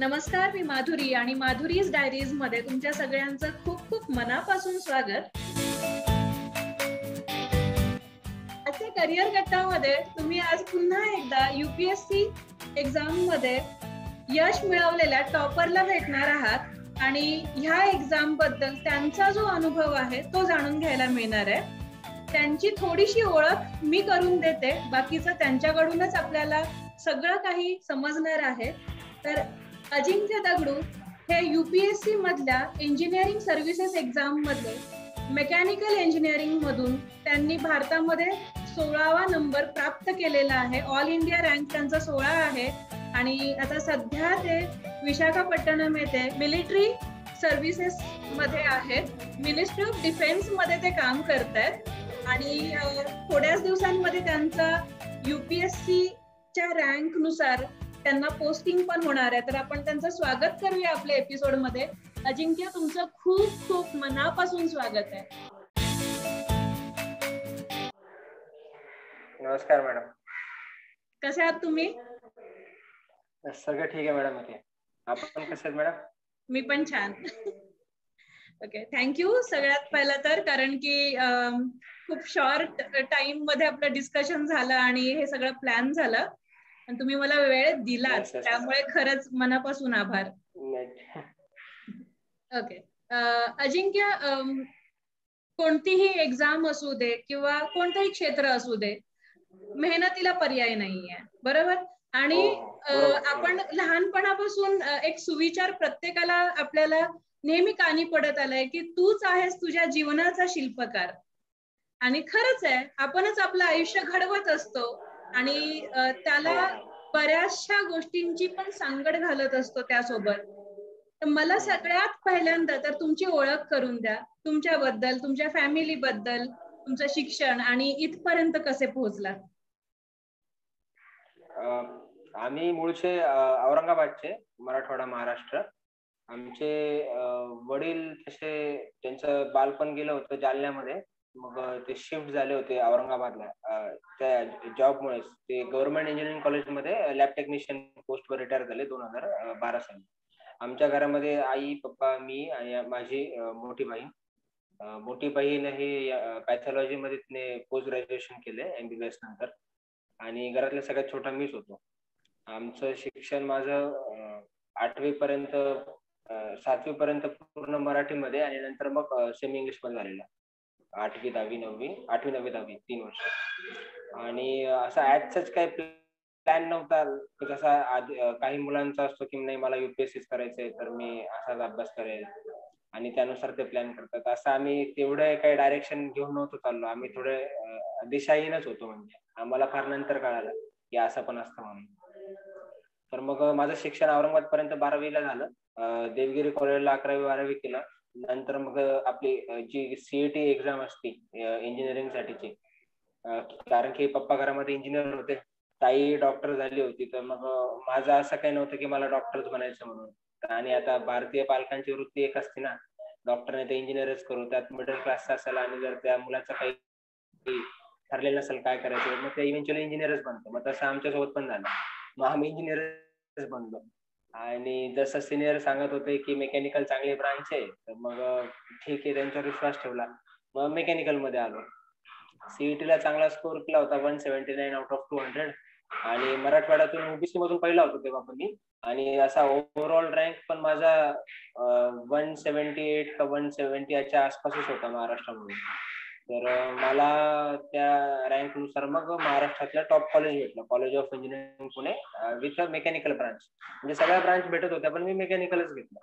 नमस्कार, मी माधुरी आणि माधुरीज डायरीज मध्ये तुमच्या सगळ्यांचं खूप खूप मनापासून स्वागत. आजच्या करिअर गट्टामध्ये तुम्ही आज पुन्हा एकदा UPSC एक्झाम मध्ये यश मिळवलेल्या टॉपरला भेटणार आहात आणि ह्या एक्झाम बद्दल त्यांचा जो अनुभव आहे तो जाणून घ्यायला मिळणार आहे. त्यांची थोडीशी ओळख मी करून देते, बाकीचं त्यांच्याकडूनच आपल्याला सगळं काही समजणार आहे. तर अजिंक्य दगडू हे UPSC मधल्या इंजिनिअरिंग सर्व्हिसेस एक्झाम मध्ये मेकॅनिकल इंजिनिअरिंग मधून त्यांनी भारतामध्ये 16वा नंबर प्राप्त केलेला आहे. ऑल इंडिया रँक त्यांचा 16 आहे आणि आता सध्या ते विशाखापट्टणम येथे मिलिटरी सर्व्हिसेस मध्ये आहेत. मिनिस्ट्री ऑफ डिफेन्स मध्ये ते काम करतायत आणि थोड्याच दिवसांमध्ये त्यांचा UPSC च्या रँक नुसार त्यांना पोस्टिंग पण होणार आहे. तर आपण त्यांचं स्वागत करूया आपल्या एपिसोड मध्ये. अजिंक्य, तुमचं खूप खूप मनापासून स्वागत आहे. नमस्कार मॅडम. कसे आहात तुम्ही? सगळं ठीक आहे मॅडम. इथे आपण कसे आहेत मॅडम? मी पण छान. ओके, थँक्यू सगळ्यात पहिला तर, कारण की खूप शॉर्ट टाइम मध्ये आपलं डिस्कशन झालं आणि हे सगळं प्लॅन झालं आणि तुम्ही मला वेळ दिलात, त्यामुळे खरंच मनापासून आभार. ओके, अजिंक्य, कोणतीही एक्झाम असू दे किंवा कोणतंही क्षेत्र असू दे, मेहनतीला पर्याय नाहीये, बरोबर? आणि आपण लहानपणापासून एक सुविचार प्रत्येकाला आपल्याला नेहमी कानी पडत आलाय की तूच आहेस तुझ्या जीवनाचा शिल्पकार. आणि खरंच आहे, आपणच आपलं आयुष्य घडवत असतो आणि त्याला बऱ्याचशा गोष्टींची पण सांगड घालत असतो त्यासोबत. तर मला सगळ्यात पहिल्यांदा तर तुमची ओळख करून द्या, तुमच्याबद्दल, तुमच्या फॅमिली बद्दल, तुमचं शिक्षण आणि इथपर्यंत कसे पोहोचलात. आम्ही मूळचे औरंगाबादचे, मराठवाडा महाराष्ट्र. आमचे वडील तसे त्यांचं बालपण गेलं होतं जालन्यामध्ये. मग ते शिफ्ट झाले होते औरंगाबादला त्या जॉबमुळे. ते गव्हर्नमेंट इंजिनिअरिंग कॉलेजमध्ये लॅब टेक्निशियन पोस्टवर रिटायर झाले 2012 साली. आमच्या घरामध्ये आई, पप्पा, मी आणि माझी मोठी बहीण. मोठी बहीण ही पॅथॉलॉजी मध्ये तिने पोस्ट ग्रॅज्युएशन केले MBBS नंतर. आणि घरातला सगळ्यात छोटा मीच होतो. आमचं शिक्षण माझं 8वी पर्यंत 7वी पर्यंत पूर्ण मराठीमध्ये आणि नंतर मग सेमी इंग्लिश मध्ये झालेलं. 8वी 10वी 9वी 8वी 9वी 10वी 3 वर्ष. आणि असं ऍजच काही प्लॅन नव्हता. जसा काही मुलांचा असतो की नाही मला UPSC करायचंय तर मी असाच अभ्यास करेल आणि त्यानुसार ते प्लॅन करतात. असं आम्ही तेवढं काही डायरेक्शन घेऊन नव्हतो चाललो. आम्ही थोडे दिशाहीनच होतो. म्हणजे आम्हाला फार नंतर कळालं की असं पण असतं म्हणून. तर मग माझं शिक्षण औरंगाबाद पर्यंत 12वीला झालं. देवगिरी कॉलेजला 11वी 12वी केलं. नंतर मग आपली जी CET एक्झाम असते इंजिनिअरिंग साठीची, कारण की पप्पा घरामध्ये इंजिनियर होते, ताई डॉक्टर झाली होती. तर मग माझं असं काही नव्हतं की मला डॉक्टरच बनायचं म्हणून. आणि आता भारतीय पालकांची वृत्ती एक असते ना, डॉक्टर नाही तर इंजिनियरच करू. त्यात मिडल क्लासचा असेल आणि जर त्या मुलाचं काही ठरलेलं असेल काय करायचं मग ते इव्हेंच्युअली इंजिनियरच बनतो. मग तसं आमच्यासोबत पण झालं. मग आम्ही इंजिनियरच बनलो. आणि जसं सिनियर सांगत होते की मेकॅनिकल चांगली ब्रांच आहे, तर मग ठीक आहे त्यांच्यावर विश्वास ठेवला. मग मेकॅनिकल मध्ये आलो. CET ला चांगला स्कोर केला होता 179 आउट ऑफ 200 आणि मराठवाड्यातून OBC मधून पहिला होतो तेव्हा पण मी. आणि असा ओव्हरऑल रँक पण माझा 178 का 170 याच्या आसपासच होता महाराष्ट्रामध्ये. तर मला त्या रँक नुसार मग महाराष्ट्रातल्या टॉप कॉलेज भेटलं, college of engineering Pune with mechanical branch. म्हणजे सगळ्या ब्रांच भेटत होत्या पण मी मेकॅनिकलच घेतलं.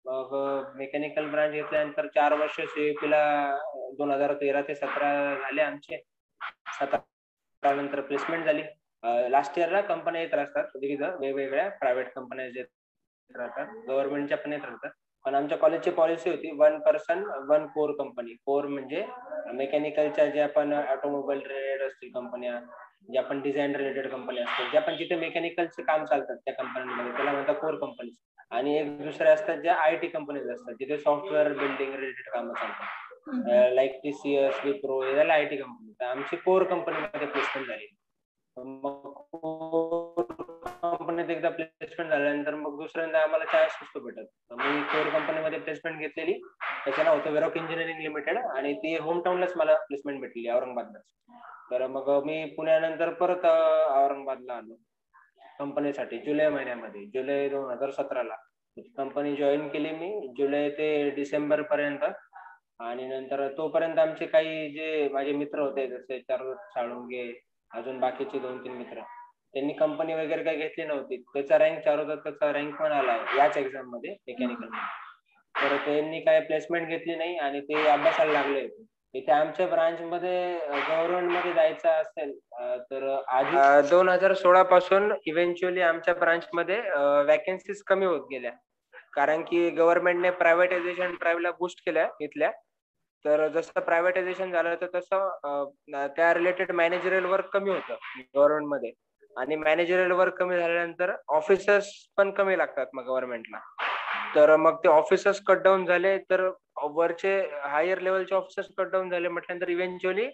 मग मेकॅनिकल ब्रांच घेतल्यानंतर 4 वर्ष CET ला 2013 ते 17 झाले आमचे. 17 नंतर प्लेसमेंट झाली. लास्ट इयरला कंपन्या येत राहतात विविध वेगवेगळ्या प्रायव्हेट कंपन्या येत राहतात, गव्हर्नमेंटच्या पण येत राहतात. पण आमच्या कॉलेजची पॉलिसी होती 1 पर्सन 1 कोर कंपनी. कोर म्हणजे मेकॅनिकलच्या ज्या पण ऑटोमोबाईल रिलेटेड असतील कंपन्या, ज्या पण डिझाईन रिलेटेड कंपन्या असतील, ज्या पण जिथे मेकॅनिकलचे काम चालतात त्या कंपन्यांमध्ये, त्याला म्हणतात कोर कंपनी. आणि एक दुसऱ्या असतात ज्या IT कंपनीज असतात जिथे सॉफ्टवेअर बिल्डिंग रिलेटेड कामं चालतात, लाईक TCS, विप्रो, याला IT कंपनी. तर आमची कोर कंपनीमध्ये प्लेसमेंट झाली. मग कंपनीत एकदा प्लेसमेंट झाल्यानंतर मग दुसऱ्यांदा आम्हाला चान्स नसतो भेटत. मी कोर कंपनीमध्ये प्लेसमेंट घेतलेली, त्याचं नाव होतं वेरॉक इंजिनिअरिंग लिमिटेड आणि ती होम टाउनलाच मला प्लेसमेंट भेटलेली औरंगाबादलाच. तर मग मी पुण्यानंतर परत औरंगाबादला आलो कंपनीसाठी जुलै महिन्यामध्ये, जुलै 2017ला कंपनी जॉईन केली मी जुलै ते डिसेंबर पर्यंत. आणि नंतर तोपर्यंत आमचे काही जे माझे मित्र होते जसे चारुदत्त साळुंगे, अजून बाकीचे 2-3 मित्र, त्यांनी कंपनी वगैरे काही घेतली नव्हती. त्याचा रँक चारुदत्तचा रँक पण आलाय याच एक्झाम मध्ये मेकॅनिकल मध्ये. तर त्यांनी काय प्लेसमेंट घेतली नाही आणि ते अभ्यासाला लागले होते. इथे आमच्या ब्रांच मध्ये गव्हर्नमेंट मध्ये जायचं असेल तर आधी 2016 पासून इव्हेंच्युअली आमच्या ब्रांच मध्ये वॅकन्सीज कमी होत गेल्या, कारण की गव्हर्नमेंटने प्रायव्हेटायझेशन ड्राईव्हला बूस्ट केल्या घेतल्या. तर जसं प्रायव्हेटायझेशन झालं तर तसं त्या रिलेटेड मॅनेजरियल वर्क कमी होतं गव्हर्नमेंटमध्ये. आणि मॅनेजरियल वर्क कमी झाल्यानंतर ऑफिसर्स पण कमी लागतात मग गव्हर्नमेंटला. तर मग ते ऑफिसर्स कट डाऊन झाले, तर वरचे हायर लेवलचे ऑफिसर्स कट डाऊन झाले म्हटल्यानंतर इव्हेंच्युअली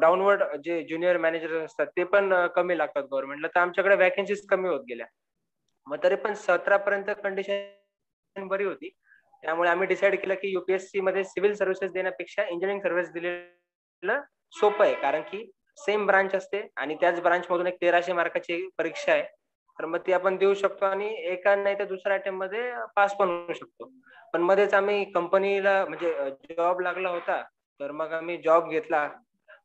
डाऊनवर्ड जे ज्युनियर मॅनेजर असतात ते पण कमी लागतात गव्हर्नमेंटला. तर आमच्याकडे वॅकन्सीज कमी होत गेल्या. मग तरी पण 17 पर्यंत कंडिशन बरी होती. त्यामुळे आम्ही डिसाईड केलं की युपीएससी मध्ये सिव्हिल सर्व्हिसेस देण्यापेक्षा इंजिनिअरिंग सर्व्हिस दिलेलं सोपं आहे, कारण की सेम ब्रांच असते आणि त्याच ब्रांच मधून एक 1300 मार्काची परीक्षा आहे. तर मग ती आपण देऊ शकतो आणि एका नाही तर दुसऱ्या अटेम्प्ट मध्ये पास पण होऊ शकतो. पण मध्येच आम्ही कंपनीला म्हणजे जॉब लागला होता, तर मग आम्ही जॉब घेतला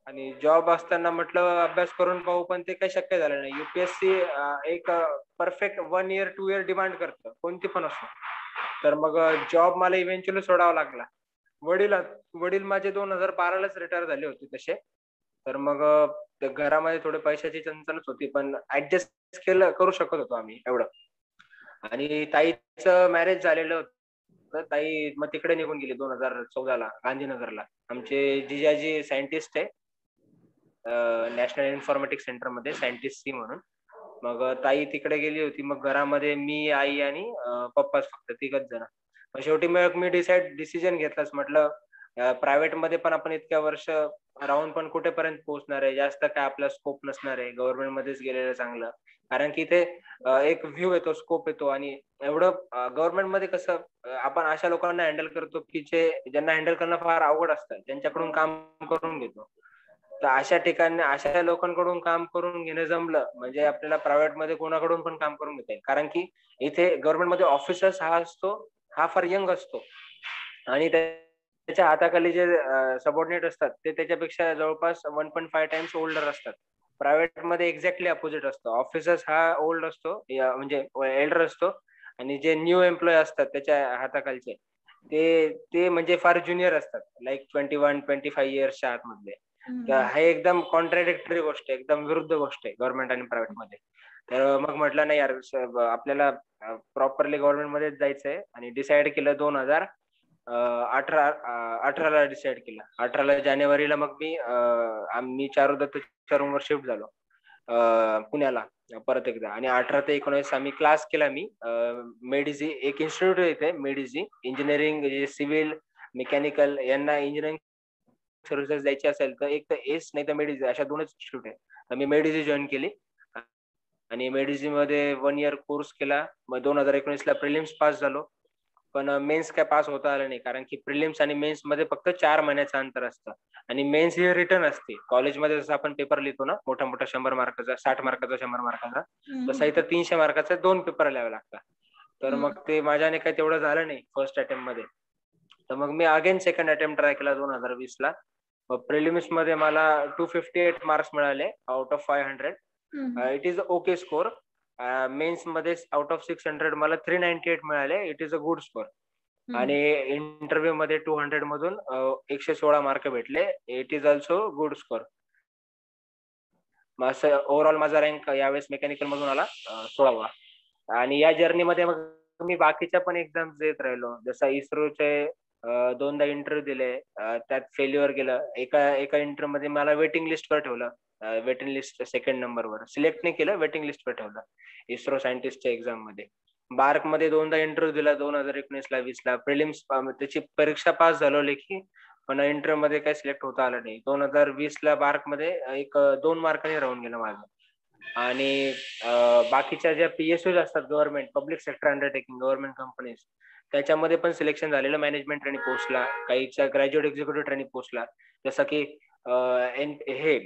आणि जॉब असताना म्हटलं अभ्यास करून पाहू, पण ते काही शक्य झालं नाही. युपीएससी एक परफेक्ट 1 इयर 2 इयर डिमांड करतं कोणती पण असो. तर मग जॉब मला इव्हेंच्युअली सोडावा लागला. वडील माझे 2012लाच रिटायर झाले होते तसे. तर मग घरामध्ये थोडे पैशाची चणचणच होती, पण ऍडजस्ट करू शकत होतो आम्ही एवढं. आणि ताईचं मॅरेज झालेलं होतं. तर ताई मग तिकडे निघून गेली 2014ला गांधीनगरला. आमचे जिजाजी सायंटिस्ट आहे नॅशनल इन्फॉर्मॅटिक्स सेंटर मध्ये सायंटिस्ट सी म्हणून. मग ताई तिकडे गेली होती. मग घरामध्ये मी, आई आणि पप्पाच फक्त तिघच जण. मग शेवटी मग मी डिसिजन घेतलाच. म्हटलं प्रायव्हेट मध्ये पण आपण इतक्या वर्ष राहून पण कुठेपर्यंत पोहोचणार आहे, जास्त काय आपला स्कोप नसणार आहे. गव्हर्नमेंट मध्येच गेलेलं चांगलं, कारण की ते एक व्ह्यू येतो, स्कोप येतो. आणि एवढं गव्हर्नमेंट मध्ये कसं आपण अशा लोकांना हँडल करतो की ज्यांना हँडल करणं फार अवघड असतं, त्यांच्याकडून काम करून घेतो. तर अशा ठिकाणी अशा लोकांकडून काम करून घेणं जमलं म्हणजे आपल्याला प्रायव्हेट मध्ये कोणाकडून पण काम करून घेता येईल. कारण की इथे गव्हर्नमेंट मध्ये ऑफिसर्स हा फार यंग असतो आणि त्याच्या हाताखाली जे सबऑर्डिनेट असतात ते त्याच्यापेक्षा जवळपास 1.5 टाइम्स ओल्डर असतात. प्रायव्हेट मध्ये एक्झॅक्टली अपोजिट असतं. ऑफिसर्स हा ओल्ड असतो, म्हणजे एल्डर असतो, आणि जे न्यू एम्प्लॉय असतात त्याच्या हाताखालचे ते म्हणजे फार ज्युनियर असतात, लाईक 21-25 इयर्सच्या आतमधले. तर हे एकदम कॉन्ट्राडिक्टरी गोष्ट आहे, एकदम विरुद्ध गोष्ट आहे गव्हर्नमेंट आणि प्रायव्हेट मध्ये. तर मग म्हटलं नाही यार, आपल्याला प्रॉपरली गव्हर्नमेंट मध्येच जायचंय आणि डिसाईड केलं 2018ला डिसाईड केलं. 18 जानेवारीला मग मी चारुदत्तच्या रूमवर शिफ्ट झालो पुण्याला परत एकदा. आणि 18 ते 19 आम्ही क्लास केला. मी मेडिझी एक इन्स्टिट्यूट येते, मेडिझी इंजिनिअरिंग, सिव्हिल, मेकॅनिकल यांना इंजिनिअरिंग सर्व्हिसेस द्यायची असेल तर एक तर एस नाही तर मेडिझी, अशा 2च इन्स्टिट्यूट आहे. तर मी मेडिझी जॉईन केली आणि मेडिझी मध्ये 1 इयर कोर्स केला. मग 2019ला प्रिलिम्स पास झालो, पण मेन्स काय पास होता आलं नाही, कारण की प्रिलिम्स आणि मेन्स मध्ये फक्त 4 महिन्याचं अंतर असतं. आणि मेन्स ही रिटर्न असते. कॉलेजमध्ये जसं आपण पेपर लिहितो ना, मोठा 100 मार्काचा, 60 मार्काचा, 100 मार्काचा, तसं इथं 300 मार्काचा 2 पेपर लिहावे लागतात. तर मग ते माझ्याने काही तेवढं झालं नाही फर्स्ट अटेम्प्ट मध्ये. तर मग मी अगेन सेकंड अटेम्प्ट ट्राय केला 2020ला. प्रिलिम्स मध्ये मला 258 मार्क्स मिळाले out of 500. It is okay score. Mains मध्ये आउट ऑफ 600 मला 398 मिळाले. It is a good score. आणि इंटरव्ह्यू मध्ये 200 मधून 116 मार्क भेटले. It is also good score. Overall माझा रँक यावेळेस मेकॅनिकल मधून आला 16वा. आणि या जर्नी मध्ये मग मी बाकीच्या पण एक्झाम्स देत राहिलो. जसं इस्रोचे 2दा इंटरव्ह्यू दिले, त्यात फेल्युअर गेलं. एका इंटरव्ह्यू मध्ये मला वेटिंग लिस्टवर ठेवलं, वेटिंग लिस्ट सेकंड नंबरवर. सिलेक्ट नाही केलं, वेटिंग लिस्टवर ठेवलं इस्रो सायंटिस्टच्या एक्झाम मध्ये. बार्क मध्ये 2दा इंटरव्ह्यू दिला, 2019ला 20ला. प्रिलिम्स त्याची परीक्षा पास झालो लेखी, पण इंटरव्ह्यू मध्ये काही सिलेक्ट होता आलं नाही. 2020ला बार्क मध्ये 2 मार्कांनी राहून गेलं माझं. आणि बाकीच्या ज्या PSUs असतात government public sector undertaking government companies त्याच्यामध्ये पण सिलेक्शन झालेलं मॅनेजमेंट ट्रेनिंग पोस्टला, काहीच्या ग्रॅज्युएट एक्झिक्युटिव्ह ट्रेनिंग पोस्टला, जसं की हे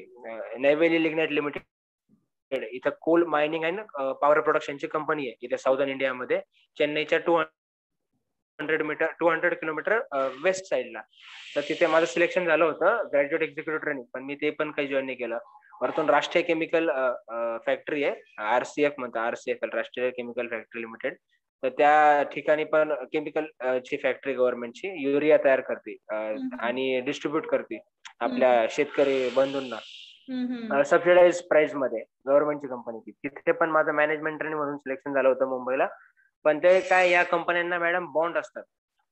नैवेली लिग्नाइट लिमिटेड इथं कोल मायनिंग आहे ना, पॉवर प्रोडक्शनची कंपनी आहे इथे साऊदर्न इंडियामध्ये, चेन्नईच्या 200 किलोमीटर वेस्ट साईडला. तर तिथे माझं सिलेक्शन झालं होतं ग्रॅज्युएट एक्झिक्युटिव्ह ट्रेनिंग, पण मी ते पण काही जॉईन नाही केलं. वरतून राष्ट्रीय केमिकल फॅक्टरी आहे, RCF म्हणतात, RCFL राष्ट्रीय केमिकल फॅक्टरी लिमिटेड. तर त्या ठिकाणी पण केमिकल ची फॅक्टरी गव्हर्नमेंटची युरिया तयार करते आणि डिस्ट्रीब्यूट करते आपल्या शेतकरी बंधूंना सबसिडाइज प्राइस मध्ये, गव्हर्नमेंटची कंपनी. तिथे पण माझं मॅनेजमेंट ट्रेनिंग म्हणून सिलेक्शन झालं होतं मुंबईला. पण ते काय, या कंपन्यांना मॅडम बॉन्ड असतात.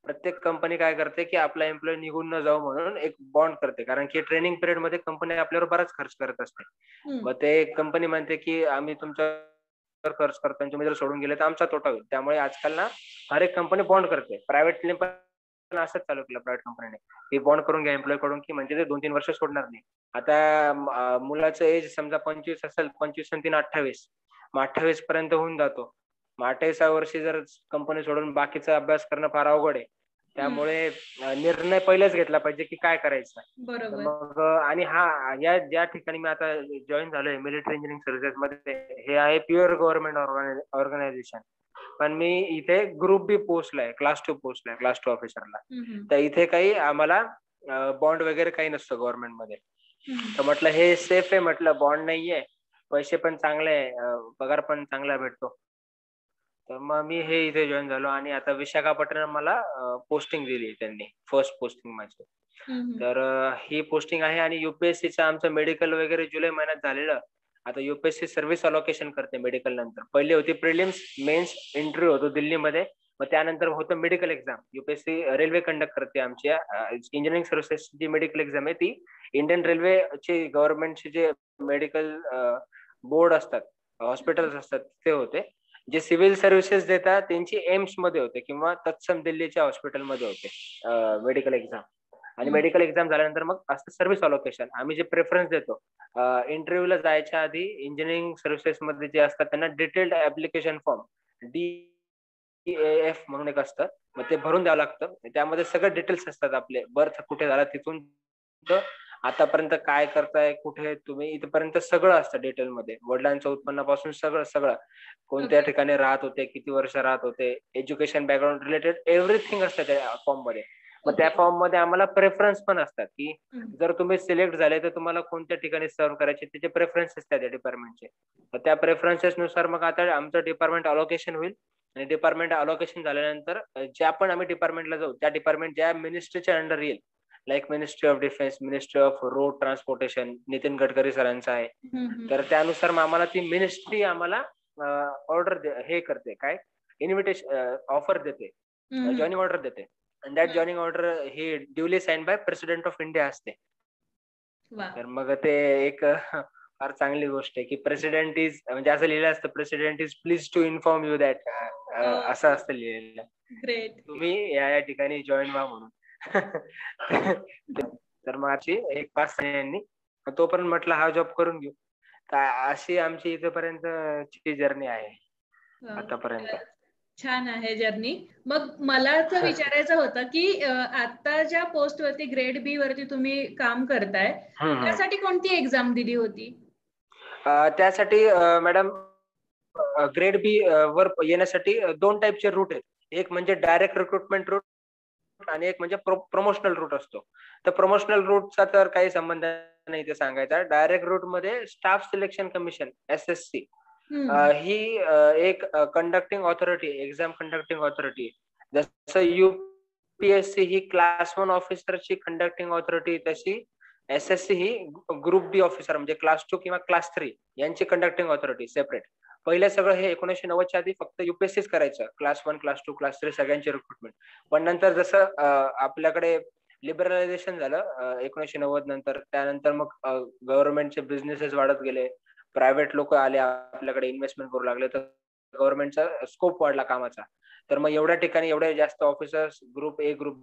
प्रत्येक कंपनी काय करते की आपला एम्प्लॉय निघून न जाऊ म्हणून एक बॉन्ड करते, कारण की ट्रेनिंग पिरियड मध्ये कंपनी आपल्यावर बराच खर्च करत असते. मग ते कंपनी म्हणते की आम्ही तुमच्यावर खर्च करतो, तुम्ही जर सोडून गेले तर आमचा तोटा होईल. त्यामुळे आजकाल ना हर एक कंपनी बॉन्ड करते. प्रायव्हेटने पण असंच चालू केलं प्रायव्हेट कंपनीने, की बॉन्ड करून घ्या एम्प्लॉय कडून, की म्हणजे ते 2-3 वर्ष सोडणार नाही. आता मुलाचं एज समजा 25 असेल, 25 आणि 3 28, मग 28 पर्यंत होऊन जातो. मग 28व्या वर्षी जर कंपनी सोडून बाकीचा अभ्यास करणं फार अवघड आहे. त्यामुळे निर्णय पहिलेच घेतला पाहिजे की काय करायचं. तर मग आणि या ज्या ठिकाणी मी आता जॉईन झालोय मिलिटरी इंजिनिअरिंग सर्व्हिसेस मध्ये, हे आहे प्युअर गव्हर्नमेंट ऑर्गनायझेशन. पण मी इथे ग्रुप बी पोस्टला आहे, क्लास 2 पोस्टला आहे, क्लास 2 ऑफिसरला. तर इथे काही आम्हाला बॉन्ड वगैरे काही नसतं गव्हर्नमेंट मध्ये. तर म्हटलं हे सेफ आहे, म्हटलं बॉन्ड नाहीये, पैसे पण चांगले आहे, पगार पण चांगला भेटतो. तर मग मी हे इथे जॉईन झालो आणि आता विशाखापट्टणम मला पोस्टिंग दिली त्यांनी, फर्स्ट पोस्टिंग माझी. तर ही पोस्टिंग आहे. आणि UPSCचं आमचं मेडिकल वगैरे जुलै महिन्यात झालेलं. आता UPSC सर्व्हिस अलोकेशन करते मेडिकल नंतर. पहिली होती प्रिलिम्स, मेन्स, इंटरव्ह्यू होतो दिल्लीमध्ये, मग त्यानंतर होतं medical exam. UPSC railway conduct करते आमच्या इंजिनिअरिंग सर्व्हिसेस. जी मेडिकल एक्झाम आहे ती इंडियन रेल्वेचे गव्हर्नमेंटचे जे मेडिकल बोर्ड असतात, हॉस्पिटल्स असतात ते होते. जे सिव्हिल सर्व्हिसेस देतात त्यांची एम्स मध्ये होते किंवा तत्सम दिल्लीच्या हॉस्पिटलमध्ये होते मेडिकल एक्झाम. आणि मेडिकल एक्झाम झाल्यानंतर मग असतं सर्व्हिस अलोकेशन. आम्ही जे प्रेफरन्स देतो इंटरव्ह्यूला जायच्या आधी, इंजिनिअरिंग सर्व्हिसेस मध्ये जे असतात त्यांना डिटेल्ड ऍप्लिकेशन फॉर्म DAF म्हणून एक असतं, मग ते भरून द्यावं लागतं. त्यामध्ये सगळे डिटेल्स असतात, आपले बर्थ कुठे झाला तिथून आतापर्यंत काय करताय, कुठे तुम्ही, इथपर्यंत सगळं असतं डिटेल मध्ये. वडिलांच्या उत्पन्नापासून सगळं सगळं, कोणत्या ठिकाणी राहत होते, किती वर्ष राहत होते, एज्युकेशन बॅकग्राऊंड रिलेटेड एव्हरीथिंग असतं त्या फॉर्म मध्ये. मग त्या फॉर्म मध्ये आम्हाला प्रेफरन्स पण असतात, की जर तुम्ही सिलेक्ट झाले तर तुम्हाला कोणत्या ठिकाणी सर्व्ह करायचे, त्याचे प्रेफरन्सेस त्या डिपार्टमेंटचे. तर त्या प्रेफरन्सेस नुसार मग आता आमचं डिपार्टमेंट अलोकेशन होईल. आणि डिपार्टमेंट अलोकेशन झाल्यानंतर ज्या पण आम्ही डिपार्टमेंटला जाऊ, त्या डिपार्टमेंट ज्या मिनिस्ट्रीच्या अंडर येईल, like ministry of defence, ministry of road transportation, Nitin Gadkari सरांचं आहे. तर त्यानुसार मग आम्हाला ती मिनिस्ट्री आम्हाला ऑर्डर हे करते, काय इन्व्हिटेशन ऑफर देते, जॉईनिंग ऑर्डर देते. आणि दॅट जॉईनिंग ऑर्डर ही duly sign by president of India असते. तर मग ते एक फार चांगली गोष्ट आहे की प्रेसिडेंट इज, म्हणजे असं लिहिलं असतं, president is please to inform you that, असं असतं लिहिलेलं. ग्रेट, तुम्ही या ठिकाणी जॉईन व्हा म्हणून. तर मग अशी एक 5 यांनी तोपर्यंत म्हटलं हा जॉब करून घेऊ. अशी आमची इथपर्यंतची जर्नी आहे आतापर्यंत. छान आहे जर्नी. मग मला असं विचारायचं होतं की आता ज्या पोस्ट वरती ग्रेड बी वरती तुम्ही काम करताय, त्यासाठी कोणती एक्झाम दिली होती? त्यासाठी मॅडम ग्रेड बी वर येण्यासाठी 2 टाईपचे रूट आहेत. एक म्हणजे डायरेक्ट रिक्रुटमेंट रूट आणि एक म्हणजे प्रमोशनल रूट असतो. तर प्रमोशनल रूटचा तर काही संबंध नाही ते सांगायचा. डायरेक्ट रूट मध्ये स्टाफ सिलेक्शन कमिशन SSC ही एक conducting authority, exam conducting authority. जसं UPSC ही क्लास 1 ऑफिसरची कंडक्टिंग ऑथॉरिटी, तशी SSC ही ग्रुप बी ऑफिसर म्हणजे क्लास 2 किंवा क्लास 3 यांची कंडक्टिंग ऑथॉरिटी सेपरेट. पहिले सगळं हे 1990च्या आधी फक्त UPSCच करायचं, क्लास 1, क्लास 2, क्लास 3 सगळ्यांची रिक्रुटमेंट. पण नंतर जसं आपल्याकडे लिबरलायझेशन झालं 1990 नंतर, त्यानंतर मग गव्हर्नमेंटचे बिझनेसेस वाढत गेले, प्रायव्हेट लोक आले आपल्याकडे, इन्व्हेस्टमेंट करू लागले, तर गव्हर्नमेंटचा स्कोप वाढला कामाचा. तर मग एवढ्या ठिकाणी एवढे जास्त officers group A, group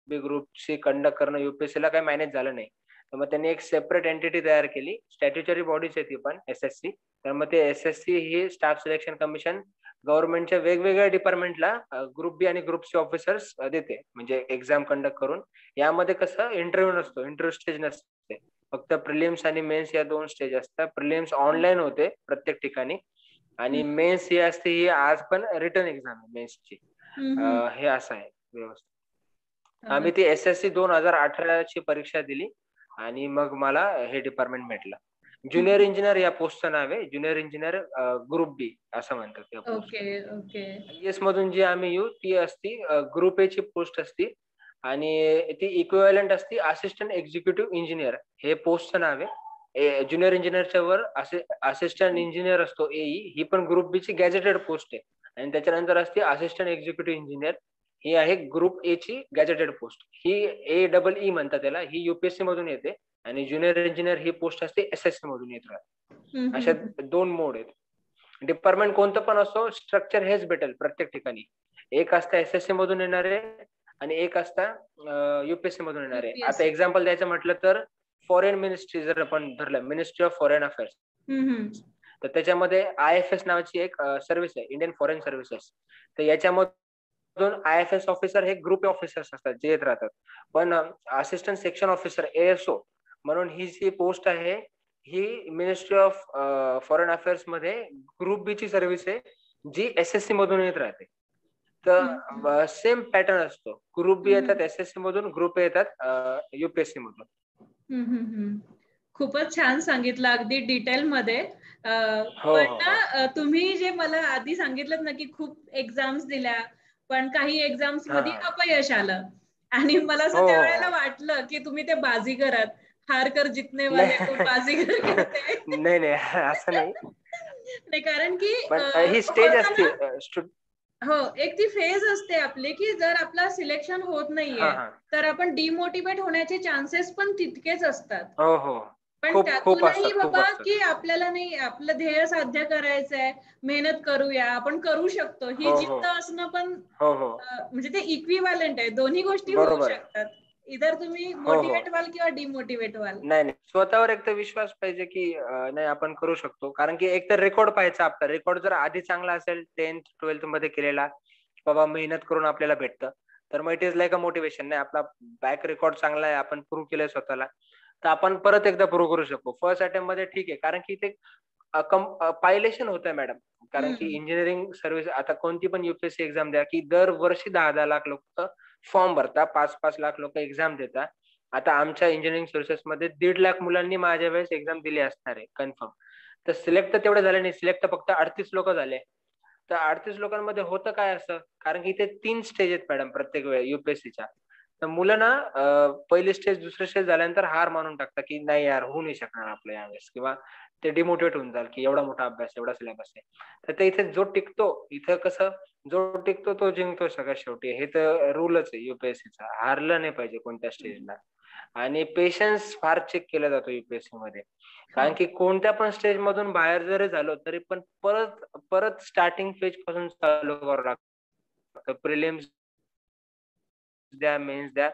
B, group C conduct करणं UPSC ला काही मॅनेज झालं नाही. तर मग त्यांनी एक सेपरेट एंटिटी तयार केली, स्टॅट्युटरी बॉडीज आहे ती पण SSC. तर मग ते SSC ही स्टाफ सिलेक्शन कमिशन गव्हर्नमेंटच्या वेगवेगळ्या डिपार्टमेंटला ग्रुप बी आणि ग्रुप सी ऑफिसर्स देते, म्हणजे एक्झाम कंडक्ट करून. यामध्ये कसं इंटरव्ह्यू नसतो, इंटरव्ह्यू स्टेज नसते, फक्त प्रिलिम्स आणि मेन्स या 2 स्टेज असतात. प्रिलिम्स ऑनलाईन होते प्रत्येक ठिकाणी, आणि मेन्स ही असते, ही आज पण रिटर्न एक्झाम आहे मेन्सची. हे असं आहे व्यवस्थित. आम्ही ती SSC 2018 ची परीक्षा दिली आणि मग मला हे डिपार्टमेंट भेटलं. ज्युनियर इंजिनियर या पोस्टचं नाव आहे, ज्युनियर इंजिनियर ग्रुप बी असं म्हणतात त्या पोस्ट. Okay okay. IAS मधून जी आम्ही येऊ ती असती ग्रुप ए ची पोस्ट असती, आणि ती इक्विव्हॅलंट असती असिस्टंट एक्झिक्युटिव्ह इंजिनियर, हे पोस्टचं नाव आहे. ज्युनियर इंजिनियरच्या वर असिस्टंट इंजिनियर असतो AE, ही पण ग्रुप बी ची गॅजेटेड पोस्ट आहे. आणि त्याच्यानंतर असते असिस्टंट एक्झिक्युटिव्ह इंजिनियर, ही आहे ग्रुप ए ची गॅजेटेड पोस्ट. ही AEE म्हणतात त्याला, ही UPSC मधून येते. आणि ज्युनियर इंजिनियर ही पोस्ट असते SSC मधून येत राहते. अशा 2 मोड आहेत. डिपार्टमेंट कोणतं पण असो, स्ट्रक्चर हेच भेटेल प्रत्येक ठिकाणी. एक असतं SSC मधून येणारे आणि एक असतं UPSC मधून येणारे. आता एक्झाम्पल द्यायचं म्हटलं तर फॉरेन मिनिस्ट्री जर आपण धरलं, मिनिस्ट्री ऑफ फॉरेन अफेअर्स, तर त्याच्यामध्ये IFS नावाची एक सर्व्हिस आहे, इंडियन फॉरेन सर्व्हिसेस. तर याच्यामधून IFS ऑफिसर हे ग्रुप ऑफिसर्स असतात जे येत राहतात. पण असिस्टंट सेक्शन ऑफिसर ASO म्हणून ही जी पोस्ट आहे, ही मिनिस्ट्री ऑफ फॉरेन अफेअर्स मध्ये ग्रुप बी ची सर्व्हिस आहे, जी SSC मधून येत राहते. तर सेम पॅटर्न असतो, ग्रुप बी येतात SSC मधून, ग्रुप ए येतात UPSC मधून. खूपच छान सांगितलं, अगदी डिटेल मध्ये. पण ना तुम्ही जे मला आधी सांगितलं ना की खूप एक्झाम्स दिल्या, पण काही एक्झाम्स मध्ये अपयश आलं, आणि मला असं त्यावेळेला वाटलं की तुम्ही ते बाजीगर आहात, हार कर जितने वाले को बाजीगर कहते हैं. नाही नाही, असं नाही. नाही, कारण की ही स्टेज असते. हो, एक ती फेज असते आपली की जर आपला सिलेक्शन होत नाहीये तर आपण डिमोटिवेट होण्याचे चान्सेस पण तितकेच असतात. हो हो, पण त्यातूनही बाबा की आपल्याला नाही, आपलं ध्येय साध्य करायचंय, मेहनत करूया, आपण करू शकतो, ही जिद्द असणं पण म्हणजे ते इक्विव्हॅलंट आहे, दोन्ही गोष्टी होऊ शकतात. इधर तुम्ही मोटिवेट व्हाल किंवा डिमोटिवेट व्हाल. नाही, स्वतःवर एक तर विश्वास पाहिजे की नाही आपण करू शकतो. कारण की एक तर रेकॉर्ड पाहायचा आपला, रेकॉर्ड जर आधी चांगला असेल 10th 12th मध्ये केलेला, बाबा मेहनत करून आपल्याला भेटतं, तर मग it is like a motivation. नाही, आपला बॅक रेकॉर्ड चांगला आहे, आपण प्रूव्ह केलंय स्वतःला, तर आपण परत एकदा प्रूव्ह करू शकतो. फर्स्ट अटेम्प्ट मध्ये ठीक आहे, कारण की ते पायलेशन होत आहे मॅडम. कारण की इंजिनिअरिंग सर्व्हिस, आता कोणती पण UPSC एक्झाम द्या, की दरवर्षी 10-10 लाख लोक फॉर्म भरतात, 5-5 लाख लोक एक्झाम देतात. आता आमच्या इंजिनिअरिंग सर्व्हिसेस मध्ये 1.5 लाख मुलांनी माझ्या वेळेस एक्झाम दिली असणार आहे कन्फर्म. तर सिलेक्ट तर तेवढे झाले नाही, सिलेक्ट तर फक्त 38 लोक झाले. तर 38 लोकांमध्ये होतं काय असं, कारण की इथे 3 स्टेज आहेत मॅडम प्रत्येक वेळ UPSCच्या. तर मुलं ना पहिली स्टेज दुसरी स्टेज झाल्यानंतर हार मानून टाकतात की नाही यार, होऊ नाही शकणार आपलं यावेळेस, किंवा ते डिमोटिवेट होऊन जाईल की एवढा मोठा अभ्यास, एवढा सिलेबस आहे. तर ते इथे जो टिकतो, इथं कसं जो टिकतो तो जिंकतो सगळ्यात शेवटी, हे तर रूलच आहे UPSCचा. हारलं नाही पाहिजे कोणत्या स्टेजला. आणि पेशन्स फार चेक केला जातो UPSC मध्ये, कारण की कोणत्या पण स्टेज मधून बाहेर जरी झालो तरी पण परत परत स्टार्टिंग पेज पासून चालू करावं लागतं. प्रिलिम्स द्या, मेन्स द्या,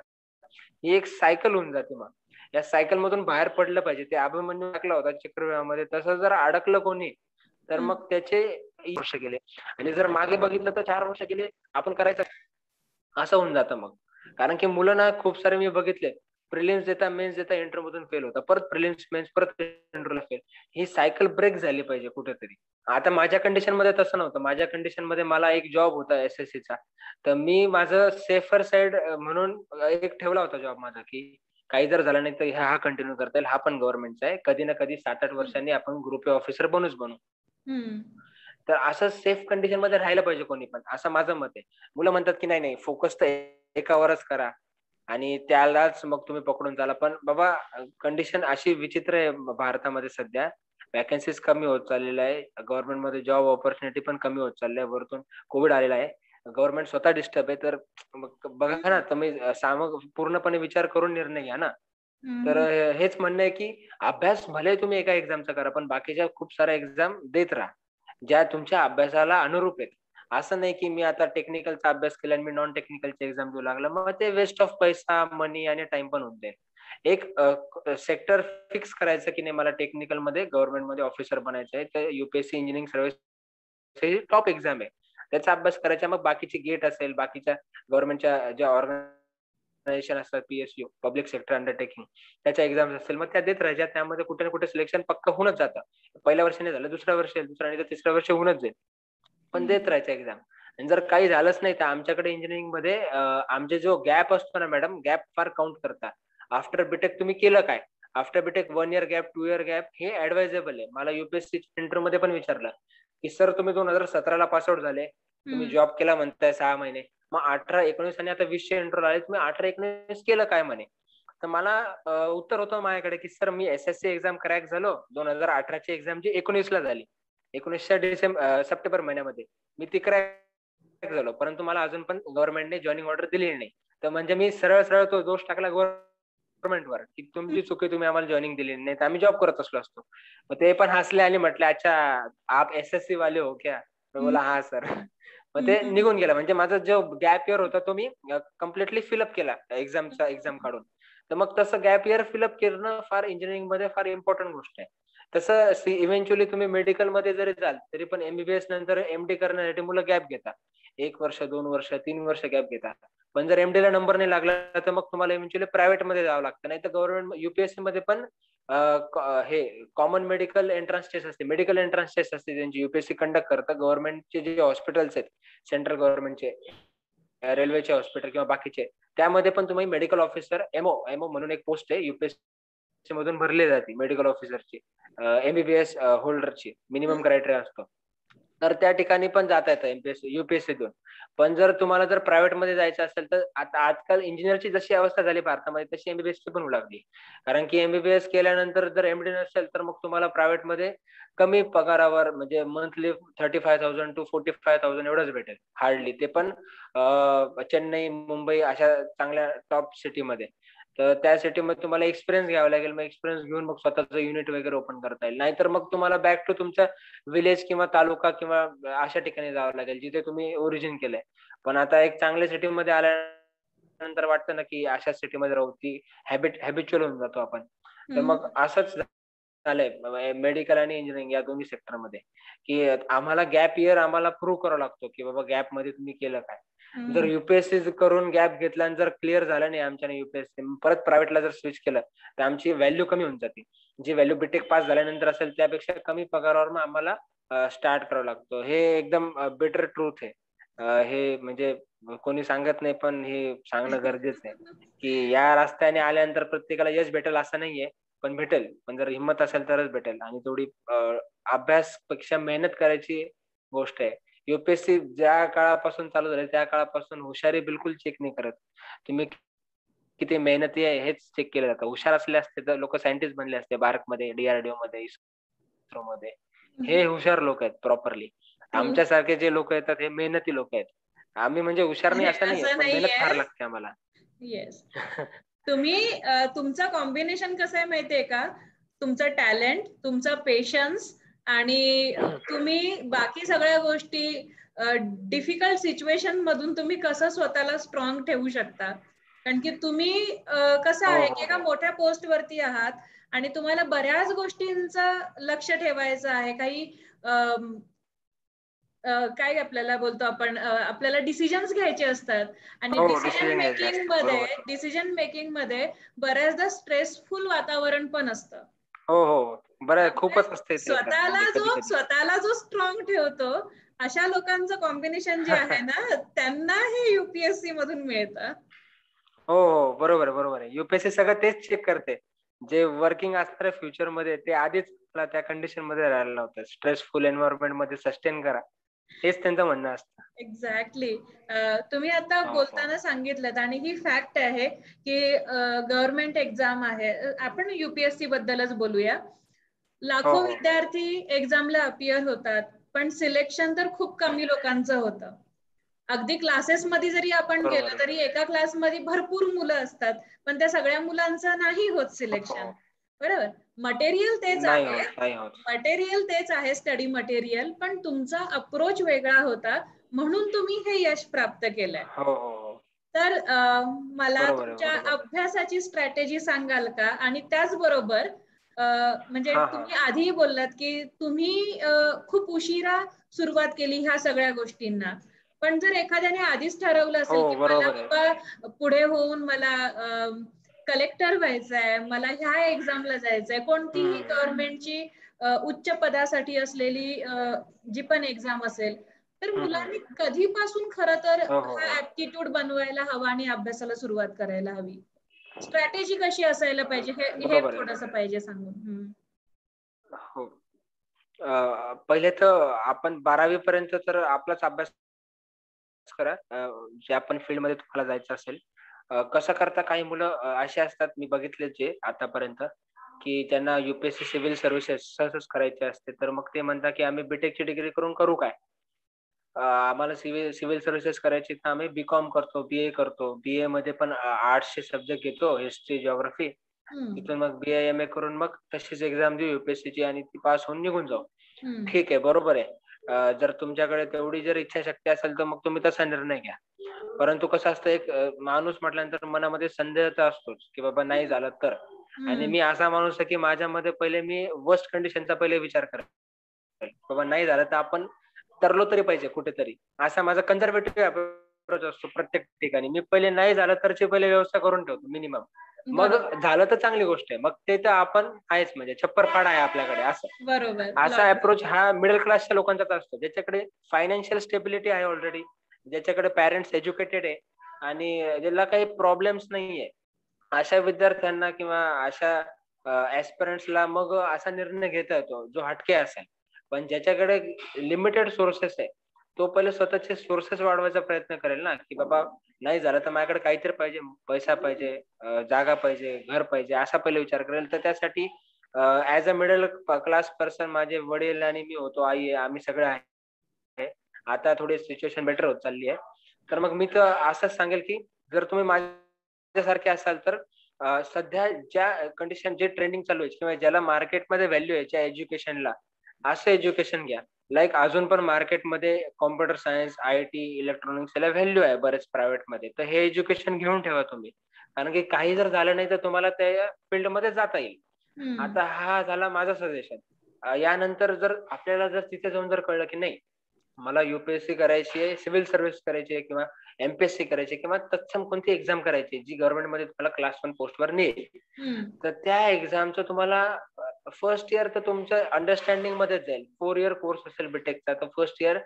ही एक सायकल होऊन जाते. मग या सायकल मधून बाहेर पडलं पाहिजे. ते अभिमन्यू टाकला होता चक्रव्यूहामध्ये, तसं जर अडकलं कोणी तर मग त्याचे वर्ष गेले, आणि जर मागे बघितलं तर 4 वर्ष गेले आपण करायचं, असं होऊन जातं मग. कारण की मुलं ना खूप सारे मी बघितले, प्रिलिम्स देता, मेन्स देता, इंटर मधून फेल होता, परत प्रिलिम्स मेन्स, परत इंटरला फेल. ही सायकल ब्रेक झाली पाहिजे कुठेतरी. आता माझ्या कंडिशन मध्ये तसं नव्हतं. माझ्या कंडिशन मध्ये मला एक जॉब होता SSCचा, तर मी माझं सेफर साइड म्हणून एक ठेवला होता जॉब माझा, की काही जर झालं नाही तर हा कंटिन्यू करता येईल, हा पण गव्हर्नमेंटचा आहे, कधी ना कधी 7-8 वर्षांनी आपण ग्रुप ए ऑफिसर बनू. तर असं सेफ कंडिशन मध्ये राहायला पाहिजे कोणी पण, असं माझं मत आहे. मुलं म्हणतात की नाही फोकस तर एकावरच करा आणि त्यालाच मग तुम्ही पकडून चाला. पण बाबा कंडिशन अशी विचित्र आहे भारतामध्ये सध्या, वॅकन्सीज कमी होत चाललेल्या आहे, गव्हर्नमेंट मध्ये जॉब ऑपॉर्च्युनिटी पण कमी होत चालल्या, वरतून कोविड आलेला आहे, गव्हर्नमेंट स्वतः डिस्टर्ब आहे. तर बघा ना, तुम्ही पूर्णपणे विचार करून निर्णय घ्या ना. तर हेच म्हणणं आहे की अभ्यास भले तुम्ही एका एक्झामचा करा, पण बाकीच्या खूप साऱ्या एक्झाम देत राहा ज्या तुमच्या अभ्यासाला अनुरूप आहेत. असं नाही की मी आता टेक्निकलचा अभ्यास केला आणि मी नॉन टेक्निकलची एक्झाम देऊ लागला, मग ते वेस्ट ऑफ पैसा, मनी आणि टाइम पण होऊन जाईल. एक सेक्टर फिक्स करायचं की नाही मला टेक्निकल मध्ये गव्हर्नमेंट मध्ये ऑफिसर बनायचं आहे, तर UPSC engineering service top exam आहे, त्याचा अभ्यास करायचा. मग बाकीची गेट असेल, बाकीच्या गव्हर्नमेंटच्या ज्या ऑर्गनायझेशन असतात, पीएसयू पब्लिक सेक्टर अंडरटेकिंग, त्याच्या एक्झाम्स असतील, मग त्या देत राहायच्या. त्यामध्ये कुठे ना कुठे सिलेक्शन पक्क होऊनच जातं. पहिल्या वर्षी नाही झालं, दुसऱ्या वर्षी, दुसऱ्या आणि तिसऱ्या वर्षी होऊनच जाईल, पण देत राहायचं एक्झाम. आणि जर काही झालंच नाही तर आमच्याकडे इंजिनिअरिंग मध्ये आमचे जो गॅप असतो ना मॅडम, गॅप फार काउंट करतात. आफ्टर बीटेक तुम्ही केलं काय, after BTech 1 year gap, 2 year gap हे ऍडवायझेबल आहे. मला युपीएससी इंटरव्ह्यू मध्ये पण विचारलं की सर तुम्ही 2017 पास आउट झाले, तुम्ही जॉब केला म्हणताय 6 महिने, मग 18, 19 आणि आता 20चे इंटरव्ह्यू आले, तुम्ही 18, 19 केलं काय म्हणे. तर मला उत्तर होतं माझ्याकडे की सर मी एसएससी एक्झाम क्रॅक झालो, 2018ची एक्झाम जी 19 ला झाली, 19च्या सप्टेंबर महिन्यामध्ये मी ती क्रॅक झालो, परंतु मला अजून पण गव्हर्नमेंटने जॉईनिंग ऑर्डर दिलेली नाही. तर म्हणजे मी सरळ सरळ तो दोष टाकला गव्हर्नमेंटवर की तुमची चुकी, तुम्ही आम्हाला जॉईनिंग दिली नाही तर आम्ही जॉब करत असलो असतो. मग ते पण हसले आणि म्हटले अच्छा आप एसएससी वाले हो क्या, मी बोला हा सर. मग ते निघून गेला. म्हणजे माझा जो गॅप इयर होता तो मी कम्प्लिटली फिलअप केला एक्झाम काढून. तर मग तसं गॅप इयर फिलअप करणं फार इंजिनिअरिंग मध्ये फार इम्पॉर्टंट गोष्ट आहे. तसं इव्हेंच्युअली तुम्ही मेडिकल मध्ये जरी जाल तरी पण एमबीबीएस नंतर एमडी करण्यासाठी मुलं गॅप घेतात, 1 वर्ष, 2 वर्ष, 3 वर्ष गॅप घेतात. पण जर एमडी ला नंबर नाही लागला तर मग तुम्हाला इव्हेंच्युअली प्रायव्हेट मध्ये जावं लागतं, नाही तर गव्हर्नमेंट युपीएससी मध्ये पण हे कॉमन मेडिकल एंट्रन्स टेस्ट असते, मेडिकल एंट्रन्स टेस्ट असते त्यांची युपीएससी कंडक्ट करतं. गव्हर्नमेंटचे जे हॉस्पिटल्स आहेत, सेंट्रल गव्हर्नमेंटचे, रेल्वेचे हॉस्पिटल किंवा बाकीचे, त्यामध्ये पण तुम्ही मेडिकल ऑफिसर एमओ म्हणून एक पोस्ट आहे युपीएससी मधून भरली जाते मेडिकल ऑफिसरची, एमबीबीएस होल्डरची मिनिमम क्रायटेरिया असतो. तर त्या ठिकाणी पण जाता येतं एमपीएससी युपीएससीतून. पण जर तुम्हाला जर प्रायव्हेट मध्ये जायचं असेल तर आता आजकाल इंजिनिअरची जशी अवस्था झाली भारतामध्ये तशी एमबीबीएसची पण होऊ लागली. कारण की एमबीबीएस केल्यानंतर जर एमडी नसेल तर मग तुम्हाला प्रायव्हेट मध्ये कमी पगारावर म्हणजे मंथली 35,000 to 45,000 एवढंच भेटेल हार्डली, ते पण चेन्नई, मुंबई अशा चांगल्या टॉप सिटीमध्ये. तर त्या सिटीमध्ये तुम्हाला एक्सपिरियन्स घ्यावा लागेल, मग एक्सपिरियन्स घेऊन मग स्वतःचं युनिट वगैरे ओपन करता येईल. नाहीतर मग तुम्हाला बॅक टू तुमच्या विलेज किंवा तालुका किंवा अशा ठिकाणी जावं लागेल जिथे तुम्ही ओरिजिन केलंय. पण आता एक चांगल्या सिटीमध्ये आल्यानंतर वाटतं ना की अशा सिटीमध्ये राहू, ती हॅबिच्युअल होऊन जातो आपण. तर मग असंच झालंय मेडिकल आणि इंजिनिअरिंग या दोन्ही सेक्टरमध्ये की आम्हाला गॅप इयर आम्हाला प्रूव्ह करावा लागतो की बाबा गॅप मध्ये तुम्ही केलं काय. जर युपीएससी करून गॅप घेतला आणि जर क्लिअर झालं नाही आमच्याने युपीएससी, परत प्रायव्हेटला जर स्विच केलं तर आमची व्हॅल्यू कमी होऊन जाते. जी व्हॅल्यू बीटेक पास झाल्यानंतर असेल त्यापेक्षा कमी पगारावर मग आम्हाला स्टार्ट करावं लागतो. हे एकदम बेटर ट्रूथ आहे. हे म्हणजे कोणी सांगत नाही पण हे सांगणं गरजेचं आहे की या रस्त्याने आल्यानंतर प्रत्येकाला यश भेटेल असं नाहीये, पण भेटेल. पण जर हिंमत असेल तरच भेटेल. आणि तेवढी अभ्यासपेक्षा मेहनत करायची गोष्ट आहे. युपीएससी ज्या काळापासून चालू झाले त्या काळापासून हुशारी बिलकुल चेक नाही करत. तुम्ही किती मेहनती आहे हेच चेक केलं जातं. हुशार असले असते तर लोक सायंटिस्ट बनले असते भारतमध्ये, डीआरडीओ मध्ये, इस्रो मध्ये. हे हुशार लोक आहेत प्रॉपरली. आमच्यासारखे जे लोक येतात हे मेहनती लोक आहेत. आम्ही म्हणजे हुशार नाही असं नाहीये, पण मेहनत फार लागते आम्हाला. येस. तुम्ही तुमचं कॉम्बिनेशन कसं आहे माहितीये का, तुमचं टॅलेंट, तुमचं पेशन्स आणि तुम्ही बाकी सगळ्या गोष्टी डिफिकल्ट सिच्युएशन मधून तुम्ही कसं स्वतःला स्ट्रॉंग ठेवू शकता. कारण की तुम्ही कसं आहे की एका मोठ्या पोस्ट वरती आहात आणि तुम्हाला बऱ्याच गोष्टींचं लक्ष ठेवायचं आहे. काही काय आपल्याला बोलतो आपण, आपल्याला डिसिजन्स घ्यायचे असतात आणि डिसिजन मेकिंग मध्ये बऱ्याचदा स्ट्रेसफुल वातावरण पण असतं. बरं खूपच असते. स्वतःला जो स्ट्रॉंग ठेवतो अशा लोकांचं कॉम्बिनेशन जे आहे ना त्यांना हे युपीएससी मधून मिळतं. हो बरोबर आहे. युपीएससी सगळं तेच चेक करते. जे वर्किंग असणार फ्युचर मध्ये ते आधीच त्या कंडिशन मध्ये राहायला लावतात. स्ट्रेसफुल एन्व्हायरमेंट मध्ये सस्टेन करा, हेच त्यांचं म्हणणं असतं. एक्झॅक्टली. तुम्ही आता बोलताना सांगितलं आणि ही फॅक्ट आहे की गव्हर्नमेंट एक्झाम आहे, आपण युपीएससी बद्दलच बोलूया. लाखो विद्यार्थी एक्झामला अपियर होतात पण सिलेक्शन तर खूप कमी लोकांचं होतं. अगदी क्लासेस मध्ये जरी आपण गेलो तरी एका क्लासमध्ये भरपूर मुलं असतात पण त्या सगळ्या मुलांचं नाही होत सिलेक्शन. बरोबर. मटेरियल तेच आहे स्टडी मटेरियल, पण तुमचा अप्रोच वेगळा होता म्हणून तुम्ही हे यश प्राप्त केलंय. तर मला बरोबर आहे, तुमच्या बरोबर आहे. अभ्यासाची स्ट्रॅटेजी सांगाल का? आणि त्याचबरोबर म्हणजे हा हा तुम्ही आधीही बोललात की तुम्ही खूप उशिरा सुरुवात केली ह्या सगळ्या गोष्टींना, पण जर एखाद्याने आधीच ठरवलं हो असेल की मला बरोबर आहे. बाबा पुढे होऊन मला कलेक्टर व्हायचंय, मला ह्या एक्झामला जायचंय, कोणतीही हम्म. गव्हर्नमेंटची उच्च पदासाठी असलेली जी पण एक्झाम असेल, तर मुलांनी हम्म. कधीपासून खरं तर हो हो हा हो. ऍप्टिट्यूड बनवायला हवा आणि अभ्यासाला सुरुवात करायला हवी? स्ट्रॅटेजी कशी असायला पाहिजे हे बरोबर आहे. थोडंसं पाहिजे सांगून. हो. पहिले तर आपण 12वी पर्यंत तर आपलाच अभ्यास करा. ज्या पण फील्डमध्ये तुम्हाला जायचं असेल. कसं करता काही मुलं असे असतात मी बघितले जे आतापर्यंत, की त्यांना UPSC सिव्हिल सर्व्हिसेस सहजच करायचे असते. तर मग ते म्हणतात, की आम्ही ची डिग्री करून करू काय? आम्हाला सिव्हिल सिव्हिल सर्व्हिसेस करायची तर आम्ही बी-कॉम करतो, BA करतो. BA मध्ये पण आर्ट्सचे सब्जेक्ट घेतो, हिस्ट्री, जिओग्राफी. हम्म. तिथून मग BA, MA करून मग तशीच एक्झाम देऊ UPSCची आणि ती पास होऊन निघून जाऊ. हम्म. ठीक आहे, बरोबर आहे. जर तुमच्याकडे तेवढी जर इच्छाशक्ती असेल तर मग तुम्ही तसा निर्णय घ्या. परंतु कसं असतं एक माणूस म्हटल्यानंतर मनामध्ये संदेह तर असतोच, की बाबा नाही झालं तर. आणि हम्म. मी असा माणूस आहे, की माझ्यामध्ये पहिले मी वर्स्ट कंडिशनचा पहिले विचार करेल. बाबा नाही झालं तर आपण तरलो तरी पाहिजे कुठेतरी. असा माझा कन्झर्व्हेटिव्ह अप्रोच असतो प्रत्येक ठिकाणी. मी पहिले नाही झालं तरची पहिले व्यवस्था करून ठेवतो मिनिमम. मग बरोबर. झालं तर चांगली गोष्ट आहे. मग ते तर आपण आहेच म्हणजे छप्पर फाड आहे आपल्याकडे असं. बरोबर. असा अप्रोच हा मिडल क्लासच्या लोकांचाच असतो. ज्याच्याकडे फायनान्शियल स्टेबिलिटी आहे ऑलरेडी, ज्याच्याकडे पॅरेंट्स एज्युकेटेड आहे आणि ज्याला काही प्रॉब्लेम्स नाहीये. अशा विद्यार्थ्यांना किंवा अशा ऍस्पिरंट्सला मग असा निर्णय घेता येतो जो हटके असेल. पण ज्याच्याकडे लिमिटेड सोर्सेस आहे, तो पहिले स्वतःचे सोर्सेस वाढवायचा प्रयत्न करेल ना, की बाबा नाही झालं तर माझ्याकडे काहीतरी पाहिजे, पैसा पाहिजे, जागा पाहिजे, घर पाहिजे, असा पहिले विचार करेल. तर त्यासाठी as a middle class person माझे वडील आणि मी होतो, आई आहे, आम्ही सगळे आहे. आता थोडी सिच्युएशन बेटर होत चालली आहे. तर मग मी तर असंच सांगेल, की जर तुम्ही माझ्यासारखे असाल तर सध्या ज्या कंडिशन जे ट्रेंडिंग चालू आहे किंवा ज्याला मार्केटमध्ये व्हॅल्यू आहे ज्या एज्युकेशनला, असं एज्युकेशन घ्या. लाईक अजून पण मार्केटमध्ये कॉम्प्युटर सायन्स, IT, इलेक्ट्रॉनिक्स याला व्हॅल्यू आहे बरेच प्रायव्हेटमध्ये. तर हे एज्युकेशन घेऊन ठेवा तुम्ही. कारण की काही जर झालं नाही तर तुम्हाला त्या फील्डमध्ये जाता येईल. हम्म. आता हा झाला माझा सजेशन. यानंतर जर आपल्याला जर तिथे जाऊन जर कळलं की नाही मला UPSC करायची आहे, सिव्हिल सर्व्हिस करायची आहे किंवा MPSC करायची आहे किंवा तत्सम कोणती एक्झाम करायची आहे, जी गव्हर्नमेंटमध्ये तुम्हाला क्लास 1 पोस्टवर नेईल. हम्म. तर त्या एक्झामचं तुम्हाला फर्स्ट इयर तर तुमचं अंडरस्टँडिंग मध्येच जाईल. 4 इयर कोर्स असेल बीटेकचा तर फर्स्ट इयर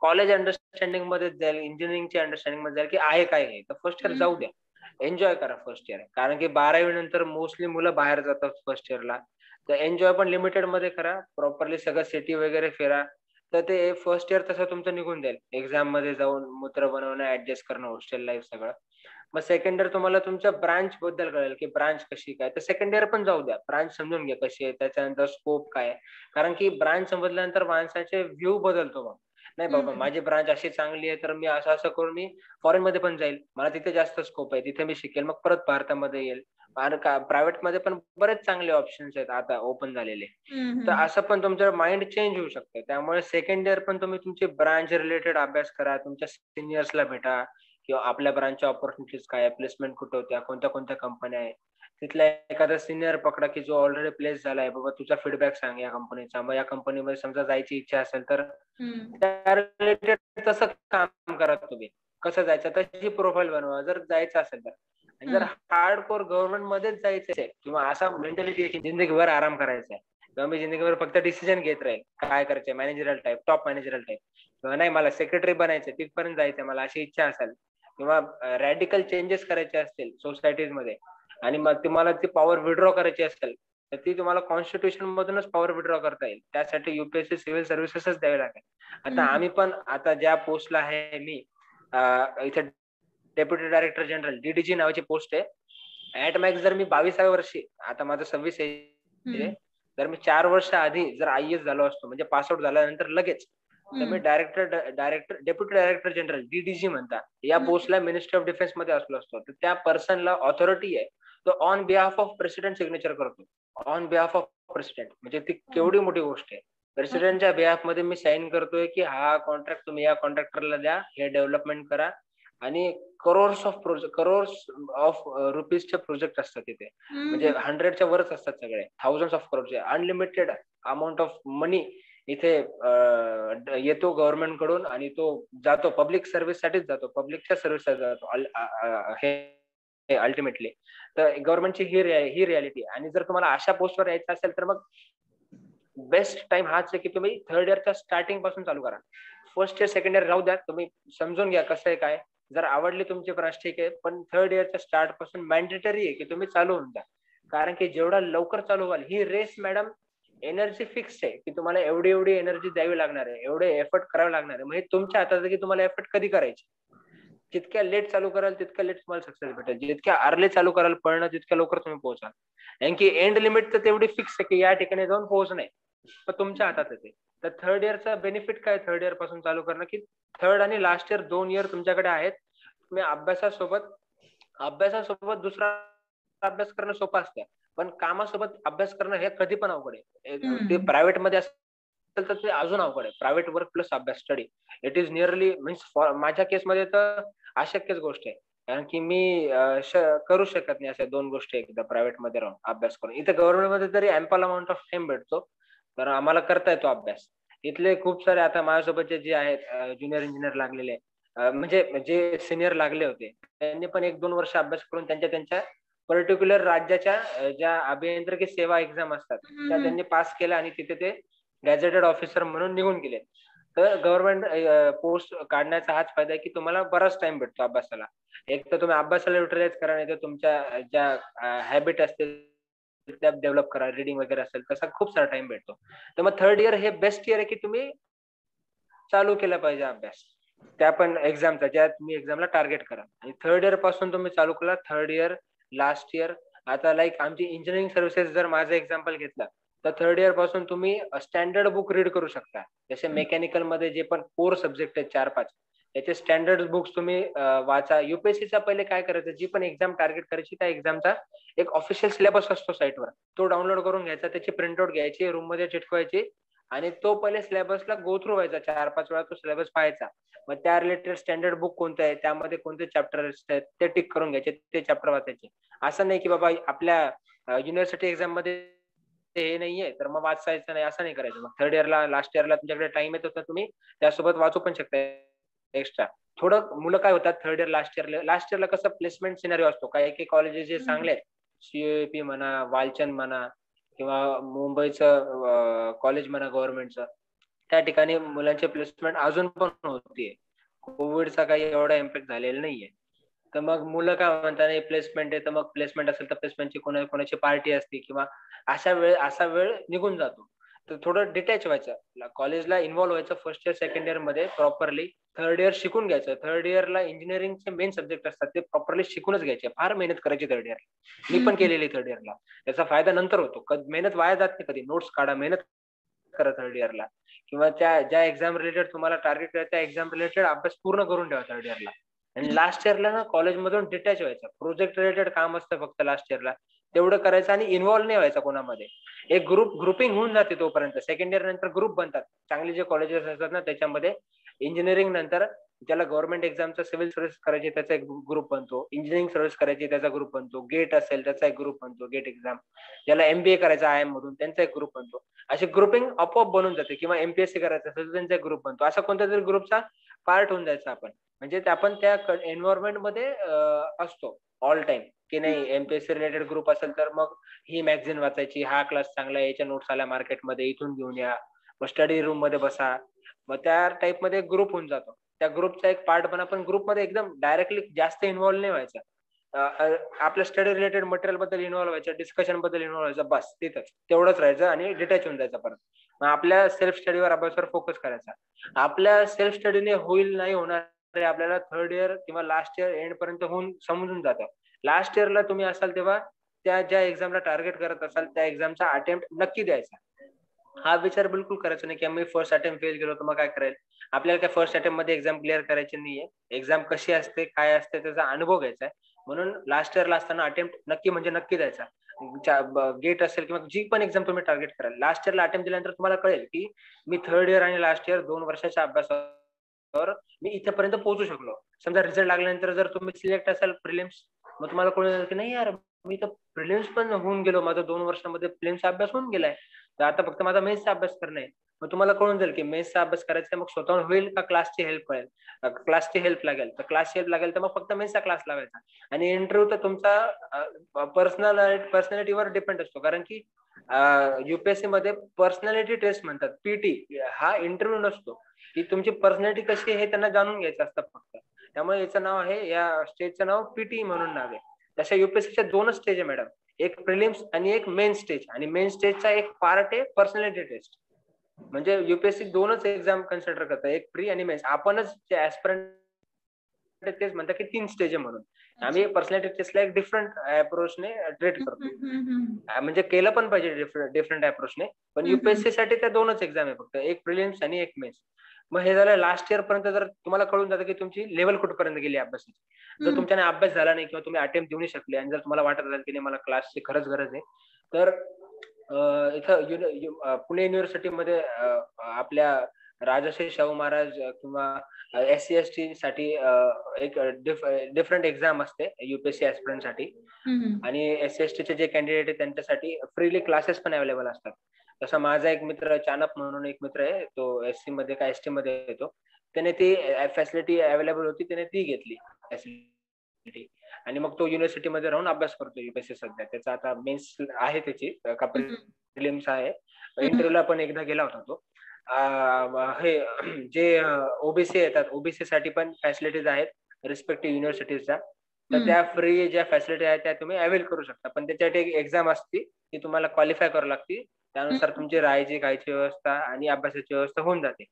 कॉलेज अंडरस्टँडिंग मध्येच जाईल, इंजिनिअरिंगची अंडरस्टँडिंग मध्ये जाईल की आहे काय हे. तर फर्स्ट इयर जाऊ हम्म. द्या. एन्जॉय करा फर्स्ट इयर. कारण की 12वी नंतर मोस्टली मुलं बाहेर जातात फर्स्ट इयरला. तर एन्जॉय पण लिमिटेड मध्ये करा. प्रॉपरली सगळं सिटी वगैरे फिरा. तर ते फर्स्ट इयर तसं तुमचं निघून जाईल. एक्झाम मध्ये जाऊन मूत्र बनवणं, ऍडजस्ट करणं, हॉस्टेल लाईफ सगळं. मग सेकंड इयर तुम्हाला तुमच्या ब्रांच बद्दल कळेल की ब्रांच कशी काय. तर सेकंड इयर पण जाऊ द्या. ब्रांच समजून घ्या कशी आहे. त्याच्यानंतर स्कोप काय आहे. कारण की ब्रांच समजल्यानंतर माणसाचे व्ह्यू बदलतो मग. नाही बाबा हम्म. माझी ब्रांच अशी चांगली आहे तर मी असं असं करून मी फॉरेन मध्ये पण जाईल. मला तिथे जास्त स्कोप आहे. तिथे मी शिकेल. मग परत भारतामध्ये येईल. आणि प्रायव्हेट मध्ये पण बरेच चांगले ऑप्शन्स आहेत आता ओपन झालेले. तर हम्म. असं पण तुमचं माइंड चेंज होऊ शकतं. त्यामुळे सेकंड इयर पण तुम्ही तुमची ब्रांच रिलेटेड अभ्यास करा. तुमच्या सिनियर्सला भेटा किंवा आपल्या ब्रांचच्या ऑपॉर्च्युनिटीज काय आहे, प्लेसमेंट कुठे होत्या, कोणत्या कोणत्या कंपन्या आहे. तिथला एखादा सिनियर पकडा की जो ऑलरेडी प्लेस झालाय. बाबा तुझा फीडबॅक सांग या कंपनीचा. मग या कंपनीमध्ये समजा जायची इच्छा असेल तर हम्म. त्या रिलेटेड तसं काम करा तुम्ही. कसं जायचं तशी प्रोफाईल बनवा जर जायचं असेल तर. आणि जर हम्म. हार्डकोर गव्हर्नमेंट मध्येच जायचंय किंवा असा मेंटॅलिटी आहे की जिंदगीभर आराम करायचा आहे. किंवा मी जिंदगीभर फक्त डिसिजन घेत राहील. काय करायचंय managerial type, top managerial type. किंवा नाही मला सेक्रेटरी बनायचंय, तिथपर्यंत जायचंय मला अशी इच्छा असेल. किंवा रॅडिकल चेंजेस करायचे असतील सोसायटीज मध्ये आणि मग तुम्हाला ती पॉवर विड्रॉ करायची असेल तर ती तुम्हाला कॉन्स्टिट्यूशन मधूनच पॉवर विड्रॉ करता येईल. त्यासाठी UPSC सिव्हिल सर्व्हिसेसच द्यावी लागेल. आता हम्म. आम्ही पण आता ज्या पोस्टला आहे मी इथे डेप्युटी डायरेक्टर जनरल DDG नावाची पोस्ट आहे. ऍट मॅक्स जर मी 22व्या वर्षी, आता माझं 26 आहे, हम्म. जर मी 4 वर्ष आधी जर IAS झालो असतो म्हणजे पासआउट झाल्यानंतर लगेच, तर मी हम्म. डेप्युटी डायरेक्टर जनरल DDG म्हणता या हम्म. पोस्टला मिनिस्ट्री ऑफ डिफेन्स मध्ये असलो असतो. तर त्या पर्सनला ऑथॉरिटी आहे. तो on behalf of president signature करतो. ऑन बिहाफ ऑफ प्रेसिडेंट म्हणजे ती केवढी मोठी गोष्ट आहे. प्रेसिडेंटच्या बिहाफ मध्ये मी साईन करतोय की हा कॉन्ट्रॅक्ट तुम्ही या कॉन्ट्रॅक्टरला द्या, हे डेव्हलपमेंट करा आणि करोर्स ऑफ रुपीजचे प्रोजेक्ट असतात तिथे. म्हणजे 100च्या वरच असतात सगळे, थाउजंड ऑफ करोडचे. अनलिमिटेड अमाऊंट ऑफ मनी इथे येतो गव्हर्नमेंट कडून आणि तो जातो पब्लिक सर्व्हिस साठीच जातो, पब्लिकच्या सर्व्हिससाठी जातो हे अल्टिमेटली. तर गव्हर्नमेंटची ही रियालिटी. आणि जर तुम्हाला अशा पोस्टवर यायचं असेल तर मग बेस्ट टाइम हाच आहे की तुम्ही थर्ड इयरच्या स्टार्टिंग पासून चालू करा. फर्स्ट इयर सेकंड इयर राहू द्या, तुम्ही समजून घ्या कसं आहे काय. जर आवडली तुमची ब्रांच ठीक आहे, पण थर्ड इयरच्या स्टार्ट पासून मॅन्डेटरी आहे की तुम्ही चालू होऊन द्या. कारण की जेवढा लवकर चालू व्हाल, ही रेस मॅडम एनर्जी फिक्स आहे की तुम्हाला एवढी एनर्जी द्यावी लागणार आहे, एवढे एफर्ट करावे लागणार आहे. म्हणजे तुमच्या हातात आहे की तुम्हाला एफर्ट कधी करायचे. जितक्या लेट चालू कराल तितक्या लेट तुम्हाला सक्सेस भेटेल, जितक्या अर्ली चालू कराल पळणं तितक्या लवकर तुम्ही पोहोचाल. कारण की एंड लिमिट तर तेवढी फिक्स आहे की या ठिकाणी जाऊन पोहोचणे, पण तुमच्या हातात येते. तर थर्ड इयरचा बेनिफिट काय, थर्ड इयर पासून चालू करणं, की थर्ड आणि लास्ट इयर 2 इयर तुमच्याकडे आहेत. तुम्ही अभ्यासासोबत दुसरा अभ्यास करणं सोपं असतं, पण कामासोबत अभ्यास करणं हे कधी पण अवघड आहे. ते प्रायव्हेट मध्ये असेल तर ते अजून अवघड आहे. प्रायव्हेट वर्क प्लस अभ्यास study, it is nearly means माझ्या केसमध्ये तर अशक्यच गोष्ट आहे. कारण की मी करू शकत नाही अशा 2 गोष्टी एकदा प्रायव्हेट मध्ये राहून अभ्यास करून. इथे गव्हर्नमेंट मध्ये तरी अँपल अमाऊंट ऑफ टाइम भेटतो, तर आम्हाला करता येतो अभ्यास. इथले खूप सारे आता माझ्यासोबतचे जे आहेत ज्युनियर इंजिनियर लागलेले, म्हणजे जे सिनियर लागले होते, त्यांनी पण 1-2 वर्ष अभ्यास करून त्यांच्या पर्टिक्युलर राज्याच्या ज्या अभियांत्रिकी सेवा एक्झाम असतात त्या त्यांनी पास केल्या आणि तिथे ते गॅझेटेड ऑफिसर म्हणून निघून गेले. तर गव्हर्नमेंट पोस्ट काढण्याचा हाच फायदा आहे की तुम्हाला बराच टाइम भेटतो अभ्यासाला. एक तर तुम्ही अभ्यासाला युटिलाइज करा, नाही तर तुमच्या ज्या हॅबिट असतील त्या डेव्हलप करा, रिडिंग वगैरे असेल, तसा खूप सारा टाइम भेटतो. तर मग थर्ड इयर हे बेस्ट इयर आहे की तुम्ही चालू केला पाहिजे अभ्यास, त्या पण एक्झामचा, ज्या तुम्ही एक्झामला टार्गेट करा. आणि थर्ड इयर पासून तुम्ही चालू केला, थर्ड इयर लास्ट इयर. आता लाईक आमची इंजिनिअरिंग सर्व्हिसेस जर माझं एक्झाम्पल घेतलं तर थर्ड इयर पासून तुम्ही स्टँडर्ड बुक रीड करू शकता. जसे मेकॅनिकल मध्ये जे पण कोर सब्जेक्ट आहेत 4-5, त्याचे स्टँडर्ड बुक्स तुम्ही वाचा. युपीएससीचा पहिले काय करायचं, जी पण एक्झाम टार्गेट करायची त्या एक्झामचा एक ऑफिशियल सिलेबस असतो साईटवर, तो डाउनलोड करून घ्यायचा, त्याची प्रिंटआउट घ्यायची, रूम मध्ये चिटकवायची आणि तो पहिले सिलेबसला गो थ्रू व्हायचा, 4-5 वेळा तो सिलेबस पाहायचा. मग त्या रिलेटेड स्टँडर्ड बुक कोणतं आहे, त्यामध्ये कोणते चॅप्टर आहेत ते टिक करून घ्यायचे, ते चॅप्टर वाचायचे. असं नाही की बाबा आपल्या युनिव्हर्सिटी एक्झाम मध्ये हे नाहीये तर मग वाचायचं नाही, असं नाही करायचं. मग थर्ड इयरला लास्ट इयरला तुमच्याकडे टाइम येतो तर तुम्ही त्यासोबत वाचू पण शकता एक्स्ट्रा. थोडं मुलं काय होतात थर्ड इयर लास्ट इयरला कसं प्लेसमेंट सिनारिओ असतो. काही काही कॉलेजेस जे चांगले आहेत, सीएपी म्हणा, वालचंद म्हणा किंवा मुंबईचं कॉलेज म्हणा गव्हर्नमेंटचं, त्या ठिकाणी मुलांचे प्लेसमेंट अजून पण होतीये. कोविडचा काही एवढा इम्पॅक्ट झालेला नाहीये. तर मग मुलं काय म्हणतात प्लेसमेंट आहे, तर मग प्लेसमेंट असेल तर प्लेसमेंटची कोणाची पार्टी असते किंवा असा वेळ निघून जातो. तर थोडं डिटॅच व्हायचं, कॉलेजला इन्व्हॉल्व्ह व्हायचं फर्स्ट इयर सेकंड इयर मध्ये प्रॉपरली. थर्ड इयर शिकून घ्यायचं. थर्ड इयरला इंजिनिअरिंगचे मेन सब्जेक्ट असतात ते प्रॉपरली शिकूनच घ्यायचे. फार मेहनत करायची थर्ड इयर. मी पण केलेली थर्ड इयरला. त्याचा फायदा नंतर होतो. मेहनत वाया जात नाही कधी. नोट्स काढा, मेहनत करा थर्ड इयरला, किंवा त्या ज्या एक्झाम रिलेटेड तुम्हाला टार्गेट आहे त्या एक्झाम रिलेटेड अभ्यास पूर्ण करून ठेवा थर्ड इयरला. आणि लास्ट इयरला ना कॉलेजमधून डिटॅच व्हायचं. प्रोजेक्ट रिलेटेड काम असतं फक्त लास्ट इयरला, तेवढं करायचं आणि इन्व्हॉल्व्ह नाही व्हायचं कोणामध्ये. एक ग्रुपिंग होऊन जाते तोपर्यंत. सेकंड इयर नंतर ग्रुप बनतात चांगले जे कॉलेजेस असतात ना त्याच्यामध्ये. इंजिनिअरिंग नंतर ज्याला गव्हर्नमेंट एक्झामचा सिव्हिल सर्व्हिस करायची त्याचा एक ग्रुप बनतो, इंजिनिअरिंग सर्व्हिस करायची त्याचा ग्रुप बनतो, गेट असेल त्याचा एक ग्रुप बनतो, गेट एक्झाम. ज्याला एमबीए करायचा आयएम मधून त्यांचा एक ग्रुप बनतो. अशी ग्रुपिंग आपोआप बनून जाते. किंवा एमपीएससी करायचं असेल तर त्यांचा एक ग्रुप बनतो. असा कोणत्या तरी ग्रुपचा पार्ट होऊन जायचं आपण. म्हणजे आपण त्या एन्व्हायरमेंट मध्ये असतो ऑल टाइम. की नाही एमपीएससी रिलेटेड ग्रुप असेल तर मग ही मॅगझिन वाचायची, हा क्लास चांगला आहे, याच्या नोट्स आल्या मार्केटमध्ये, इथून घेऊन या, मग स्टडी रूम मध्ये बसा. मग त्या टाइप मध्ये ग्रुप होऊन जातो. त्या ग्रुपचा एक पार्ट बना, पण ग्रुपमध्ये एकदम डायरेक्टली जास्त इन्व्हॉल्व्ह नाही व्हायचं. आपल्या स्टडी रिलेटेड मटेरियल बद्दल इन्व्हॉल्व्ह व्हायचं, डिस्कशन बद्दल इन्व्हॉल्व्ह व्हायचं, बस तिथंच तेवढंच राहायचं आणि डिटॅच होऊन जायचं परत. मग आपल्या सेल्फ स्टडीवर अभ्यासावर फोकस करायचा. आपल्या सेल्फ स्टडीने होईल नाही होणार हे आपल्याला थर्ड इयर किंवा लास्ट इयर एंड पर्यंत होऊन समजून जातं. लास्ट इयरला तुम्ही असाल तेव्हा त्या ज्या एक्झामला टार्गेट करत असाल त्या एक्झामचा अटेम्प्ट नक्की द्यायचा. हा विचार बिलकुल करायचा नाही की आम्ही फर्स्ट अटेम्प्ट फेल गेलो तर मग काय करायचं. आपल्याला काय फर्स्ट अटेम्प्ट मध्ये एक्झाम क्लिअर करायची नाहीये. एक्झाम कशी असते काय असते त्याचा अनुभव घ्यायचा आहे. म्हणून लास्ट इयरला असताना अटेम्प्ट नक्की म्हणजे नक्की द्यायचा. गेट असेल किंवा जी पण एक्झाम तुम्ही टार्गेट कराल, लास्ट इयरला अटेम्प्ट दिल्यानंतर तुम्हाला कळेल की मी थर्ड इयर आणि लास्ट इयर 2 वर्षाच्या अभ्यासावर मी इथेपर्यंत पोहोचू शकलो. समजा रिझल्ट लागल्यानंतर जर तुम्ही सिलेक्ट असाल प्रिलिम्स, मग तुम्हाला कळून की नाही यार मी तर प्रिलिम्स पण होऊन गेलो, माझा 2 वर्षामध्ये प्रिलिम्सचा अभ्यास होऊन गेलाय, तर आता फक्त माझा मेन्सचा अभ्यास करणं आहे. मग तुम्हाला कळून जाईल की मेन्सचा अभ्यास करायचा मग स्वतःहून होईल का क्लासची हेल्प क्लासची हेल्प लागेल. तर क्लासची हेल्प लागेल तर मग फक्त मेन्सचा क्लास लावायचा. आणि इंटरव्ह्यू तर तुमचा पर्सनॅलिटीवर डिपेंड असतो, कारण की युपीएससी मध्ये पर्सनॅलिटी टेस्ट म्हणतात, पीटी. हा इंटरव्ह्यू नसतो, की तुमची पर्सनॅलिटी कशी आहे हे त्यांना जाणून घ्यायचं असतं फक्त. त्यामुळे याचं नाव आहे, या स्टेजचं नाव पीटी म्हणून नाव आहे. तशा युपीएससीच्या 2च स्टेज आहे मॅडम, एक प्रिलिम्स आणि एक मेन स्टेज. आणि मेन स्टेजचा एक पार्ट आहे पर्सनॅलिटी टेस्ट. म्हणजे युपीएससी 2च एक्झाम कन्सिडर करतात, एक प्री आणि मेन्स. आपणच जे ऍस्पिरंट तेच म्हणतात की 3 स्टेज आहे म्हणून. आम्ही पर्सनॅलिटी टेस्टला एक डिफरंट अप्रोचने ट्रीट करतो. म्हणजे केलं पण पाहिजे डिफरंट अप्रोचने, पण युपीएससी साठी त्या 2च एक्झाम आहे फक्त, एक प्रिलिम्स आणि एक मेन्स. मग हे झालं लास्ट इयर पर्यंत. जर तुम्हाला कळून जातं की तुमची लेवल कुठपर्यंत गेली अभ्यासाची, जर तुमच्याने अभ्यास झाला नाही किंवा तुम्ही अटेम्प्ट देऊ नाही शकले आणि जर तुम्हाला वाटत असेल की नाही मला क्लासची खरंच गरज आहे, तर इथं पुणे युनिव्हर्सिटीमध्ये आपल्या राजश्री शाहू महाराज किंवा SC ST साठी एक डिफरंट एक्झाम असते युपीएससी ऍस्पिरंट साठी. आणि SC ST चे जे कॅन्डिडेट आहेत त्यांच्यासाठी फ्रीली क्लासेस पण अवेलेबल असतात. तसा माझा एक मित्र चानप म्हणून एक मित्र आहे, तो SC मध्ये का ST मध्ये येतो, त्याने ती फॅसिलिटी अवेलेबल होती, त्याने ती घेतली फॅसिलिटी. आणि मग तो युनिव्हर्सिटीमध्ये राहून अभ्यास करतो युपीएससी सध्या. त्याचा आता मेन्स आहे त्याची का प्रिलिम्स आहे, इंटरव्ह्यूला पण एकदा गेला होता तो. हे जे ओबीसी येतात, ओबीसी साठी पण फॅसिलिटीज आहेत रिस्पेक्टिव्ह युनिव्हर्सिटीजच्या. तर त्या फ्री ज्या फॅसिलिटी आहेत त्या तुम्ही अवेल करू शकता. पण त्याच्यासाठी एक एक्झाम असते, ती तुम्हाला क्वालिफाय करावी लागते. त्यानुसार तुमची राहायची खायची व्यवस्था आणि अभ्यासाची व्यवस्था होऊन जाते.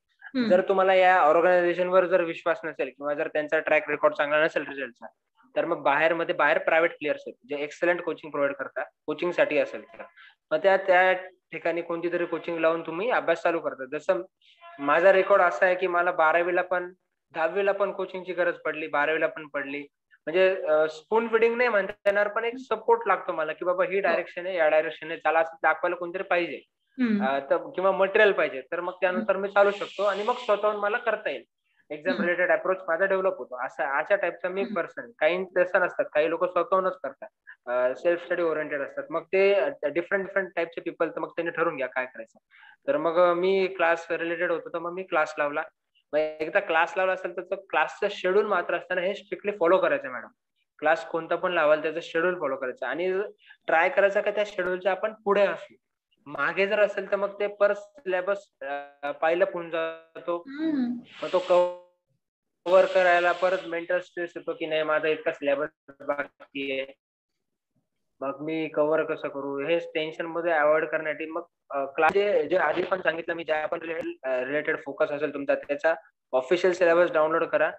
जर तुम्हाला या ऑर्गनायझेशनवर जर विश्वास नसेल किंवा जर त्यांचा ट्रॅक रेकॉर्ड चांगला नसेल रिझल्टचा, तर मग बाहेर प्रायव्हेट प्लेयर्स आहेत जे एक्सलंट कोचिंग प्रोव्हाइड करतात, कोचिंग साठी असेल तर. मग त्या ठिकाणी कोणती तरी कोचिंग लावून तुम्ही अभ्यास चालू करता. जसं माझा रेकॉर्ड असा आहे की मला 12वीला पण 10वीला पण कोचिंगची गरज पडली, 12वीला पण पडली. म्हणजे स्पून फिडिंग नाही म्हणता येणार, पण एक सपोर्ट लागतो मला की बाबा ही डायरेक्शन आहे, या डायरेक्शन आहे, त्याला असं दाखवायला कोणतरी पाहिजे किंवा मटेरियल पाहिजे. तर मग त्यानुसार मी चालू शकतो आणि मग स्वतःहून मला करता येईल. एक्झाम रिलेटेड अप्रोच माझा डेव्हलप होतो. अशा टाईपचा मी पर्सन. काही तसं नसतात, काही लोक स्वतःहूनच करतात, सेल्फ स्टडी ओरिएंटेड असतात. मग ते डिफरंट टाईपचे पीपल, तर मग त्यांनी ठरवून घ्या काय करायचं. तर मग मी क्लास रिलेटेड होतो, तर मग मी क्लास लावला. मग एकदा क्लास लावला असेल तर क्लासचं शेड्यूल मात्र असताना हे स्ट्रिक्टली फॉलो करायचं मॅडम. क्लास कोणता पण लावाल त्याचं शेड्यूल फॉलो करायचं आणि ट्राय करायचं का त्या शेड्यूलच्या आपण पुढे असू. मागे जर असेल तर मग ते पर सिलेबस पाहिलं होऊन जातो. मग तो कव्हर करायला परत मेंटल स्ट्रेस येतो की नाही माझा इतका सिलेबस बाकी आहे, मग मी कव्हर कसं करू. हे टेन्शन मध्ये अवॉइड करण्यासाठी मग क्लास जे आधी पण सांगितलं मी, ज्या पण रिलेटेड फोकस असेल तुमचा त्याचा ऑफिशियल सिलेबस डाउनलोड करा.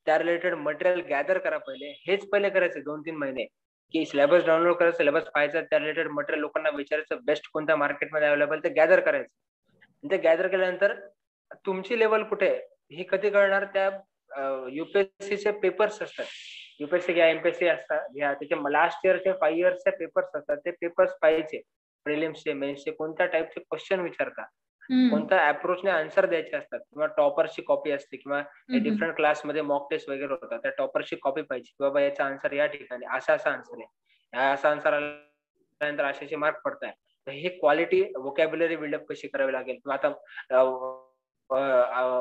त्या रिलेटेड मटेरियल गॅदर करा. हेच पहिले करायचे 2-3 महिने की सिलेबस डाउनलोड करायचं, सिलेबस पाहायचा, त्या रिलेटेड मटेरियल लोकांना विचारायचं बेस्ट कोणत्या मार्केटमध्ये अवेलेबल ते गॅदर करायचं. ते गॅदर केल्यानंतर तुमची लेवल कुठे आहे हे कधी कळणार, त्या युपीएससीचे पेपर्स असतात, युपीएससी घ्या एमपीएससी असतात घ्या, त्याचे लास्ट इयरचे 5 इयर्सचे पेपर्स असतात. ते पेपर्स पाहिजे, प्रिलिम्सचे मेन्सचे कोणत्या टाईपचे क्वेश्चन विचारता, कोणत्या अप्रोचने आन्सर द्यायचे असतात, किंवा टॉपरची कॉपी असते किंवा डिफरंट क्लासमध्ये मॉक टेस्ट वगैरे होतात, त्या टॉपरची कॉपी पाहिजे की बाबा याचा आन्सर या ठिकाणी असा आन्सर आहे, असा आन्सर आल्यानंतर असे मार्क पडताय. तर हे क्वालिटी व्होकॅब्युलरी बिल्डअप कशी करावी लागेल. किंवा आता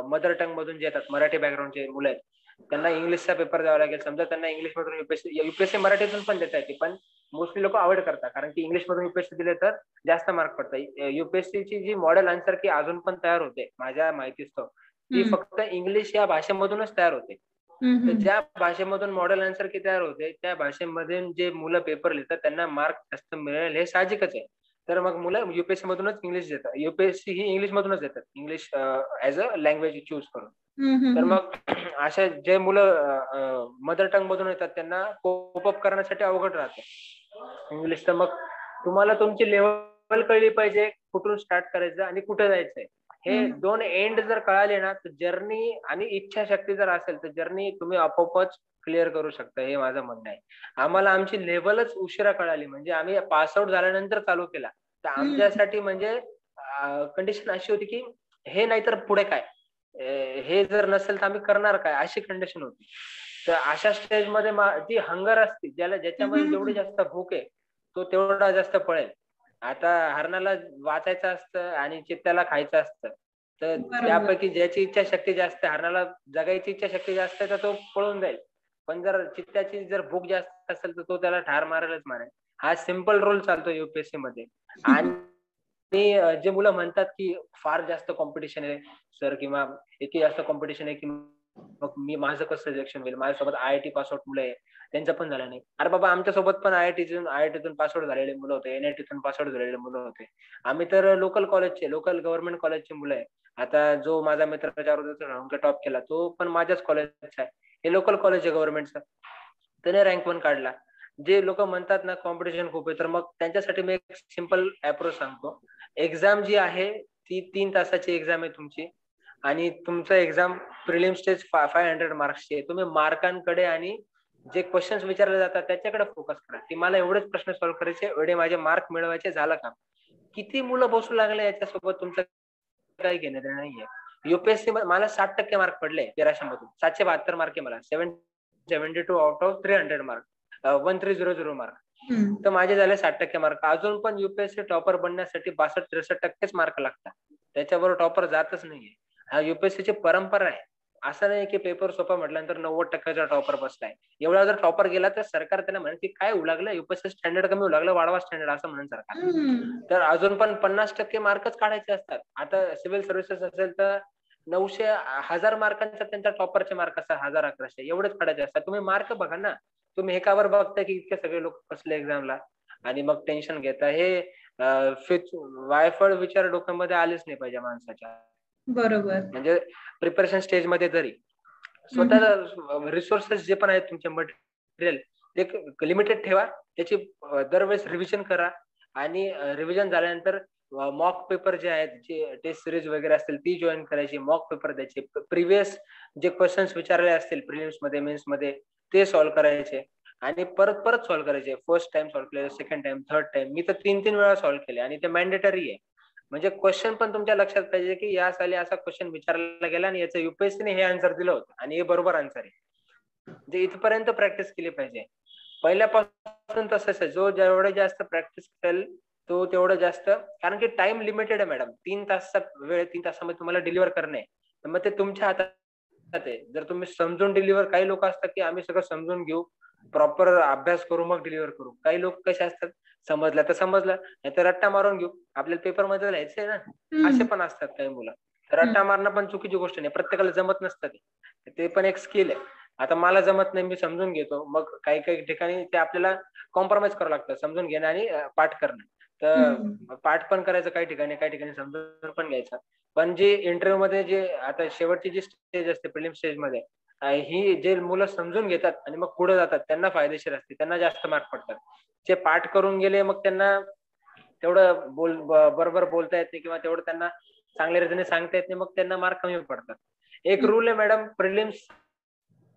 मदर टंग मधून जे येतात, मराठी बॅकग्राऊंडचे मुलं आहेत, त्यांना इंग्लिशचा पेपर द्यावा लागेल. समजा त्यांना इंग्लिश मधून युपीएससी मराठीतून पण देता येते, पण मोस्टली लोक अवॉइड करतात कारण की इंग्लिश मधून युपीएससी दिले तर जास्त मार्क पडतात. युपीएससीची जी मॉडेल आन्सर की अजून पण तयार होते माझ्या माहितीस्तव, ती फक्त इंग्लिश या भाषेमधूनच तयार होते. तर ज्या भाषेमधून मॉडेल आन्सर की तयार होते त्या भाषेमध्ये जे मुलं पेपर लिहितात त्यांना मार्क जास्त मिळेल हे साहजिकच आहे. तर मग मुलं युपीएससी मधूनच इंग्लिश देतात, युपीएससी ही इंग्लिश मधूनच देतात, English as a language choose करून. तर मग अशा जे मुलं मदर टंग मधून येतात त्यांना कोप अप करण्यासाठी अवघड राहतं इंग्लिश. तर मग तुम्हाला तुमची लेवल कळली पाहिजे, कुठून स्टार्ट करायचं आणि कुठे जायचंय. हे 2 एंड जर कळाले ना तर जर्नी आणि इच्छाशक्ती जर असेल तर जर्नी तुम्ही आपोआपच क्लिअर करू शकता. हे माझं म्हणणं आहे. आम्हाला आमची लेवलच उशिरा कळाली, म्हणजे आम्ही पासआउट झाल्यानंतर चालू केला. तर आमच्यासाठी म्हणजे कंडिशन अशी होती की हे नाहीतर पुढे काय, हे जर नसेल तर आम्ही करणार काय, अशी कंडिशन होती. तर अशा स्टेजमध्ये ती हंगर असते, ज्याच्यामध्ये जेवढी जास्त भूक आहे तो तेवढा जास्त पळेल. आता हरणाला वाचायचं असतं आणि चित्त्याला खायचं असतं, तर बरोबर. त्यापैकी ज्याची इच्छाशक्ती जास्त आहे, हरणाला जगायची इच्छाशक्ती जास्त आहे तर तो पळून जाईल. पण जर चित्त्याची जर भूक जास्त असेल तर तो त्याला ठार मारेलच मारेल. हा सिम्पल रूल चालतो युपीएससी मध्ये. आणि जे मुलं म्हणतात की फार जास्त कॉम्पिटिशन आहे सर, किंवा इतकी जास्त कॉम्पिटिशन आहे की मग माझं कसं सिलेक्शन होईल, माझ्यासोबत आयआयटी पासआउट मुलं आहे त्यांचं पण झालं नाही. अरे बाबा, आमच्यासोबत पण आयआयटीतून पासआउट झालेले मुलं होते, एनआयटीतून पासआउट झालेले मुलं होते. आम्ही तर लोकल कॉलेजचे, लोकल गव्हर्नमेंट कॉलेजचे मुलं आहे. आता जो माझा मित्र 4 वर्षाचा टॉप केला तो पण माझ्याच कॉलेजचा आहे. हे लोकल कॉलेज आहे गव्हर्नमेंटचं, त्याने रँक 1 काढला. जे लोक म्हणतात ना कॉम्पिटिशन खूप आहे, तर मग त्यांच्यासाठी मी एक सिंपल अप्रोच सांगतो. एक्झाम जी आहे ती 3 तासाची एक्झाम आहे तुमची, आणि तुमचं एक्झाम प्रिलिम स्टेज 500 मार्क्सची आहे. तुम्ही मार्कांकडे आणि जे क्वेश्चन्स विचारले जातात त्याच्याकडे फोकस करा, की मला एवढेच प्रश्न सॉल्व्ह करायचे, एवढे माझे मार्क मिळवायचे, झालं काम. किती मुलं बसू लागले याच्यासोबत तुमचं काही घेणं देणं नाहीये. युपीएससी मध्ये मला 60% मार्क पडले 1300 मधून. 772 मार्क आहे मला, 772 आउट ऑफ 300 मार्क, 1300 मार्क. तर माझे झाले 60% मार्क. अजून पण युपीएससी टॉपर बनण्यासाठी 62-63% मार्क लागतात, त्याच्याबरोबर टॉपर जातच नाहीये. हा युपीएससीची परंपरा आहे. असं नाही की पेपर सोपा म्हटल्यानंतर 90%चा टॉपर बसलाय. एवढा जर टॉपर गेला तर सरकार त्याला म्हणेल की काय होऊ लागलं, युपीएससी स्टँडर्ड कमी होऊ लागलं, वाढवा स्टँडर्ड, असं म्हणेल सरकार. तर अजून पण 50% मार्कच काढायचे असतात. आता सिव्हिल सर्व्हिसेस असेल तर 900-1000 मार्कांचा त्यांचा टॉपरचे मार्क असतात, 1000-1100 एवढेच काढायचे असतात. तुम्ही मार्क बघा ना. तुम्ही हे कावर बघताय की इतके सगळे लोक बसले एक्झामला आणि मग टेन्शन घेता. हे वायफळ विचार डोक्यामध्ये आलेच नाही पाहिजे माणसाच्या. बरोबर. म्हणजे प्रिपरेशन स्टेज मध्ये तरी स्वतः रिसोर्सेस जे पण आहेत तुमचे मटेरियल ते लिमिटेड ठेवा. त्याची दरवेळेस रिव्हिजन करा, आणि रिव्हिजन झाल्यानंतर मॉक पेपर जे आहेत, जे टेस्ट सिरीज वगैरे असतील ती जॉईन करायची, मॉक पेपर द्यायचे, प्रिव्हियस जे क्वेश्चन्स विचारले असतील प्रिलिम्स मध्ये, मेन्स मध्ये, ते सॉल्व्ह करायचे आणि परत परत सॉल्व्ह करायचे. फर्स्ट टाइम सॉल्व्ह केले, सेकंड टाइम, थर्ड टाइम, मी तर 3-3 वेळा सॉल्व्ह केले, आणि ते मॅन्डेटरी आहे. म्हणजे क्वेश्चन पण तुमच्या लक्षात पाहिजे की या साली असा क्वेश्चन विचारला गेला आणि याचं युपीएससीने हे आन्सर दिलं होतं आणि हे बरोबर आन्सर आहे. म्हणजे इथपर्यंत प्रॅक्टिस केली पाहिजे पहिल्यापासून. तसंच आहे, जो जेवढं जास्त प्रॅक्टिस करेल तो तेवढं जास्त, कारण की टाइम लिमिटेड आहे मॅडम. 3 तासचा वेळ, 3 तासामध्ये तुम्हाला डिलिव्हर करणे, तर मग ते तुमच्या हातात आहे. जर तुम्ही समजून डिलिव्हर, काही लोक असतात की आम्ही सगळं समजून घेऊ, प्रॉपर अभ्यास करू मग डिलिव्हर करू. काही लोक कसे असतात, समजलं तर समजलं, नाही तर रट्टा मारून घेऊ, आपल्याला पेपर मध्ये लिहायचंय ना. असे पण असतात काही मुलं. रट्टा मारणं पण चुकीची गोष्ट नाही, प्रत्येकाला जमत नसतं ते पण एक स्किल आहे. आता मला जमत नाही, मी समजून घेतो, मग काही काही ठिकाणी ते आपल्याला कॉम्प्रोमाइज करावं लागतं, समजून घेणं आणि पाठ करणं. तर पाठ पण करायचं काही ठिकाणी समजून पण घ्यायचं. पण जे इंटरव्ह्यू मध्ये जे आता शेवटची जी स्टेज असते प्रिलिम स्टेज मध्ये, ही जे मुलं समजून घेतात आणि मग पुढे जातात त्यांना फायदेशीर असते, त्यांना जास्त मार्क पडतात. जे पाठ करून गेले मग त्यांना तेवढं बरोबर बोलता येत नाही, किंवा तेवढं त्यांना चांगल्या रीतीने सांगता येत नाही, मग त्यांना मार्क कमी पडतात. एक रूल आहे मॅडम प्रिलिम्स,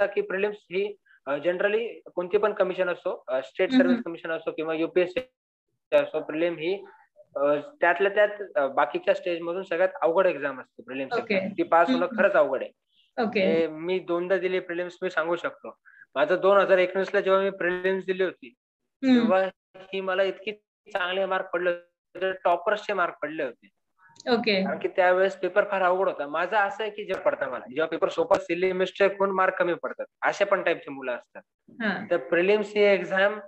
की प्रिलिम्स ही जनरली कोणती पण कमिशन असो, स्टेट सर्व्हिस कमिशन असो किंवा युपीएससी असो, प्रिलिम ही त्यातल्या त्यात बाकीच्या स्टेज मधून सगळ्यात अवघड एक्झाम असते प्रिलिम्स एक्झाम. ती पास होणं खरंच अवघड आहे. ओके. मी 2दा दिली प्रिलिम्स, मी सांगू शकतो. माझं 2019 ला जेव्हा मी प्रिलिम्स दिली होती, तेव्हा ही मला इतकी चांगले मार्क पडले होते, टॉपर्सचे मार्क पडले होते. ओके. कारण की त्यावेळेस पेपर फार अवघड होता. माझं असं आहे की जेव्हा पडतं मला, जेव्हा पेपर सोपा, सिली मिस्टेक होऊन मार्क कमी पडतात, अशा पण टाईपचे मुलं असतात. तर प्रिलिम्स ही एक्झाम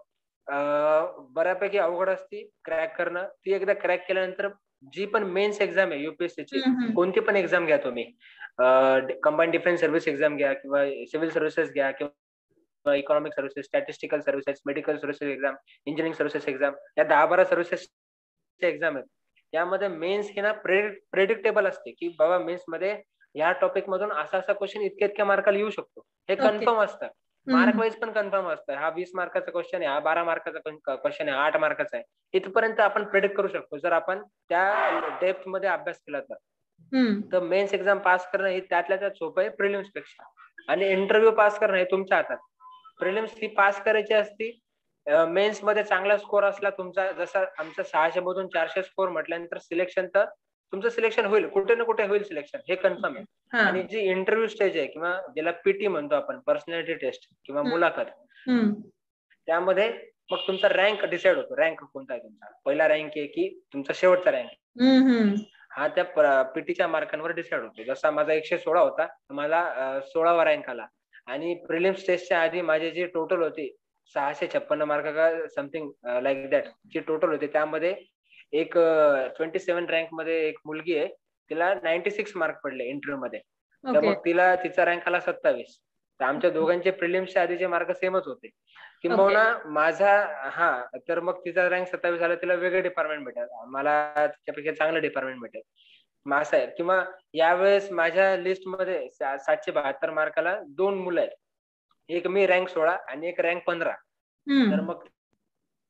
बऱ्यापैकी अवघड असते क्रॅक करणं. ती एकदा क्रॅक केल्यानंतर जी पण मेन्स एक्झाम आहे युपीएससीची, कोणती पण एक्झाम घ्या तुम्ही, कंबाईन डिफेन्स सर्व्हिस एक्झाम घ्या किंवा सिव्हिल सर्व्हिसेस घ्या किंवा economic services, statistical services, medical services exam, engineering services exam, या 10-12 सर्व्हिसेस एक्झाम आहेत. यामध्ये मेन्स ही ना प्रेडिक्टेबल असते, की बाबा मेन्स मध्ये या टॉपिक मधून असा क्वेश्चन इतक्या मार्काला येऊ शकतो, हे कन्फर्म असतं. मार्क वाईज पण कन्फर्म असतं. हा 20 मार्काचा क्वेश्चन आहे, हा 12 मार्काचा क्वेश्चन आहे, 8 मार्काचा आहे. इथपर्यंत आपण प्रेडिक्ट करू शकतो जर आपण त्या डेप्थ मध्ये अभ्यास केला तर. मेन्स एक्झाम पास करणं हे त्यातल्या त्यात सोपं आहे प्रिलिम्स पेक्षा, आणि इंटरव्ह्यू पास करणं हे तुमच्या हातात. प्रिलिम्स ही पास करायची असती. मेन्स मध्ये चांगला स्कोर असला तुमचा, जसा आमचा 600 मधून 400 स्कोर म्हटल्यानंतर सिलेक्शन तर तुमचं सिलेक्शन होईल, कुठे ना कुठे होईल सिलेक्शन, हे कन्फर्म आहे. आणि जी इंटरव्ह्यू स्टेज आहे किंवा ज्याला पीटी म्हणतो आपण, पर्सनॅलिटी टेस्ट किंवा मुलाखत, त्यामध्ये मग तुमचा रँक डिसाइड होतो. रँक कोणता आहे तुमचा, पहिला रँक आहे की तुमचा शेवटचा रँक, हा त्या पीटीच्या मार्कांवर डिसाइड होतो. जसा माझा 116 होता, मला 16वा रँक आला. आणि प्रिलिम्स टेस्टच्या आधी माझे जे टोटल होते 656 मार्क का समथिंग लाईक दॅट जे टोटल होते, त्यामध्ये एक 27 रँक मध्ये एक मुलगी आहे, तिला 96 मार्क पडले इंटरव्ह्यू मध्ये. तर मग तिचा रँक आला 27. तर आमच्या दोघांचे प्रिलिम्सच्या आधीचे मार्क सेमच होते. किंबहुना माझा तर मग तिचा रँक 27 आला, तिला वेगळं डिपार्टमेंट भेटेल, मला त्यापेक्षा चांगलं डिपार्टमेंट भेटेल, मग असं आहे. किंवा यावेळेस माझ्या लिस्ट मध्ये 772 मार्काला 2 मुलं आहेत, एक मी रँक 16 आणि एक रँक 15. तर मग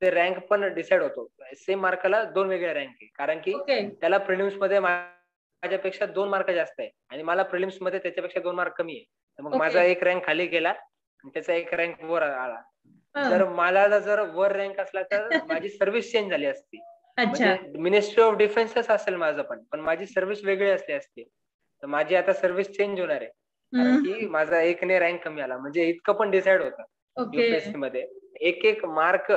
ते रँक पण डिसाइड होतो. सेम मार्काला 2 वेगळे रँक आहे, कारण की त्याला प्रिलिम्स मध्ये माझ्यापेक्षा 2 मार्क जास्त आहे आणि मला प्रिलिम्स मध्ये त्याच्यापेक्षा 2 मार्क कमी आहे. तर मग माझा एक रँक खाली गेला आणि त्याचा एक रँक वर आला. जर मला जर वर रँक असला तर माझी सर्व्हिस चेंज झाली असती. म्हणजे मिनिस्ट्री ऑफ डिफेन्सच असेल माझं, पण माझी सर्व्हिस वेगळी असली असती. तर माझी आता सर्व्हिस चेंज होणार आहे, कारण की माझा एकने रँक कमी आला. म्हणजे इतकं पण डिसाइड होतं युपीएससी मध्ये. एक मार्क,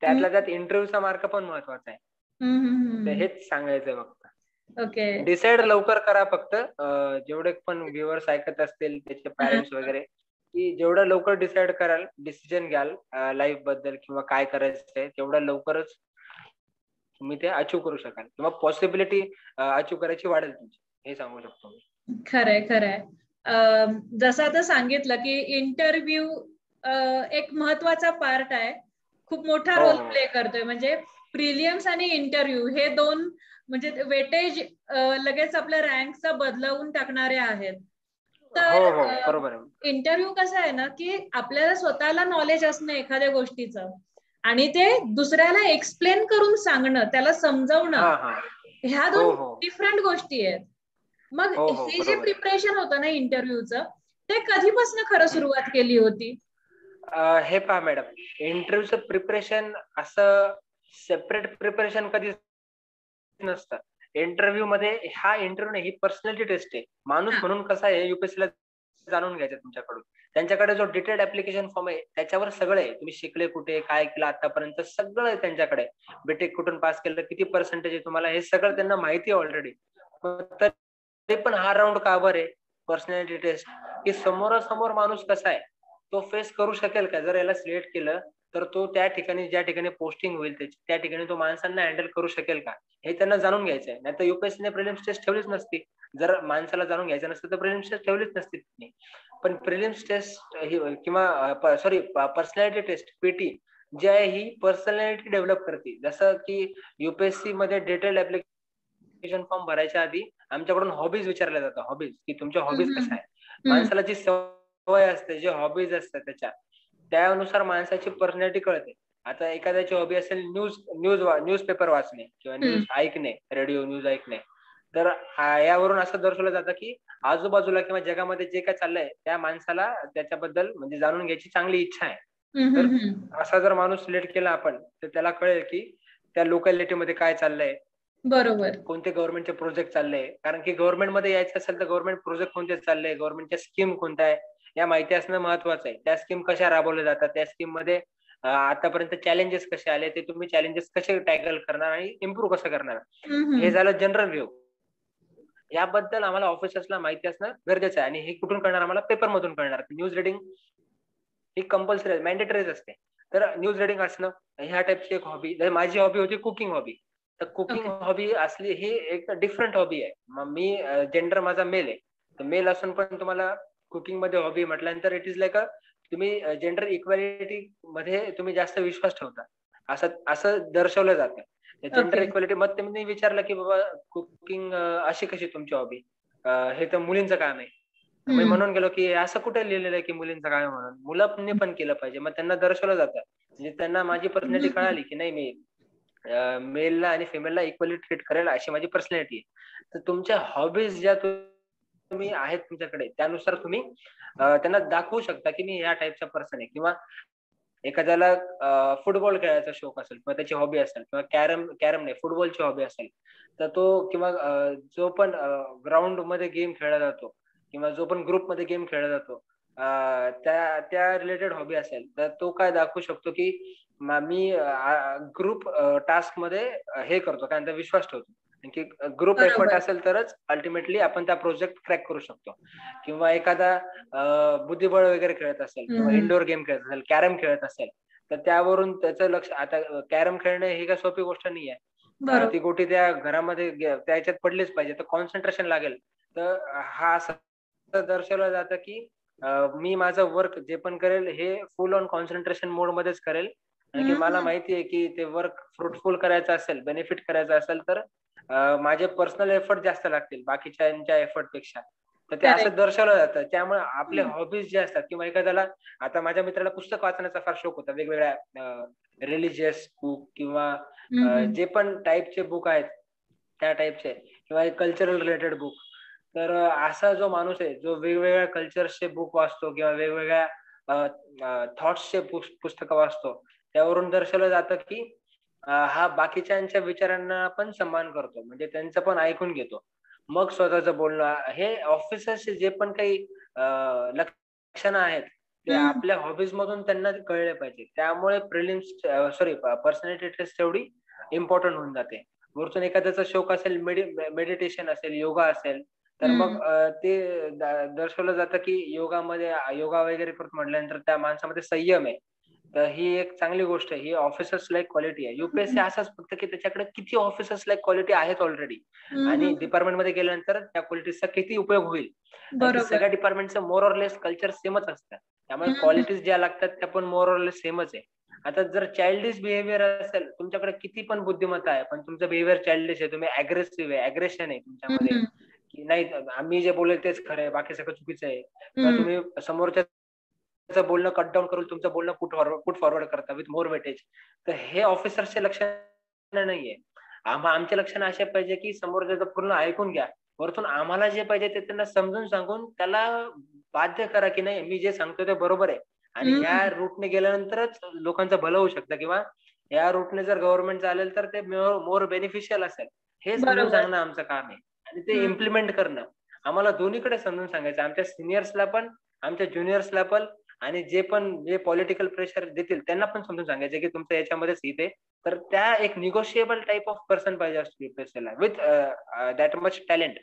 त्यातला त्यात इंटरव्ह्यूचा मार्क पण महत्वाचा आहे. तर हेच सांगायचंय फक्त. डिसाइड लवकर करा फक्त. जेवढे पण व्ह्युअर्स ऐकत असतील त्याचे पॅरेंट्स वगैरे, की जेवढं लवकर डिसाइड कराल, डिसिजन घ्याल लाईफ बद्दल किंवा काय करायचंय, तेवढं लवकरच तुम्ही ते अचीव्ह करू शकाल किंवा पॉसिबिलिटी अचीव्ह करायची वाढेल तुमची, हे सांगू शकतो मी. खरंय. जसं आता सांगितलं की इंटरव्ह्यू एक महत्वाचा पार्ट आहे, खूप मोठा रोल प्ले करतोय. म्हणजे प्रिलियम्स आणि इंटरव्ह्यू हे दोन म्हणजे वेटेज लगेच आपल्या रँकचा बदलवून टाकणारे आहेत. तर इंटरव्ह्यू कसं आहे ना, की आपल्याला स्वतःला नॉलेज असणं एखाद्या गोष्टीचं आणि ते दुसऱ्याला एक्सप्लेन करून सांगणं, त्याला समजवणं, ह्या दोन डिफरंट गोष्टी आहेत. मग हे जे प्रिपरेशन होतं ना इंटरव्ह्यूचं, ते कधीपासून खरं सुरुवात केली होती? हे पहा मॅडम, इंटरव्ह्यूचं प्रिपरेशन असं सेपरेट प्रिपरेशन कधीच नसतं. इंटरव्ह्यू मध्ये इंटरव्ह्यू नाही, ही पर्सनॅलिटी टेस्ट आहे. माणूस म्हणून कसा आहे युपीएससीला जाणून घ्यायचं तुमच्याकडून. त्यांच्याकडे जो डिटेल्ड ऍप्लिकेशन फॉर्म आहे त्याच्यावर सगळं आहे. तुम्ही शिकले कुठे, काय केलं आतापर्यंत, सगळं आहे त्यांच्याकडे. बीटेक कुठून पास केलं, किती पर्सेंटेज आहे तुम्हाला, हे सगळं त्यांना माहिती आहे ऑलरेडी. तरी पण हा राऊंड का बरं आहे पर्सनॅलिटी टेस्ट, की समोरासमोर माणूस कसा आहे, तो फेस करू शकेल का. जर याला सिलेक्ट केलं तर तो त्या ठिकाणी, ज्या ठिकाणी पोस्टिंग होईल त्याची, त्या ठिकाणी तो माणसांना हँडल करू शकेल का, हे त्यांना जाणून घ्यायचं आहे. नाही तर युपीएससीने प्रिलिम्स टेस्ट ठेवलीच नसती. जर माणसाला जाणून घ्यायचं नसतं तर प्रिलिम्स टेस्ट ठेवलीच नसती. पण प्रिलिम्स टेस्ट किंवा पर्सनॅलिटी टेस्ट पीटी जी आहे, ही पर्सनॅलिटी डेव्हलप करते. जसं की युपीएससी मध्ये डिटेल्ड ऍप्लिकेशन फॉर्म भरायच्या आधी आमच्याकडून हॉबीज विचारल्या जातात. हॉबीज, की तुमच्या हॉबीज कशा आहे. माणसाला जी सवय असते, जे हॉबीज असतात त्यानुसार माणसाची पर्सनॅलिटी कळते. आता एखाद्याची हॉबी असेल न्यूजपेपर वाचणे किंवा न्यूज ऐकणे, रेडिओ न्यूज ऐकणे, तर यावरून असं दर्शवलं जातं की आजूबाजूला किंवा जगामध्ये जे काय चाललंय त्या माणसाला त्याच्याबद्दल म्हणजे जाणून घ्यायची चांगली इच्छा आहे. तर असा जर माणूस सिलेक्ट केला आपण, तर त्याला कळेल की त्या लोकॅलिटी मध्ये काय चाललंय, बरोबर, कोणते गव्हर्नमेंटचे प्रोजेक्ट चालले. कारण की गव्हर्नमेंट मध्ये यायचं असेल तर गव्हर्नमेंट प्रोजेक्ट कोणते चालले, गव्हर्नमेंटच्या स्कीम कोणत्या आहे, या माहिती असणं महत्वाचं आहे. त्या स्कीम कशा राबवल्या जातात, त्या स्कीम मध्ये आतापर्यंत चॅलेंजेस कसे आले, ते तुम्ही चॅलेंजेस कसे टॅकल करणार आणि इम्प्रूव्ह कसं करणार, हे झालं जनरल व्ह्यू. याबद्दल आम्हाला ऑफिसर्सला माहिती असणं गरजेचं आहे. आणि हे कुठून करणार, आम्हाला पेपर मधून करणार. न्यूज रिडिंग ही कंपल्सरी मॅन्डेटरीज असते. तर न्यूज रिडिंग असणं, ह्या टाइपची एक हॉबी. माझी हॉबी होती कुकिंग हॉबी. तर कुकिंग हॉबी असली ही एक डिफरंट हॉबी आहे. मग मी जेंडर माझा मेल आहे, तर मेल असून पण तुम्हाला कुकिंग मध्ये हॉबी म्हटल्यानंतर इट इज लाईक तुम्ही जेंडर इक्वॅलिटी मध्ये तुम्ही जास्त विश्वास ठेवता, असं दर्शवलं जातं. जेंडर इक्वॅलिटी मग त्यांनी विचारलं की बाबा कुकिंग अशी कशी तुमची हॉबी, हे तर मुलींचं काम आहे. मी म्हणून गेलो की असं कुठे लिहिलेलं आहे की मुलींचं काम आहे म्हणून, मुलांनी पण केलं पाहिजे. मग त्यांना दर्शवलं जातं, म्हणजे त्यांना माझी पर्सनॅलिटी कळाली की नाही, मी मेलला आणि फिमेलला इक्वली ट्रीट करेल अशी माझी पर्सनॅलिटी आहे. तर तुमच्या हॉबीज ज्या तुम्ही आहेत तुमच्याकडे, त्यानुसार तुम्ही त्यांना दाखवू शकता की मी या टाईपचा पर्सन आहे. किंवा एखाद्याला फुटबॉल खेळायचा शौक असेल किंवा त्याची हॉबी असेल किंवा कॅरम नाही फुटबॉलची हॉबी असेल, तर तो किंवा जो पण ग्राउंड मध्ये गेम खेळला जातो किंवा जो पण ग्रुप मध्ये गेम खेळला जातो, त्या रिलेटेड हॉबी असेल, तर तो काय दाखवू शकतो की मी ग्रुप टास्क मध्ये हे करतो, काय म्हणतात, विश्वास ठेवतो की ग्रुप एफर्ट असेल तरच अल्टिमेटली आपण त्या प्रोजेक्ट क्रॅक करू शकतो. किंवा एखादा बुद्धिबळ वगैरे खेळत असेल किंवा इंडोर गेम खेळत असेल, कॅरम खेळत असेल, तर त्यावरून त्याचं लक्ष, आता कॅरम खेळणं ही काही सोपी गोष्ट नाही आहे. ती गोटी त्या घरामध्ये त्याच्यात पडलीच पाहिजे, तर कॉन्सन्ट्रेशन लागेल. तर हा असं दर्शवलं जातं की मी माझं वर्क जे पण करेल हे फुल ऑन कॉन्सन्ट्रेशन मोड मध्येच करेल, आणि की मला माहिती आहे की ते वर्क फ्रुटफुल करायचं असेल, बेनिफिट करायचं असेल, तर माझे पर्सनल एफर्ट जास्त लागतील बाकीच्या एफर्ट पेक्षा. तर ते असं दर्शवलं जातं. त्यामुळे आपले हॉबीज जे असतात किंवा एखाद्याला, आता माझ्या मित्राला पुस्तक वाचण्याचा फार शौक होता, वेगवेगळ्या रिलिजियस बुक किंवा जे पण टाईपचे बुक आहेत त्या टाईपचे, किंवा कल्चरल रिलेटेड बुक. तर असा जो माणूस आहे जो वेगवेगळ्या कल्चर्सचे बुक वाचतो किंवा वेगवेगळ्या थॉट्सचे पुस्तकं वाचतो, त्यावरून दर्शवलं जातं की हा बाकीच्यांच्या विचारांना पण सन्मान करतो, म्हणजे त्यांचं पण ऐकून घेतो, मग स्वतःचं बोलणं. हे ऑफिसर्सचे जे पण काही लक्षणं आहेत ते आपल्या हॉबीज मधून त्यांना कळले पाहिजे. त्यामुळे पर्सनॅलिटी टेस्ट तेवढी इम्पॉर्टंट होऊन जाते. वरतून एखाद्याचा शौक असेल, मेडिटेशन असेल, योगा असेल, तर मग ते दर्शवलं जातं की योगा वगैरे करत म्हटल्यानंतर त्या माणसामध्ये संयम आहे. तर ही एक चांगली गोष्ट आहे. ही ऑफिसर्स लाईक क्वालिटी आहे. युपीएससी असंच फक्त की त्याच्याकडे किती ऑफिसर्स लाईक क्वालिटी आहेत ऑलरेडी, आणि डिपार्टमेंटमध्ये गेल्यानंतर त्या क्वालिटीजचा किती उपयोग होईल. सगळ्या डिपार्टमेंटचं मोर ऑर लेस कल्चर सेमच असतं, त्यामुळे क्वालिटीज ज्या लागतात त्या पण मोर ऑर लेस सेमच आहे. आता जर चाइल्डिश बिहेवियर असेल, तुमच्याकडे किती पण बुद्धिमत्ता आहे पण तुमचं बिहेवियर चाइल्डिश आहे, तुम्ही अग्रेसिव्ह आहे, अग्रेशन आहे तुमच्यामध्ये, की नाही आम्ही जे बोलेल तेच खरं आहे, बाकी सगळं चुकीचं आहे, किंवा तुम्ही समोरच्या बोलणं कट डाऊन करून तुमचं बोलणं पुट फॉरवर्ड करता विथ मोर वेटेज, तर हे ऑफिसर्सचे लक्षण नाहीये. आमचे लक्षण असे पाहिजे की समोरच्याचं पूर्ण ऐकून घ्या, वरतून आम्हाला जे पाहिजे ते त्यांना समजून सांगून त्याला बाध्य करा की नाही मी जे सांगतो ते बरोबर आहे, आणि ह्या रूटने गेल्यानंतरच लोकांचं भलं होऊ शकतं, किंवा या रूटने जर गव्हर्नमेंट चालेल तर ते मोर बेनिफिशियल असेल, हे समजून सांगणं आमचं काम आहे. आणि ते इम्प्लिमेंट करणं आम्हाला दोन्हीकडे समजून सांगायचं, आमच्या सिनियर्सला पण, आमच्या ज्युनियर्सला पण, आणि जे पॉलिटिकल प्रेशर देतील त्यांना पण समजून सांगायचं की तुमचं याच्यामध्येच हित आहे. तर त्या एक निगोशिएबल टाइप ऑफ पर्सन पाहिजे असतो युपीएससीला विथ दॅट मच टॅलेंट.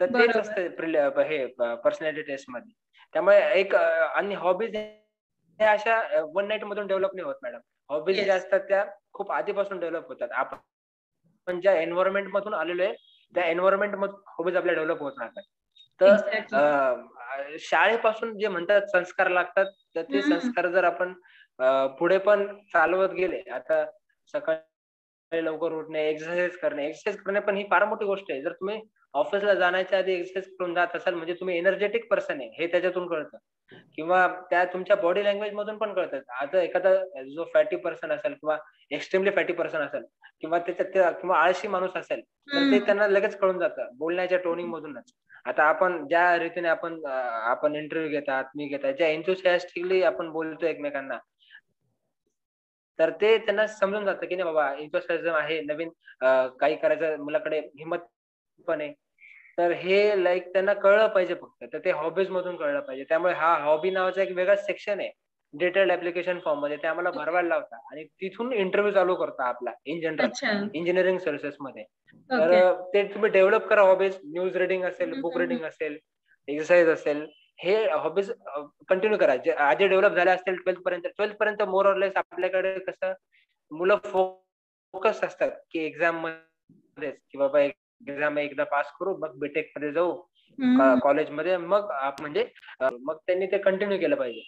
तर तेच असतं हे पर्सनॅलिटी टेस्ट मध्ये. त्यामुळे एक आणि हॉबीज हे अशा वन नाईट मधून डेव्हलप नाही होत मॅडम. हॉबीज ज्या असतात त्या खूप आधीपासून डेव्हलप होतात. आपण ज्या एन्व्हायरमेंट मधून आलेलो आहे त्या एन्व्हायरमेंट मधून हॉबीज आपल्या डेव्हलप होत राहतात. तर शाळेपासून जे म्हणतात संस्कार लागतात, तर ते संस्कार जर आपण पुढे पण चालवत गेले, आता सकाळी लवकर उठणे, एक्सरसाइज करणे पण ही फार मोठी गोष्ट आहे. जर तुम्ही ऑफिसला जाण्याच्या आधी एक्सरसाइज करून जात असाल म्हणजे तुम्ही एनर्जेटिक पर्सन आहे हे त्याच्यातून कळतं, किंवा त्या तुमच्या बॉडी लँग्वेज मधून पण कळतात. आता एखादा जो फॅटी पर्सन असेल किंवा एक्स्ट्रीमली फॅटी पर्सन असेल किंवा त्याच्यात किंवा आळशी माणूस असेल, तर ते त्यांना लगेच कळून जातं बोलण्याच्या टोनिंग मधूनच. आता आपण ज्या रीतीने आपण इंटरव्ह्यू घेतात, मी घेतात, ज्या एन्थुसियास्टिकली आपण बोलतो एकमेकांना, तर ते त्यांना समजून जातं की नाही बाबा एन्थुसियाझम आहे, नवीन काही करायचं मुलाकडे हिंमत पण आहे. तर हे लाईक त्यांना कळलं पाहिजे फक्त, तर ते हॉबीज मधून कळलं पाहिजे. त्यामुळे हा हॉबी नावाचा एक वेगळा सेक्शन आहे डिटेल्ड ऍप्लिकेशन फॉर्म मध्ये, ते आम्हाला भरवायला लावता आणि तिथून इंटरव्ह्यू चालू करता आपला इन जनरल इंजिनिअरिंग सर्व्हिसेस मध्ये. तर ते तुम्ही डेव्हलप करा हॉबीज, न्यूज रिडिंग असेल, बुक रिडिंग असेल, एक्सरसाइज असेल, हे हॉबीज कंटिन्यू करा. आधी डेव्हलप झाले असतील 12th पर्यंत मोर ऑर लेस आपल्याकडे कसं मुलं फोकस असतात की एक्झाम मध्ये, की बाबा एक्झाम एकदा पास करू मग बीटेक मध्ये जाऊ कॉलेजमध्ये, मग म्हणजे मग त्यांनी ते कंटिन्यू केलं पाहिजे.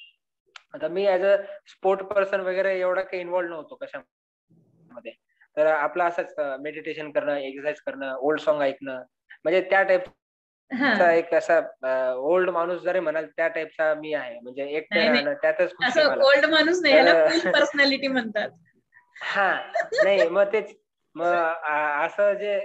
आता मी ऍज अ स्पोर्ट पर्सन वगैरे एवढा काही इन्व्हॉल्व नव्हतो कशामध्ये, तर आपलं असंच मेडिटेशन करणं, एक्सरसाइज करणं, ओल्ड सॉन्ग ऐकणं, म्हणजे त्या टाईपचा एक असा ओल्ड माणूस जरी म्हणाल त्या टाईपचा मी आहे. म्हणजे एकटे राहणं त्यातच खुशी आहे मला. ओल्ड माणूस नाही, याला फुल पर्सनॅलिटी म्हणतात. हा नाही मग तेच, मग असं जे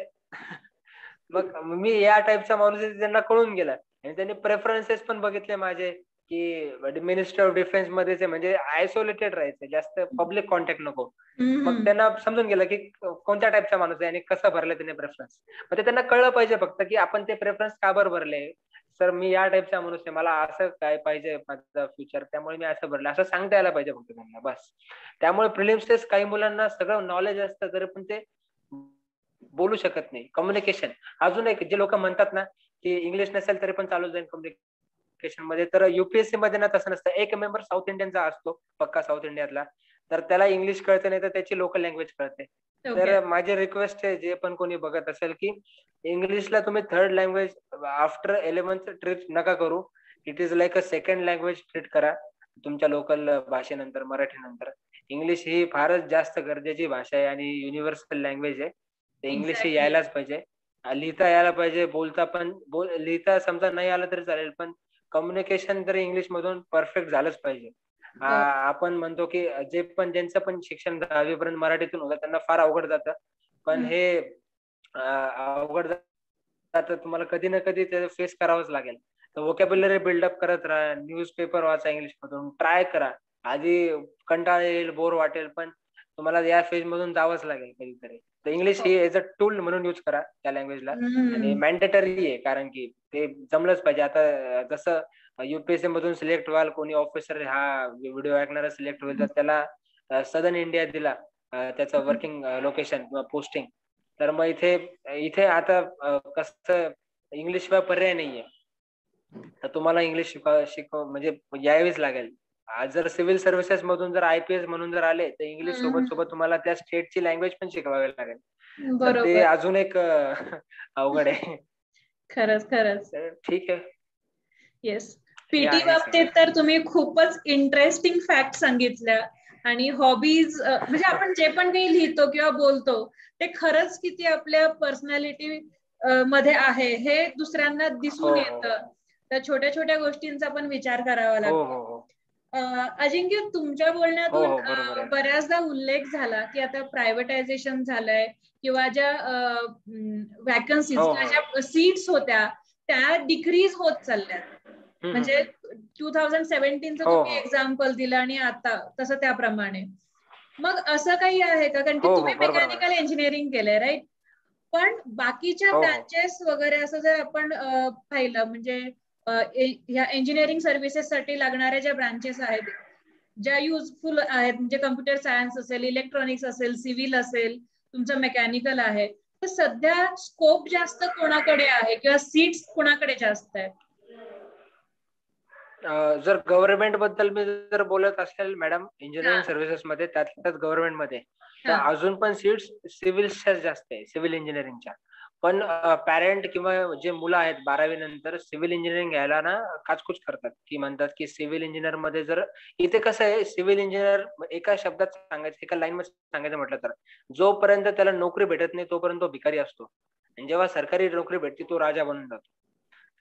मग मी या टाईपचा माणूस त्यांना कळून गेला आणि त्यांनी प्रेफरन्सेस पण बघितले माझे, की मिनिस्टर ऑफ डिफेन्स मध्येच आहे, म्हणजे आयसोलेटेड राहायचं, जास्त पब्लिक कॉन्टॅक्ट नको. मग त्यांना समजून गेलं की कोणत्या टाईपचा माणूस आहे आणि कसं भरलं त्याने प्रेफरन्स. मग ते त्यांना कळलं पाहिजे फक्त की आपण ते प्रेफरन्स का बरं भरले. सर मी या टाईपचा माणूस आहे, मला असं काय पाहिजे माझं फ्युचर, त्यामुळे मी असं भरलं, असं सांगता यायला पाहिजे फक्त त्यांना, बस. त्यामुळे प्रिलिम्स टेस्ट काही मुलांना सगळं नॉलेज असतं तरी पण ते बोलू शकत नाही. कम्युनिकेशन अजून एक, जे लोक म्हणतात ना की इंग्लिश नसेल तरी पण चालू जाईल कम्युनिकेशन मध्ये, तर युपीएससी मध्ये ना तसं नसतं. एक मेंबर साऊथ इंडियनचा असतो, पक्का साऊथ इंडियातला, तर त्याला इंग्लिश कळते नाही तर त्याची लोकल लँग्वेज कळते. ओके. तर माझी रिक्वेस्ट आहे, जे पण कोणी बघत असेल, की इंग्लिशला तुम्ही third language after 11th treat नका करू. It is like a second language treat करा तुमच्या लोकल भाषेनंतर, मराठीनंतर. इंग्लिश ही फारच जास्त गरजेची भाषा आहे आणि युनिव्हर्सल लँग्वेज आहे. ते इंग्लिश ही एक्झॅक्टली. यायलाच पाहिजे, लिहिता यायला पाहिजे, बोलता पण लिहिता समजा नाही आलं तरी चालेल, पण कम्युनिकेशन तरी इंग्लिश मधून परफेक्ट झालंच पाहिजे. आपण म्हणतो की जे पण ज्यांचं पण शिक्षण 10वी पर्यंत मराठीतून होतं त्यांना फार अवघड जातं, पण हे अवघड जातं, तुम्हाला कधी ना कधी ते फेस करावंच लागेल. तर व्होकॅब्युलरी बिल्डअप करत राहा, न्यूजपेपर वाचा इंग्लिश मधून, ट्राय करा. आधी कंटाळा येईल, बोर वाटेल, पण तुम्हाला या फेज मधून जावंच लागेल कधीतरी. तर English he as a tool म्हणून यूज करा त्या लँग्वेजला, आणि मॅन्डेटरी आहे, कारण की ते जमलंच पाहिजे. आता जसं युपीएससी मधून सिलेक्ट व्हाल, कोणी ऑफिसर हा व्हिडिओ ऐकणारा सिलेक्ट होईल, तर त्याला सदर्न इंडिया दिला त्याचं वर्किंग लोकेशन किंवा पोस्टिंग, तर मग इथे इथे आता कसं इंग्लिश शिवाय पर्याय नाहीये, तर तुम्हाला इंग्लिश शिकव म्हणजे यावीच लागेल. आज जर सिव्हिल सर्व्हिसेस मधून जर आयपीएस म्हणून जर आले, तर इंग्लिश सोबत सोबत तुम्हाला त्या स्टेटची लँग्वेज पण शिकवावी लागेल. तर ते बरोबर. अजून एक अवघड आहे. खरंच खरंच. तर ठीक आहे, येस. हे पीटी आहे बाबतीत सगळं. तर तुम्ही खूपच इंटरेस्टिंग फॅक्ट सांगितल्या. आणि हॉबीज म्हणजे आपण जे पण काही लिहितो किंवा बोलतो ते खरंच किती आपल्या पर्सनॅलिटी मध्ये आहे हे दुसऱ्यांना हो दिसून हो येतं. त्या छोट्या छोट्या गोष्टींचा पण विचार करावा हो लागतो. हो हो अजिंक्य, तुमच्या हो बोलण्यातून हो बरोबर आहे. बऱ्याचदा उल्लेख झाला की आता प्रायव्हेटायझेशन झालंय किंवा ज्या हो वॅकन्सीज किंवा हो ज्या सीट्स होत्या त्या डिक्रीज होत चालल्यात. म्हणजे हम्म. 2017चं हो तुम्ही हो एक्झाम्पल दिलं आणि आता तसं त्याप्रमाणे. मग असं काही आहे का, कारण की हो हो तुम्ही बरोबर आहे. मेकॅनिकल इंजिनिअरिंग केलंय राईट, पण बाकीच्या हो हो ब्रांचेस वगैरे असं जर आपण पाहिलं म्हणजे ह्या इंजिनिअरिंग सर्व्हिसेस साठी लागणाऱ्या ज्या ब्रांचेस आहेत ज्या युजफुल आहेत, म्हणजे कम्प्युटर सायन्स असेल, इलेक्ट्रॉनिक्स असेल, सिव्हिल असेल, तुमचं मेकॅनिकल आहे, तर सध्या स्कोप जास्त कोणाकडे आहे किंवा सीट्स कोणाकडे जास्त आहेत? जर गव्हर्नमेंट बद्दल मी जर बोलत असेल मॅडम, हा इंजिनिअरिंग सर्व्हिसेस मध्ये, त्यात गव्हर्नमेंट मध्ये, तर हा. अजून पण सीट्स सिव्हिलच्या जास्त आहे, सिव्हिल इंजिनिअरिंगच्या. पण पॅरेंट किंवा जे मुलं आहेत 12वी नंतर सिव्हिल इंजिनिअरिंग घ्यायला ना काचकूच करतात, की म्हणतात की सिव्हिल इंजिनियर मध्ये जर, इथे कसं आहे, सिव्हिल इंजिनियर एका शब्दात सांगायचं, एका लाईन मध्ये सांगायचं म्हटलं तर, जोपर्यंत त्याला नोकरी भेटत नाही तोपर्यंत तो भिकारी असतो, आणि जेव्हा सरकारी नोकरी भेटते तो राजा बनून जातो.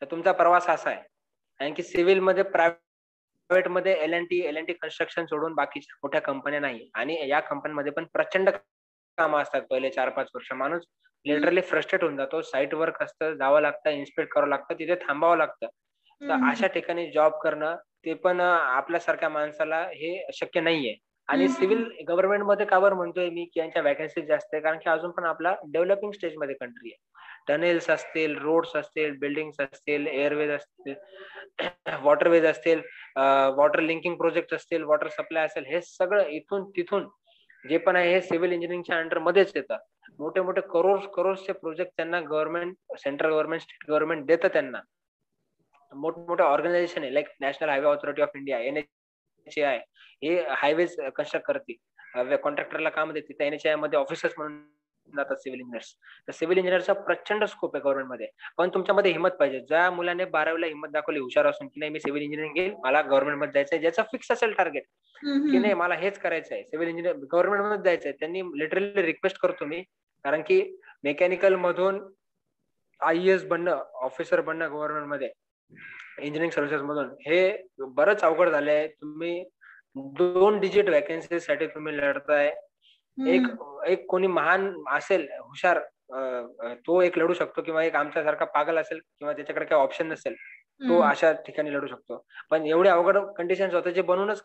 तर तुमचा प्रवास असा आहे. कारण की सिव्हिल मध्ये, प्रायव्हेट मध्ये एल अँड टी कन्स्ट्रक्शन सोडून बाकीच्या मोठ्या कंपन्या नाही, आणि या कंपन्यांमध्ये पण प्रचंड कामं असतात. पहिले 4-5 वर्ष माणूस लिटरली फ्रस्ट्रेट होऊन जातो. साईट वर्क असतं, जावं लागतं, इन्स्पेक्ट करावं लागतं, तिथे थांबावं लागतं. तर अशा ठिकाणी जॉब करणं, ते पण आपल्यासारख्या माणसाला हे शक्य नाहीये. आणि सिव्हिल गव्हर्नमेंट मध्ये का बरं म्हणतोय मी की यांच्या वॅकन्सी जास्त आहे, कारण की अजून पण आपला डेव्हलपिंग स्टेज मध्ये कंट्री आहे. टनेल्स असतील, रोड्स असतील, बिल्डिंग्स असतील, एअरवेज असतील, वॉटरवेज असतील, वॉटर लिंकिंग प्रोजेक्ट असतील, वॉटर सप्लाय असेल, हे सगळं इथून तिथून जे पण आहे हे सिव्हिल इंजिनिअरिंगच्या अंडर मध्येच येतं. मोठे मोठे करोडचे प्रोजेक्ट त्यांना government, central government, state government देतं त्यांना. मोठमोठे ऑर्गनायझेशन आहे, like national highway authority of India, NHAI, हे हायवेज कन्स्ट्रक्ट करते, कॉन्ट्रॅक्टरला काम देते. त्या NHAI मध्ये ऑफिसर्स म्हणून जातात सिव्हिल इंजिनियर्स. तर सिव्हिल इंजिनियरचा प्रचंड स्कोप आहे गव्हर्नमेंट मध्ये. पण तुमच्यामध्ये हिंमत पाहिजे. ज्या मुलाने 12वीला हिंमत दाखवली, हुशार असून, की नाही मी सिव्हिल इंजिनिअरिंग घेईल, मला गव्हर्नमेंट मध्ये जायचंय, ज्याचं फिक्स असेल टार्गेट, की नाही मला हेच करायचं आहे, सिव्हिल इंजिनियर गव्हर्नमेंट मध्ये जायचंय, त्यांनी लिटरली रिक्वेस्ट करतो मी, कारण की मेकॅनिकल मधून IAS बनणं, ऑफिसर बनणं गव्हर्नमेंट मध्ये इंजिनिअरिंग सर्व्हिसेस मधून, हे बरंच अवघड झालंय. तुम्ही 2 डिजिट वॅकन्सी साठी तुम्ही लढताय. एक एक कोणी महान असेल, हुशार, तो एक लढू शकतो, किंवा एक आमच्यासारखा पागल असेल किंवा त्याच्याकडे काही ऑप्शन नसेल, तो अशा ठिकाणी लढू शकतो. पण एवढे अवघड कंडिशन स्वतःचे बनवूनच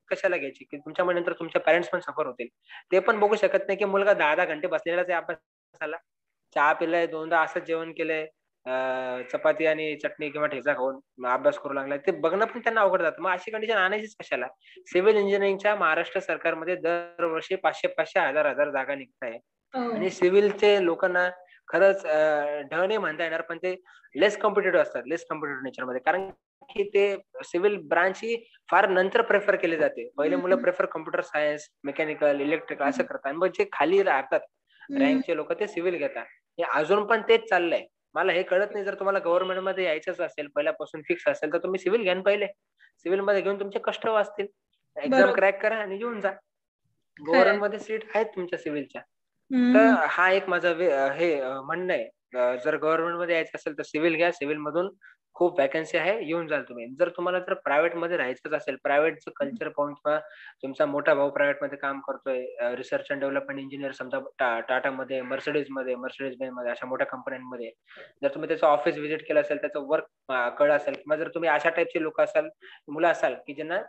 कशाला घ्यायची की तुमच्या नंतर तुमच्या पॅरेंट्स पण सफर होतील. ते पण बघू शकत नाही की मुलगा 10-10 घंटे बसलेलाच आहे अभ्यासाला. चहा पिलाय, 2दा असंच जेवण केलंय, चपाती आणि चटणी किंवा ठेचा खाऊन अभ्यास करू लागलाय. ते बघणं पण त्यांना अवघड जातं. मग अशी कंडिशन आणायचीच कशाला? सिव्हिल इंजिनिअरिंगच्या महाराष्ट्र सरकारमध्ये दरवर्षी 500-500, 1000-1000 जागा निघताय. आणि सिव्हिलचे लोकांना खरंच ढ नाही म्हणता येणार, पण ते लेस कॉम्पिटेटिव्ह असतात, लेस कॉम्पिटेटिव्ह नेचरमध्ये. कारण की ते सिव्हिल ब्रांच ही फार नंतर प्रेफर केली जाते. पहिले मुलं prefer computer science, mechanical, electrical असं करतात. मग जे खाली राहतात रँकचे लोक ते सिव्हिल घेतात. हे अजून पण तेच चाललंय. मला हे कळत नाही, जर तुम्हाला गव्हर्नमेंट मध्ये यायचंच असेल, पहिल्यापासून फिक्स असेल, तर तुम्ही सिव्हिल घ्या ना पहिले. सिव्हिल मध्ये घेऊन तुमचे कष्ट वाचतील. एक्झाम क्रॅक करा आणि येऊन जा. गव्हर्नमेंट मध्ये सीट आहेत तुमच्या सिव्हिलच्या. तर हा एक माझं हे म्हणणं आहे. जर गव्हर्नमेंट मध्ये यायचं असेल तर सिव्हिल घ्या. सिव्हिल मधून खूप वॅकन्सी आहे, येऊन जाल तुम्ही. जर तुम्हाला जर प्रायव्हेट मध्ये राहायचंच असेल, प्रायव्हेटचं कल्चर पाहून किंवा तुमचा मोठा भाऊ प्रायव्हेट मध्ये काम करतोय, रिसर्च अँड डेव्हलपमेंट इंजिनियर समजा टाटामध्ये, मर्सिडीज बेंज मध्ये, अशा मोठ्या कंपन्यांमध्ये जर तुम्ही त्याचं ऑफिस व्हिजिट केलं असेल, त्याचं वर्क कळलं असेल, किंवा जर तुम्ही अशा टाईपचे लोक असाल, मुलं असाल की ज्यांना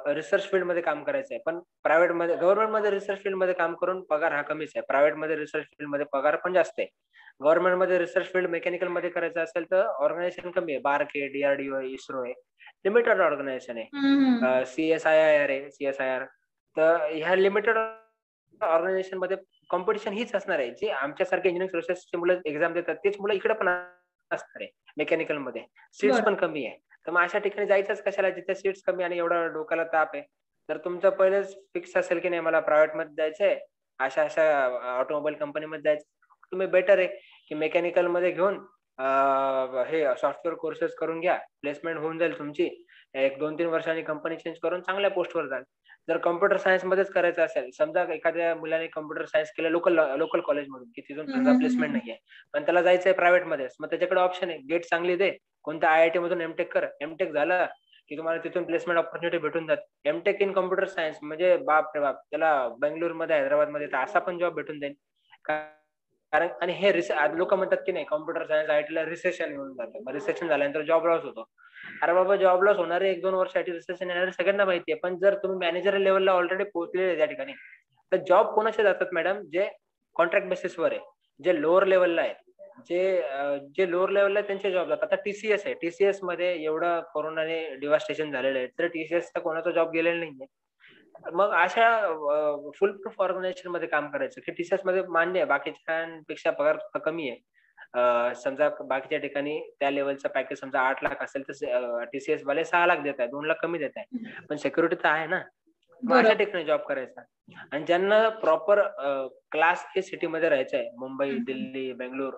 रिसर्च फील्ड मध्ये काम करायचं आहे, पण प्रायव्हेट मध्ये, गव्हर्नमेंट मध्ये रिसर्च फील्ड मध्ये काम करून पगार हा कमीच आहे. प्रायव्हेट मध्ये रिसर्च फील्ड मध्ये पगार पण जास्त आहे. गव्हर्नमेंट मध्ये रिसर्च फील्ड मेकॅनिकल मध्ये करायचं असेल तर ऑर्गनायझेशन कमी आहे. बार्क आहे, DRDO आहे, इस्रो आहे, लिमिटेड ऑर्गनायझेशन आहे. CSIR आहे, CSIR. तर ह्या लिमिटेड ऑर्गनायझेशन मध्ये कॉम्पिटिशन हीच असणार आहे. जे आमच्यासारखे इंजिनिअरिंग रिसर्चचे मुलं एक्झाम देतात तेच मुलं इकडे पण असणार आहे. मेकॅनिकल मध्ये सीट्स पण कमी आहे. तर मग अशा ठिकाणी जायचंच कशाला जिथे सीट्स कमी आणि एवढा डोक्याला ताप आहे. तर तुमचं पहिलेच फिक्स असेल की नाही मला प्रायव्हेट मध्ये जायचंय, अशा अशा ऑटोमोबाईल कंपनीमध्ये जायचं, तुम्ही बेटर आहे की मेकॅनिकल मध्ये घेऊन हे सॉफ्टवेअर कोर्सेस करून घ्या. प्लेसमेंट होऊन जाईल तुमची. 1-2-3 वर्षांनी कंपनी चेंज करून चांगल्या पोस्टवर जाल. जर कम्प्युटर सायन्स मध्येच करायचं असेल, समजा एखाद्या मुलाने कम्प्युटर सायन्स केलं लोकल कॉलेजमधून, की तिथून समजा प्लेसमेंट नाहीये, पण त्याला जायचंय प्रायव्हेट मध्येच, मग त्याच्याकडे ऑप्शन आहे, गेट चांगली दे, कोणत्या IIT मधून एमटेक कर. एमटेक झालं की तुम्हाला तिथून प्लेसमेंट ऑपॉर्च्युनिटी भेटून जाते. एमटेक इन कम्प्युटर सायन्स म्हणजे बाप रे बाप, त्याला बेंगळुरूमध्ये, हैदराबादमध्ये असा पण जॉब भेटून जाईल. कारण आणि हे लोक म्हणतात की नाही कॉम्प्युटर सायन्स IIT ला रिसेशन येऊन जातं. रिसेशन झाल्यानंतर जॉब लॉस होतो. अरे बाबा, जॉब लॉस होणारे 1-2 वर्षासाठी रिसेशन येणारे सगळ्यांना माहिती आहे. पण जर तुम्ही मॅनेजर लेवलला ऑलरेडी पोहोचलेले त्या ठिकाणी, तर जॉब कोणाचे जातात मॅडम? जे कॉन्ट्रॅक्ट बेसिसवर आहे, जे लोअर लेवलला आहे, जे लोअर लेवलला त्यांचे जॉब जातात. आता TCS आहे, TCS मध्ये एवढं कोरोनाने डिव्हास्टेशन झालेलं आहे, तर TCS चा कोणाचा जॉब गेलेला नाहीये. मग अशा फुल प्रूफ ऑर्गनायझेशन मध्ये काम करायचं की TCS मध्ये मान्य आहे बाकीच्यांपेक्षा पगार कमी आहे. समजा बाकीच्या ठिकाणी त्या लेवलचं पॅकेज समजा 8 लाख असेल तर TCS वाले 6 लाख देत आहे, 2 लाख कमी देत आहे. पण सिक्युरिटी तर आहे ना. मग अशा ठिकाणी जॉब करायचा. आणि ज्यांना प्रॉपर क्लास A सिटी मध्ये राहायचं आहे, मुंबई, दिल्ली, बेंगळूर,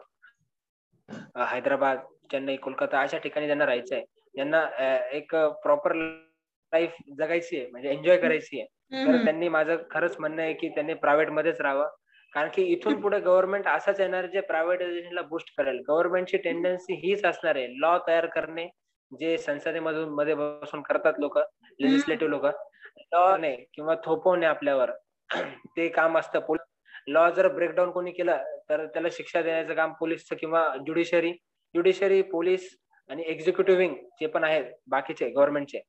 हैदराबाद, चेन्नई, कोलकाता अशा ठिकाणी ज्यांना राहायचं आहे, ज्यांना एक प्रॉपर लाईफ जगायची आहे, म्हणजे एन्जॉय करायची आहे, तर त्यांनी, माझं खरंच म्हणणं आहे की त्यांनी प्रायव्हेट मध्येच राहावं. कारण की इथून पुढे गव्हर्नमेंट असंच येणार जे प्रायव्हेटायझेशनला बूस्ट करेल. गव्हर्नमेंटची टेंडन्सी हीच असणार आहे, लॉ तयार करणे, जे संसदेमधून मध्ये बसून करतात लोक, लेजिस्लेटिव्ह लोक, लॉ नाही किंवा थोपवणे आपल्यावर ते काम असतं. लॉ जर ब्रेकडाऊन कोणी केलं तर त्याला शिक्षा देण्याचं काम पोलीसचं किंवा ज्युडिशरी, पोलीस आणि एक्झिक्युटिव्ह विंग जे पण आहेत बाकीचे गव्हर्नमेंटचे,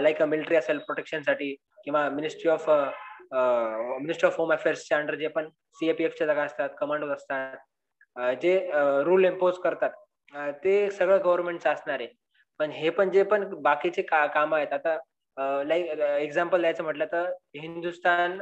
लाईक मिलिटरी असेल प्रोटेक्शनसाठी, किंवा मिनिस्ट्री ऑफ होम अफेअर्सच्या अंडर जे पण CAPFच्या जागा असतात, कमांडोज असतात, जे रूल इम्पोज करतात, ते सगळं गव्हर्नमेंटचं असणार आहे. पण हे पण जे पण बाकीचे काम आहेत, आता लाईक एक्झाम्पल द्यायचं म्हटलं तर हिंदुस्तान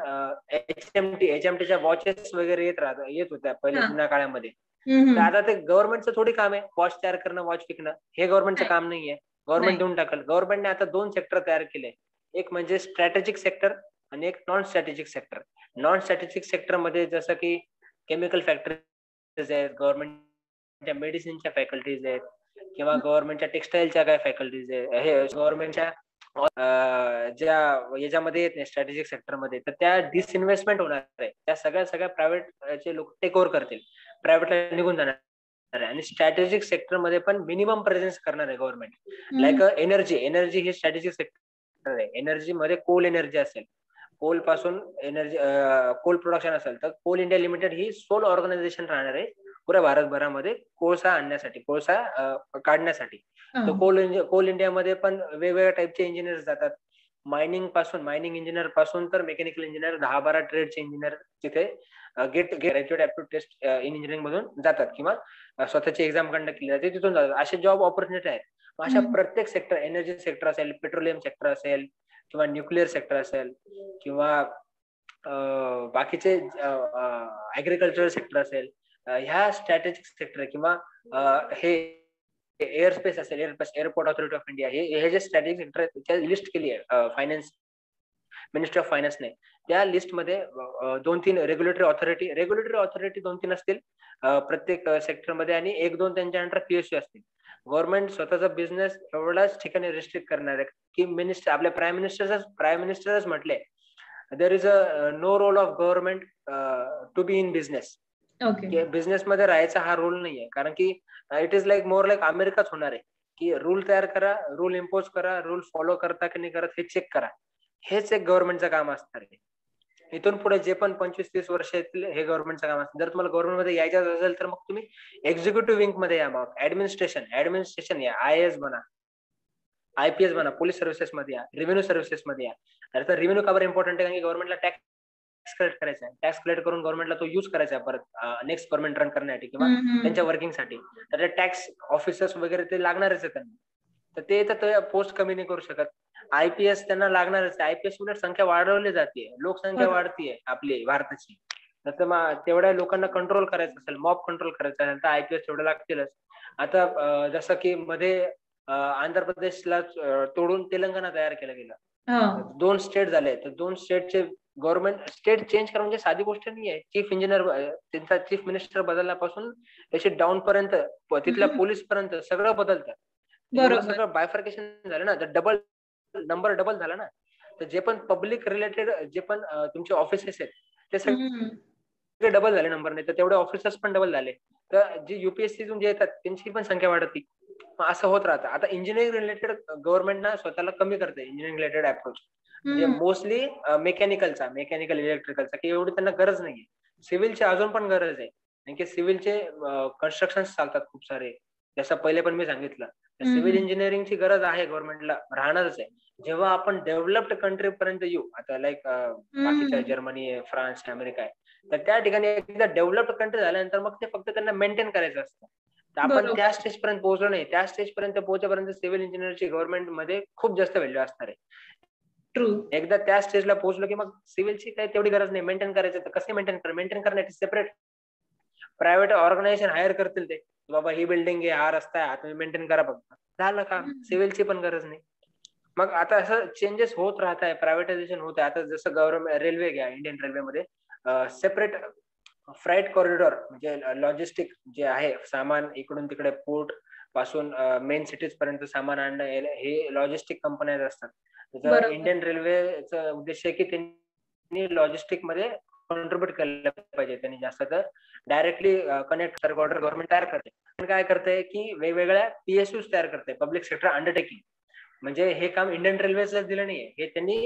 HMTच्या वॉचेस वगैरे येत होत्या पहिले जुन्या काळामध्ये. तर आता ते गव्हर्नमेंटचं थोडी काम आहे वॉच तयार करणं, वॉच विकणं. हे गव्हर्नमेंटचं काम नाहीये. गव्हर्नमेंट देऊन टाकल. गव्हर्नमेंटने आता 2 सेक्टर तयार केले, एक म्हणजे स्ट्रॅटेजिक सेक्टर आणि एक non strategic sector. Non strategic sector मध्ये जसं की केमिकल फॅक्टरीज आहेत, गव्हर्नमेंटच्या मेडिसिनच्या फॅकल्टीज आहेत, किंवा गव्हर्नमेंटच्या टेक्सटाईलच्या काय फॅकल्टीज आहेत, हे गव्हर्नमेंटच्या ज्या याच्यामध्ये येत नाही स्ट्रॅटेजिक सेक्टरमध्ये, तर त्या डिसइन्व्हेस्टमेंट होणार आहे. त्या सगळ्या प्रायव्हेटचे लोक टेक ओव्हर करतील, प्रायव्हेटला निघून जाणार आहे. आणि स्ट्रॅटेजिक सेक्टर मध्ये पण मिनिमम प्रेझेन्स करणार आहे गव्हर्नमेंट. लाईक एनर्जी ही स्ट्रॅटेजिक सेक्टर आहे. एनर्जी मध्ये कोल एनर्जी असेल, कोल पासून एनर्जी कोल प्रोडक्शन असेल तर कोल इंडिया लिमिटेड ही सोल ऑर्गनायझेशन राहणार आहे पुऱ्या भारतभरामध्ये कोळसा आणण्यासाठी, कोळसा काढण्यासाठी. तर कोल इंडियामध्ये पण वेगवेगळ्या टाईपचे इंजिनियर जातात. मायनिंग इंजिनियर पासून तर मेकॅनिकल इंजिनियर 10-12 ट्रेडचे इंजिनियर तिथे graduate aptitude test in engineering मधून जातात किंवा स्वतःची एक्झाम कंडक्ट केली जाते तिथून जातात. असे जॉब ऑपॉर्च्युनिटी आहेत. अशा प्रत्येक सेक्टर, एनर्जी सेक्टर असेल, पेट्रोलियम सेक्टर असेल किंवा न्यूक्लिअर सेक्टर असेल किंवा बाकीचे ऍग्रिकल्चरल सेक्टर असेल, ह्या स्ट्रॅटेजिक सेक्टर किंवा हे एअरस्पेस असेल, एअरपोर्ट ऑथॉरिटी ऑफ इंडिया, हे जे स्ट्रॅटेजिक सेक्टर आहे त्याची लिस्ट केली आहे फायनान्स मिनिस्ट्री ऑफ फायनान्सने. त्या लिस्टमध्ये 2-3 रेग्युलेटरी ऑथॉरिटी 2-3 असतील प्रत्येक सेक्टरमध्ये आणि 1-2 त्यांच्या अंडर PSU असतील. गव्हर्नमेंट स्वतःचा बिझनेस एवढ्याच ठिकाणी रिस्ट्रिक्ट करणार आहे की आपल्या प्राईम मिनिस्टरच म्हटले there is a no role of government to be in business. Business मध्ये राहायचा हा रोल नाहीये, कारण की it is like more like अमेरिकाच होणार आहे की रूल तयार करा, रूल इम्पोज करा, रूल फॉलो करता की नाही करत हे चेक करा. हेच एक गव्हर्नमेंटचं काम असणार आहे. इथून पुढे जे पण 25-30 वर्ष येतील हे गव्हर्नमेंटचं काम असतं. जर तुम्हाला गव्हर्नमेंट मध्ये यायचं असेल तर मग तुम्ही एक्झिक्युटिव्ह विंग मध्ये या, मग ऍडमिनिस्ट्रेशन या, IAS बना, IPS बना, पोलीस सर्व्हिसेस मध्ये या, रेव्हेन्यू सर्व्हिसेस मध्ये या. तर रेव्हेन्यू का बरं इम्पॉर्टंट आहे, कारण की गव्हर्नमेंटला टॅक्स कलेक्ट करायचा आहे. टॅक्स कलेक्ट करून गव्हर्नमेंटला तो युज करायचा आहे परत नेक्स्ट गव्हर्नमेंट रन करण्यासाठी किंवा त्यांच्या वर्किंगसाठी. तर टॅक्स ऑफिसर्स वगैरे ते लागणारच आहे त्यांना. तर ते पोस्ट कमी नाही करू शकत. IPS त्यांना लागणारच आहे. IPS उलट संख्या वाढवली जाते, लोकसंख्या वाढतीये आपली भारताची. तर मग तेवढ्या लोकांना कंट्रोल करायचं असेल, मॉब कंट्रोल करायचं असेल तर IPS तेवढं लागतीलच. आता जसं की मध्ये आंध्र प्रदेशला तोडून तेलंगणा तयार केलं गेलं. 2 स्टेट झाले, तर 2 स्टेटचे गव्हर्नमेंट स्टेट चेंज करणं म्हणजे साधी गोष्ट नाही आहे. चीफ इंजिनियर त्यांचा चीफ मिनिस्टर बदलल्यापासून त्याचे डाऊन पर्यंत तिथल्या पोलीस पर्यंत सगळं बदलतं. एवढं सगळं बायफर्केशन झालं ना, तर नंबर डबल झाला ना. तर जे पण पब्लिक रिलेटेड जे पण तुमचे ऑफिसेस आहेत ते सगळे डबल झाले नंबरने, तर तेवढे ऑफिसर्स पण डबल झाले. तर जे UPSC जे येतात त्यांची पण संख्या वाढती. असं होत राहतं. आता इंजिनिअरिंग रिलेटेड गव्हर्नमेंट ना स्वतःला कमी करते, इंजिनिअरिंग रिलेटेड अप्रोच म्हणजे मोस्टली मेकॅनिकल इलेक्ट्रिकलचा की एवढी त्यांना गरज नाहीये. सिव्हिलची अजून पण गरज आहे, कारण की सिव्हिलचे कन्स्ट्रक्शन चालतात खूप सारे, जसं पहिले पण मी सांगितलं. सिव्हिल इंजिनिअरिंगची गरज आहे गव्हर्नमेंटला, राहणारच आहे. जेव्हा आपण डेव्हलप्ड कंट्री पर्यंत येऊ, आता लाईक बाकीच्या जर्मनी आहे, फ्रान्स आहे, अमेरिका आहे, तर त्या ठिकाणी एकदा डेव्हलप्ड कंट्री झाल्यानंतर मग ते फक्त त्यांना मेंटेन करायचं असतं. तर आपण त्या स्टेज पर्यंत पोहोचलो नाही. त्या स्टेज पर्यंत पोहोचेपर्यंत सिव्हिल इंजिनिअरची गव्हर्नमेंट मध्ये खूप जास्त व्हॅल्यू असणार आहे. एकदा त्या स्टेजला पोहोचलो की मग सिव्हिलची काही तेवढी गरज नाही. मेंटेन करायचं तर कसे मेंटेन करण्यासाठी सेपरेट प्रायव्हेट ऑर्गनायझेशन हायर करतील ते, बाबा ही बिल्डिंग आहे, हा रस्ता आहे, तुम्ही मेंटेन करा फक्त, झालं का. सिव्हिलची पण गरज नाही. मग आता असं चेंजेस होत राहत आहे, प्रायव्हेटायझेशन होत आहे. आता जसं गव्हर्नमेंट रेल्वे घ्या, इंडियन रेल्वेमध्ये सेपरेट फ्राईट कॉरिडॉर म्हणजे लॉजिस्टिक जे आहे, सामान इकडून तिकडे पोर्ट पासून मेन सिटीज पर्यंत सामान आणणं, हे लॉजिस्टिक कंपन्या असतात. इंडियन रेल्वेचा उद्देश आहे की त्यांनी लॉजिस्टिक मध्ये कॉन्ट्रीब्युट केलं पाहिजे. त्यांनी जास्त तर डायरेक्टली कनेक्ट कॉरिडॉर गव्हर्नमेंट तयार करते. पण काय करते की वेगवेगळ्या PSU तयार करते, पब्लिक सेक्टर अंडरटेकिंग. म्हणजे हे काम इंडियन रेल्वेला दिलं नाहीये, हे त्यांनी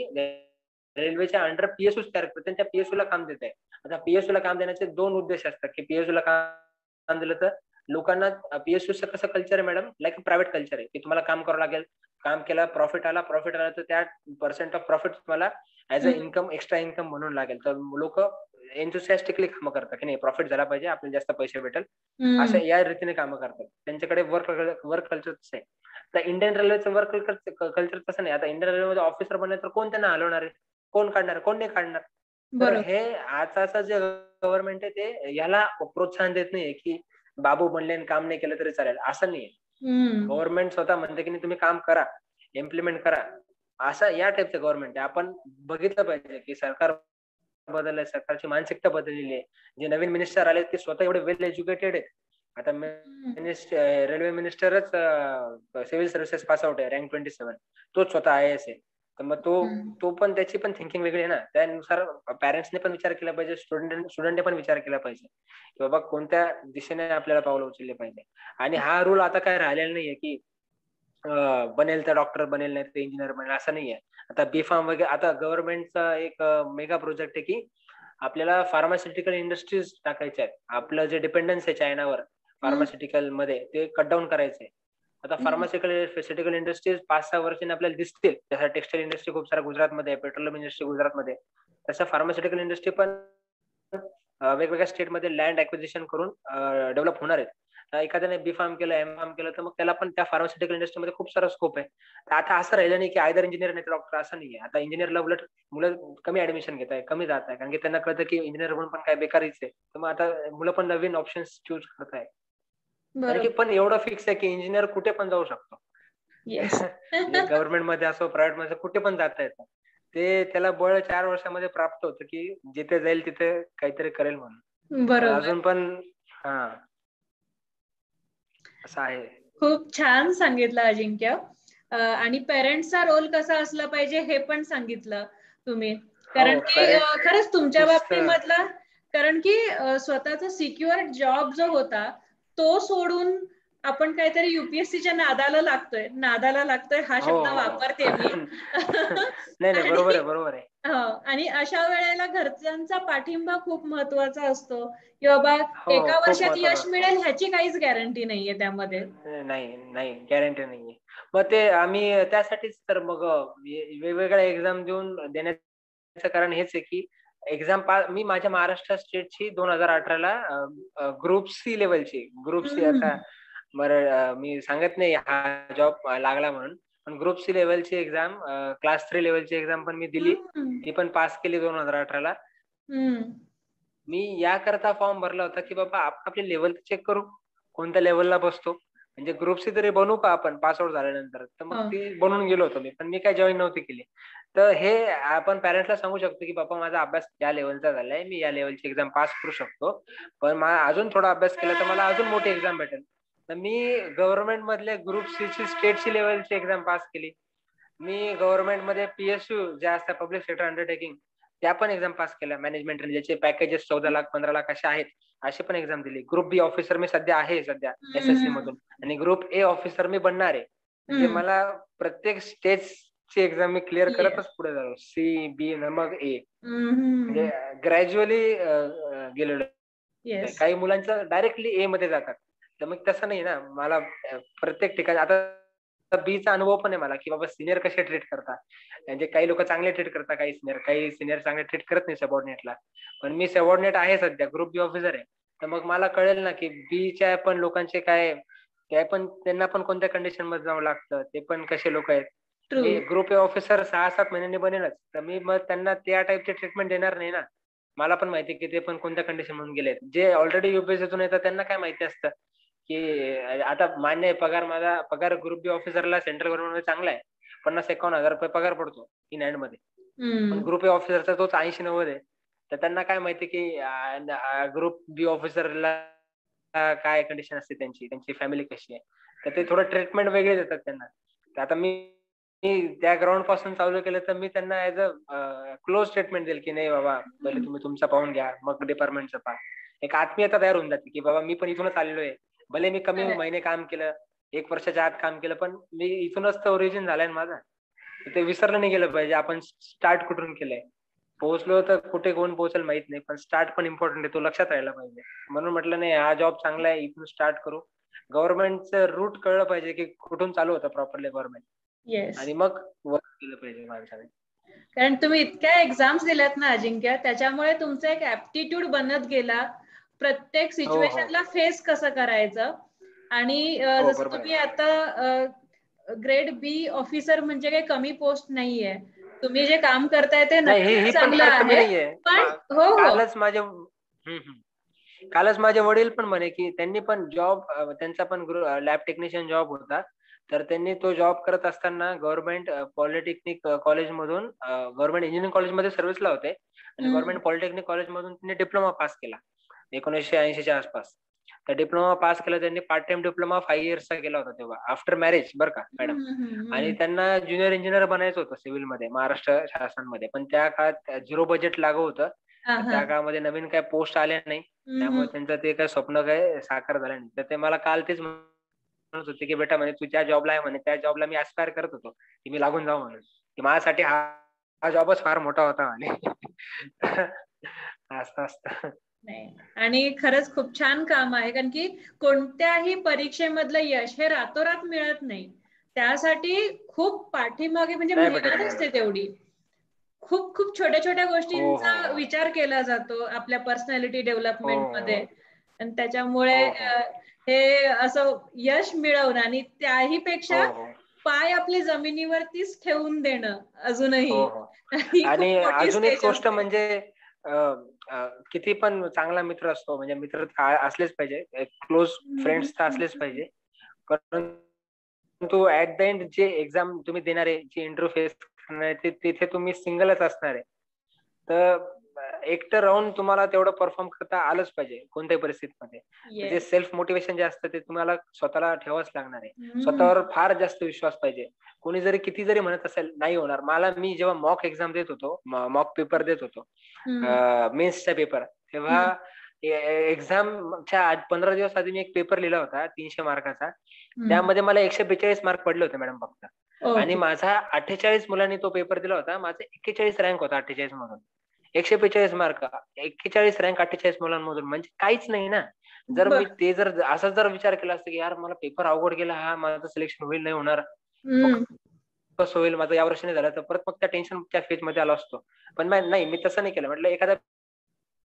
रेल्वेच्या अंडर PSU तयार करते, त्यांच्या PSU ला काम देत आहे. आता PSU ला काम देण्याचे 2 उद्देश असतात की PSU ला काम दिलं तर लोकांना, PSU चं कसं कल्चर आहे मॅडम, लाईक प्रायव्हेट कल्चर आहे की तुम्हाला काम करावं लागेल, काम केलं, प्रॉफिट आला तर त्या पर्सेंट ऑफ प्रॉफिट तुम्हाला as a income, extra income म्हणून लागेल. तर लोक एन्थुसियास्टिकली कामं करतात की नाही, प्रॉफिट झाला पाहिजे, आपल्याला जास्त पैसे भेटेल, असं या रीतीने कामं करतात. त्यांच्याकडे वर्क कल्चर तसं आहे. तर इंडियन रेल्वेचं वर्क कल्चर तसं नाही. आता इंडियन रेल्वेमध्ये ऑफिसर बनले तर कोण त्यांना हलवणार आहे, कोण काढणार, कोण नाही काढणार. तर हे आजचं जे गव्हर्नमेंट आहे ते याला प्रोत्साहन देत नाहीये की बाबू बनले आणि काम नाही केलं तरी चालेल, असं नाहीये. गव्हर्नमेंट स्वतः म्हणते की नाही तुम्ही काम करा, इम्प्लिमेंट करा, असं या टाईपचं गव्हर्नमेंट आहे. आपण बघितलं पाहिजे की सरकार बदललंय, सरकारची मानसिकता बदललेली आहे. जे नवीन मिनिस्टर आले ते स्वतः एवढे वेल एज्युकेटेड आहेत. आता रेल्वे मिनिस्टरच सिव्हिल सर्व्हिसेस पास आउट आहे, रँक 27, तो स्वतः IAS आहे. तर मग तो पण त्याची पण थिंकिंग वेगळी आहे ना. त्यानुसार पॅरेंट्सने पण विचार केला पाहिजे, स्टुडंटने पण विचार केला पाहिजे की बाबा कोणत्या दिशेने आपल्याला पावलं उचलले पाहिजे. आणि हा रूल आता काय राहिलेला नाहीये की बनेल तर डॉक्टर बनेल, नाही तर इंजिनियर बनेल, असं नाहीये. आता बी फार्म वगैरे, आता गव्हर्नमेंटचा एक मेगा प्रोजेक्ट आहे की आपल्याला फार्मास्युटिकल इंडस्ट्रीज टाकायच्या आहेत. आपलं जे डिपेंडन्स आहे चायनावर फार्मास्युटिकल मध्ये ते कट डाऊन करायचंय. आता फार्मास्युटिकल इंडस्ट्रीज 5-6 वर्षांनी आपल्याला दिसतील. जसं टेक्सटाईल इंडस्ट्री खूप सारा गुजरातमध्ये आहे, पेट्रोलियम इंडस्ट्री गुजरातमध्ये, तसं फार्मास्युटिकल इंडस्ट्री पण वेगवेगळ्या स्टेटमध्ये लँड ऍक्विजिशन करून डेव्हलप होणार आहेत. एखाद्याने बी फार्म केलं, एम फार्म केलं, तर मग त्याला पण त्या फार्मास्युटिकल इंडस्ट्रीमध्ये खूप सारा स्कोप आहे. तर आता असं राहिलं नाही की आयदर इंजिनियर नाही तर डॉक्टर, असं नाहीये. आता इंजिनियरला उलट मुलं कमी ऍडमिशन घेत आहे, कमी जात आहे, कारण की त्यांना कळतं की इंजिनियर म्हणून पण काय बेकारीच आहे. तर मग आता मुलं पण नवीन ऑप्शन्स चूज करत आहे. कारण की बरोबर. पण एवढं फिक्स आहे की इंजिनियर कुठे पण जाऊ शकतो. येस. म्हणजे गव्हर्नमेंट मध्ये असो, प्रायव्हेट मध्ये कुठे पण जाता येतं. ते त्याला बळ 4 वर्षामध्ये प्राप्त होतं की जिथे जाईल तिथे काहीतरी करेल म्हणून. पण बरोबर. अजून पण हा असं आहे. खूप छान सांगितलं अजिंक्य. आणि पेरेंट्सचा रोल कसा असला पाहिजे हे पण सांगितलं तुम्ही. कारण हो, की पेरेंट्स खरंच तुमच्या नुसतं बाबतीमधला, कारण की स्वतःचा सिक्युअर जॉब जो होता तो सोडून आपण काहीतरी युपीएससीच्या नादाला लागतोय हा हो, शब्द हो, हो. वापरते मी. नाही, नाही, बरोबर आणि आहे, बरोबर आहे. हो, आणि अशा वेळेला घरच्यांचा पाठिंबा खूप महत्वाचा असतो की बाबा हो, एका खूप वर्षात महत्वाचा यश असतो. मिळेल ह्याची काहीच गॅरंटी नाहीये त्यामध्ये. नाही, नाही, गॅरंटी नाहीये. मग ते आम्ही त्यासाठीच तर मग वेगवेगळ्या एक्झाम देण्याचं कारण हेच आहे की मी माझ्या महाराष्ट्र स्टेटची 2018ला ग्रुप सी लेवलची, ग्रुप सी, आता हम्म. बरं मी सांगत नाही हा जॉब लागला म्हणून, पण ग्रुप सी लेवलची एक्झाम, क्लास 3 लेवलची एक्झाम पण मी दिली. हम्म. ती पण पास केली 2018ला. हम्म. मी याकरता फॉर्म भरला होता की बाबा आपण आपली लेवल चेक करू, कोणत्या लेवलला बसतो. म्हणजे ग्रुप सी तरी बनू का आपण पास आउट झाल्यानंतर. तर मग हो. ती बनून गेलो होतो मी, पण मी काय जॉईन नव्हती केली. तर हे आपण पॅरेंट्सला सांगू शकतो की बाबा माझा अभ्यास या लेवलचा झालाय, मी या लेवलची एक्झाम पास करू शकतो, पण मला अजून थोडा अभ्यास केला तर मला अजून मोठी एक्झाम भेटेल. तर मी गव्हर्नमेंट मधले ग्रुप सी ची स्टेटची लेवलची एक्झाम पास केली. मी गव्हर्नमेंट मध्ये पीएसयू ज्या असतात, पब्लिक सेक्टर अंडरटेकिंग, त्या पण एक्झाम पास केल्या. मॅनेजमेंट ज्याचे पॅकेजेस 14 लाख 15 लाख असे आहेत, अशी पण एक्झाम दिली. ग्रुप बी ऑफिसर मी सध्या आहे एसएससी हम्म. मधून, आणि ग्रुप ए ऑफिसर मी बनणार आहे. म्हणजे हम्म. मला प्रत्येक स्टेजची एक्झाम मी क्लिअर येस. करतच पुढे जातो. सी, बी, मग ए. म्हणजे हम्म. ग्रॅज्युअली गेलेलो आहे. येस. काही मुलांचं डायरेक्टली ए मध्ये जातात. तर मग तसं नाही ना, मला प्रत्येक ठिकाणी आता बीचा अनुभव पण आहे मला की बाबा सिनियर कसे ट्रीट करतात. म्हणजे काही लोक चांगले ट्रीट करतात, काही सिनियर चांगले ट्रीट करत नाही सबऑर्डिनेटला. पण मी सबऑर्डिनेट आहे सध्या, ग्रुप बी ऑफिसर आहे. तर मग मला कळेल ना की बीच्या पण लोकांचे काय पण त्यांना पण कोणत्या कंडिशन मध्ये जावं लागतं, ते पण कसे लोक आहेत. True. Me group A officer 6-7 महिन्यांनी बनेनच, तर मी मग त्यांना त्या टाईपचे ट्रीटमेंट देणार नाही ना. मला पण माहिती की ते पण कोणत्या कंडिशन मधून गेलेत. जे ऑलरेडी युपीएससीतून येतात त्यांना काय माहिती असतं की आता मान्य आहे, पगार ग्रुप बी ऑफिसरला सेंट्रल गव्हर्नमेंट चांगला आहे. 50-51 हजार रुपये पगार पडतो इन हँड मध्ये. पण हम्म. ग्रुप ए ऑफिसरचा तोच 80-90 आहे. तर त्यांना काय माहिती की ग्रुप बी ऑफिसरला काय कंडिशन असते, त्यांची फॅमिली कशी आहे. तर ते थोडं ट्रीटमेंट वेगळे देतात त्यांना. तर आता मी त्या ग्राउंड पासून चालू केलं तर मी त्यांना ऍज अ क्लोज स्टेटमेंट देईल की नाही बाबा, पहिले तुम्ही तुमचा पाहून घ्या, मग डिपार्टमेंटचं पहा. एक आत्मीयता तयार होऊन जाते की बाबा मी पण इथूनच आलेलो आहे. भले मी कमी खरंय. महिने काम केलं, 1 वर्षाच्या आत काम केलं, पण मी इथूनच तर ओरिजिन झालाय ना माझा. ते विसरलं नाही गेलं पाहिजे आपण स्टार्ट कुठून केलंय. पोहोचलो तर कुठे कोण पोहोचेल माहित नाही, पण स्टार्ट पण इम्पॉर्टंट आहे, तो लक्षात राहायला पाहिजे. म्हणून म्हटलं नाही, हा जॉब चांगला आहे, इथून स्टार्ट करू. गव्हर्नमेंटचं रूट कळलं पाहिजे की कुठून चालू होतं प्रॉपरली गव्हर्नमेंट, येस. आणि मग वर्क केलं पाहिजे माणसाने. कारण तुम्ही इतक्या एक्झाम्स दिल्यात ना अजिंक्य, त्याच्यामुळे तुमचं एक ऍप्टिट्यूड बनत गेला प्रत्येक हो, हो, सिच्युएशनला फेस कसं करायचं. आणि हो, जसं बरोबर तुम्ही आहे. आता ग्रेड बी ऑफिसर म्हणजे काही कमी पोस्ट नाहीये. तुम्ही जे काम करताय ते नाही, ही नक्कीच ही पण चांगलं फार कमी आहे. नाहीये. पण हो हो. कालच माझे वडील पण म्हणे की त्यांनी पण जॉब, त्यांचा पण लॅब टेक्निशियन जॉब होता. तर त्यांनी तो जॉब करत असताना गव्हर्नमेंट पॉलिटेक्निक कॉलेजमधून, गव्हर्नमेंट इंजिनिअरिंग कॉलेजमध्ये सर्व्हिसला होते, आणि हम्म. गव्हर्नमेंट पॉलिटेक्निक कॉलेजमधून त्यांनी डिप्लोमा पास केला 1980च्या आसपास. तर डिप्लोमा पास केला त्यांनी, पार्ट टाइम डिप्लोमा 5 इयर्सचा केला होता तेव्हा, आफ्टर मॅरेज बरं का मॅडम. हम्म. हम्म. आणि हम्म. त्यांना ज्युनियर इंजिनियर बनायचं होतं सिव्हिलमध्ये महाराष्ट्र शासनामध्ये, पण त्या काळात झिरो बजेट लागू होतं. हा तर हा. त्या काळामध्ये नवीन काय पोस्ट आल्या नाही, हम्म. त्यामुळे त्यांचं ते काय स्वप्न काय साकार झालं नाही. तर ते मला काल तेच म्हणत होते की बेटा, म्हणे तू ज्या जॉबला आहे म्हणे त्या जॉबला मी ऍस्पायर करत होतो की मी लागून जाऊ म्हणून. माझ्यासाठी हा जॉबच फार मोठा होता आणि असं असतं. नाही, आणि खरंच खूप छान काम आहे, कारण की कोणत्याही परीक्षेमधलं यश हे रातोरात मिळत नाही. त्यासाठी खूप पाठीमागे म्हणजे नाही भेटत, मेहनत नाही असते भेटत. तेवढी. खूप खूप छोट्या छोट्या हो हो गोष्टींचा हो विचार केला जातो आपल्या पर्सनॅलिटी हो डेव्हलपमेंट मध्ये. आणि त्याच्यामुळे हो हो हे असं यश मिळवणं आणि त्याही हो पेक्षा हो पाय आपले जमिनीवरतीच ठेवून देणं अजून हो हो ही खूप आणि मोठी अजून एक स्टेज गोष्ट असते. म्हणजे किती पण चांगला मित्र असतो, म्हणजे मित्र असलेच पाहिजे, क्लोज फ्रेंड्स तर असलेच पाहिजे. परंतु ऍट द एंड जे एक्झाम तुम्ही देणार आहे, जे इंटरव्ह्यू फेस करणार आहे, तिथे तुम्ही सिंगलच असणार आहे. तर एकटं राहून तुम्हाला तेवढं परफॉर्म करता आलंच पाहिजे कोणत्याही परिस्थितीमध्ये. जे येस. सेल्फ मोटिवेशन जे असतं ते तुम्हाला स्वतःला ठेवावंच लागणार आहे. स्वतःवर फार जास्त विश्वास पाहिजे. कोणी जरी किती जरी म्हणत असेल नाही होणार. मी जेव्हा मॉक एक्झाम देत होतो, मॉक पेपर देत होतो, मेन्सचा पेपर, तेव्हा एक्झामच्या 15 दिवस आधी मी एक पेपर लिहिला होता 300 मार्काचा. त्यामध्ये मला 142 मार्क पडले होते मॅडम फक्त. आणि ओके. माझा 48 मुलांनी तो पेपर दिला होता. माझा 41 रँक होता 48 मधून. 142 मार्क, 41 रँक 48 मुलांमधून, म्हणजे काहीच नाही ना. जर असा जर विचार केला असता की यार मला पेपर अवघड गेला, हा माझं सिलेक्शन होईल नाही होणार, मग कसं होईल माझं, या वर्षी नाही झालं तर परत मग त्या टेन्शनच्या फेज मध्ये आलो असतो. पण नाही, मी तसं नाही केलं. म्हटलं एखादा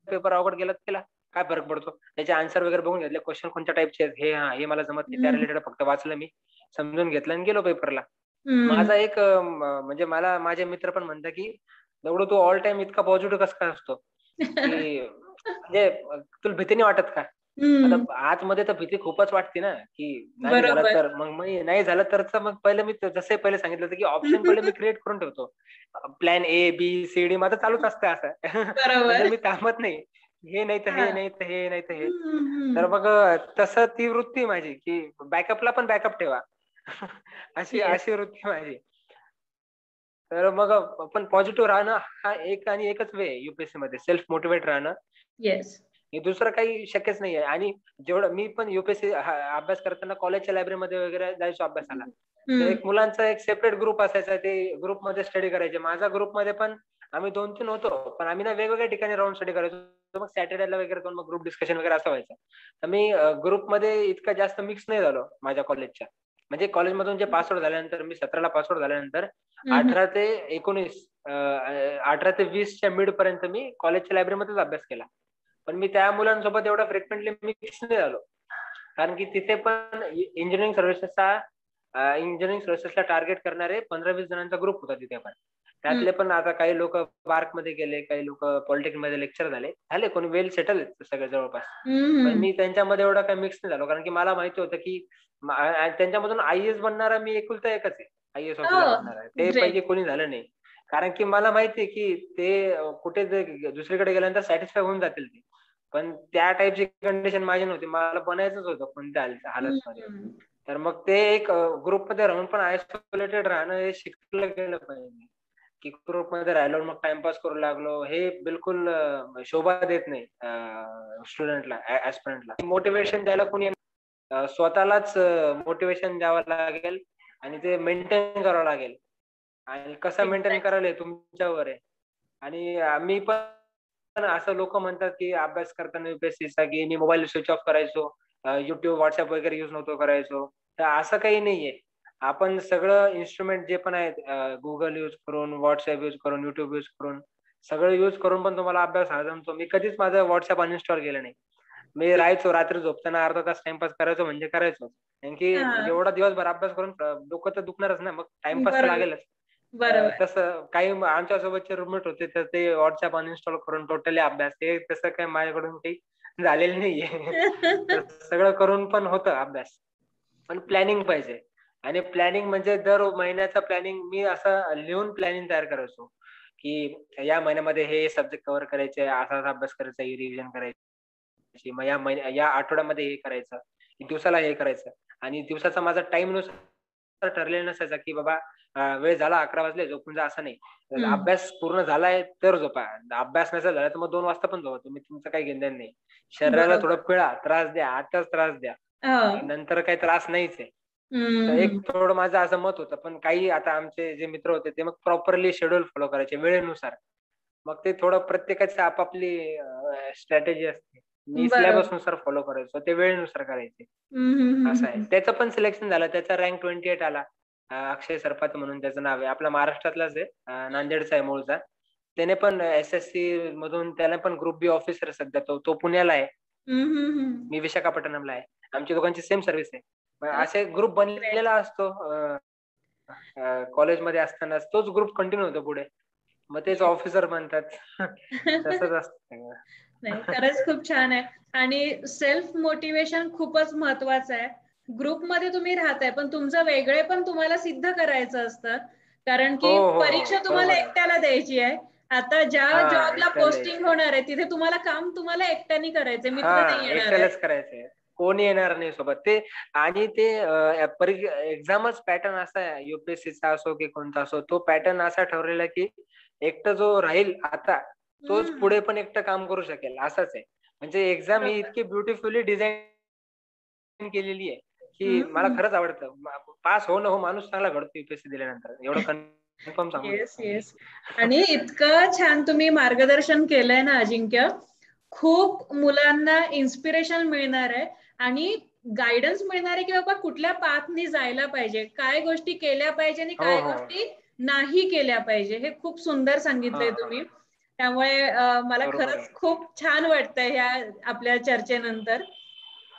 पेपर अवघड गेला तर गेला, काय फरक पडतो. त्याचे आन्सर वगैरे बघून घेतले, क्वेश्चन कोणत्या टाईपचे आहेत, हे मला जमत नाही, त्या रिलेटेड फक्त वाचलं मी, समजून घेतलं आणि गेलो पेपरला. माझा एक म्हणजे मला माझे मित्र पण म्हणतात की एवढं तू ऑल टाइम इतका पॉझिटिव्ह कसं काय असतो, की म्हणजे तुला भीती नाही वाटत का? आता आतमध्ये तर भीती खूपच वाटते ना, की नाही झालं बरोबर. तर मग नाही झालं तर मग पहिलं मी जसं पहिले सांगितलं होतं की ऑप्शन पहिले मी क्रिएट करून ठेवतो. Plan A, B, C, D माझं चालूच असतं असं. म्हणजे बरोबर. मी थांबत नाही. हे नाही तर हा. हे, नाही तर हे, नाही तर हे. तर हम्म. मग तसं ती वृत्ती आहे माझी, की बॅकअपला पण बॅकअप ठेवा. अशी येस. अशी वृत्ती आहे माझी. तर मग पण पॉझिटिव्ह राहणं हा एक आणि एकच वे आहे युपीएससी मध्ये, सेल्फ मोटिवेट राहणं. येस. हे दुसरं काही शक्यच नाहीये. आणि जेवढं मी पण युपीएससी अभ्यास करताना कॉलेजच्या लायब्ररीमध्ये वगैरे जायचो अभ्यासाला. तर एक मुलांचा एक सेपरेट ग्रुप असायचा, ते ग्रुपमध्ये स्टडी करायचे. माझ्या ग्रुपमध्ये पण आम्ही 2-3 होतो, पण आम्ही ना वेगवेगळ्या ठिकाणी राहून स्टडी करायचो. मग सॅटर्डेला वगैरे जाऊन मग ग्रुप डिस्कशन वगैरे असं व्हायचं. तर मी ग्रुपमध्ये इतका जास्त मिक्स नाही झालो माझ्या कॉलेजच्या. म्हणजे कॉलेजमधून जे पासआउट झाल्यानंतर, मी 17ला पासआउट झाल्यानंतर 18 ते 19 18 ते 20च्या मिड पर्यंत मी कॉलेजच्या लायब्ररीमध्येच अभ्यास केला. पण मी त्या मुलांसोबत एवढा फ्रिक्वेंटली मिक्स नाही झालो. कारण की तिथे पण इंजिनिअरिंग सर्व्हिसेसला टार्गेट करणारे 15-20 जणांचा ग्रुप होता तिथे पण. त्यातले पण आता काही लोक बार्क मध्ये गेले, काही लोक पॉलिटेक्निक मध्ये लेक्चर झाले, कोणी वेल सेटल आहेत सगळे जवळपास. पण मी त्यांच्यामध्ये एवढा काही मिक्स नाही झालो, कारण की मला माहिती होतं की त्यांच्यामधून आयएएस बनणारा मी एकुलता एकच आहे. आयएएस ऑफिसर बनणार आहे, ते ग्रेट. पैकी कोणी झालं नाही. कारण की मला माहिती आहे की ते कुठे दुसरीकडे गेल्यानंतर सॅटिस्फाय होऊन जातील ते. पण त्या टाईपची कंडिशन माझी नव्हती. मला बनायचंच होतं कोणत्या हालतमध्ये. तर मग ते एक ग्रुपमध्ये राहून पण आयसोलेटेड राहणं हे शिकलं गेलं पाहिजे. की ग्रुपमध्ये राहिलो मग टाइमपास करू लागलो, हे बिलकुल शोभा देत नाही स्टुडंटला, ऍस्पिरंटला. मोटिवेशन द्यायला कोणी स्वतःलाच मोटिवेशन द्यावं लागेल आणि ते मेंटेन करावं लागेल. आणि कसं मेंटेन एक्झॅक्ट. करायला तुमच्यावर आहे. आणि मी पण असं लोक म्हणतात की अभ्यास करताना युपीएससीचा की मी मोबाईल स्विच ऑफ करायचो, युट्यूब व्हॉट्सअप वगैरे युज नव्हतो करायचो. तर असं काही नाहीये. आपण सगळं इन्स्ट्रुमेंट जे पण आहेत, गुगल युज करून, व्हॉट्सअप युज करून, युट्यूब युज करून, सगळं युज करून पण तुम्हाला अभ्यास हा जमतो. मी कधीच माझं व्हॉट्सअप अनइन्स्टॉल केलं नाही. मी राहायचो रात्री झोपताना अर्धा तास टाइमपास करायचो म्हणजे करायचो. कारण की एवढा दिवसभर अभ्यास करून डोकं तर दुखणारच ना, मग टाइमपास तर बरोबर. लागेलच. बरोबर. तसं काही आमच्या सोबतचे रूममेट होते, तर ते व्हॉट्सअप अनइन्स्टॉल करून टोटली अभ्यास, ते तसं काही माझ्याकडून काही झालेलं नाहीये. तर सगळं करून पण होतं अभ्यास. पण प्लॅनिंग पाहिजे. आणि प्लॅनिंग म्हणजे दर महिन्याचा प्लॅनिंग मी असं लिहून प्लॅनिंग तयार करायचो, की या महिन्यामध्ये हे सब्जेक्ट कव्हर करायचे, असा असा अभ्यास करायचा, ही रिव्हिजन करायची, मग या आठवड्यामध्ये हे करायचं, दिवसाला हे करायचं. आणि दिवसाचा माझा टाइम नुसार ठरलेला नसायचा की बाबा वेळ झाला 11 वाजले झोपून जा, असं नाही. अभ्यास पूर्ण झालाय तर झोपा, अभ्यास नसेल झाला तर मग 2 वाजता पण झोपा, तुम्ही तुमचं काही घेणं नाही. शरीराला बरोबर. थोडं पिळा, त्रास द्या, 8 तास त्रास द्या, हा. नंतर काही त्रास नाहीच आहे. तर एक हम्म. थोडं माझं असं मत होतं. पण काही आता आमचे जे मित्र होते ते मग प्रॉपरली शेड्यूल फॉलो करायचे वेळेनुसार. मग ते थोडं प्रत्येकाची आपापली स्ट्रॅटेजी असते. मी बरोबर. सिलेबस नुसार फॉलो करायचो, ते वेळेनुसार करायचे. हम्म, हम्म, असं आहे. हम्म. त्याचं पण सिलेक्शन झालं. त्याचा रँक 28 आला. अक्षय सरपात म्हणून त्याचं नाव आहे. आपला महाराष्ट्रातलाच आहे. नांदेडचा आहे मूळचा. त्याने पण एसएससी मधून त्याने पण ग्रुप बी ऑफिसर सध्या तो तो पुण्याला आहे. हम्म, हम्म, हम्म. मी विशाखापट्टणमला आहे. आमच्या दोघांची सेम सर्व्हिस आहे. मग असे ग्रुप ग्रेट. बनलेला असतो. कॉलेजमध्ये असतानाच तोच ग्रुप कंटिन्यू होतो पुढे. मग तेच ऑफिसर बनतात. तसंच असतं सगळं. नाही, खरंच खूप छान आहे. आणि सेल्फ मोटिवेशन खूपच महत्वाचं आहे. ग्रुपमध्ये तुम्ही राहताय पण तुमचं वेगळे पण तुम्हाला सिद्ध करायचं असतं. कारण हो की हो हो परीक्षा तुम्हाला बरोबर आहे. एकट्याला द्यायची आहे. आता ज्या हा जॉबला एकट्याला पोस्टिंग द्यायचे. होणार आहे तिथे तुम्हाला काम तुम्हाला एकट्याने करायचंय, मित्र नाही हा येणार आहे. एकट्यालाच करायचंय. कोणी येणार नाही सोबत. ते आणि ते एक्झामच पॅटर्न असा आहे युपीएससीचा असो की कोणता असो, तो पॅटर्न असा ठरवलेला की एकटं जो राहील आता तोच हम्म. पुढे पण एकटं काम करू शकेल असंच आहे. म्हणजे एक्झाम ही बरोबर. इतकी ब्युटिफुली डिझाईन केलेली आहे की मला हम्म. खरंच आवडतं. पास हो न हो माणूस चांगला घडतो युपीएससी दिल्यानंतर. एवढं कन्फर्म सांगू येस, शकतो मी. येस. आणि इतकं छान तुम्ही मार्गदर्शन केलंय ना अजिंक्य. खूप मुलांना इन्स्पिरेशन मिळणार आहे आणि गायडन्स मिळणार आहे की बाबा कुठल्या पाथनी जायला पाहिजे, काय गोष्टी केल्या पाहिजे आणि हो काय हो. गोष्टी नाही केल्या पाहिजे. हे खूप सुंदर हा सांगितलंय हा तुम्ही. त्यामुळे मला बरोबर आहे. खरंच खूप छान वाटतंय ह्या आपल्या चर्चेनंतर.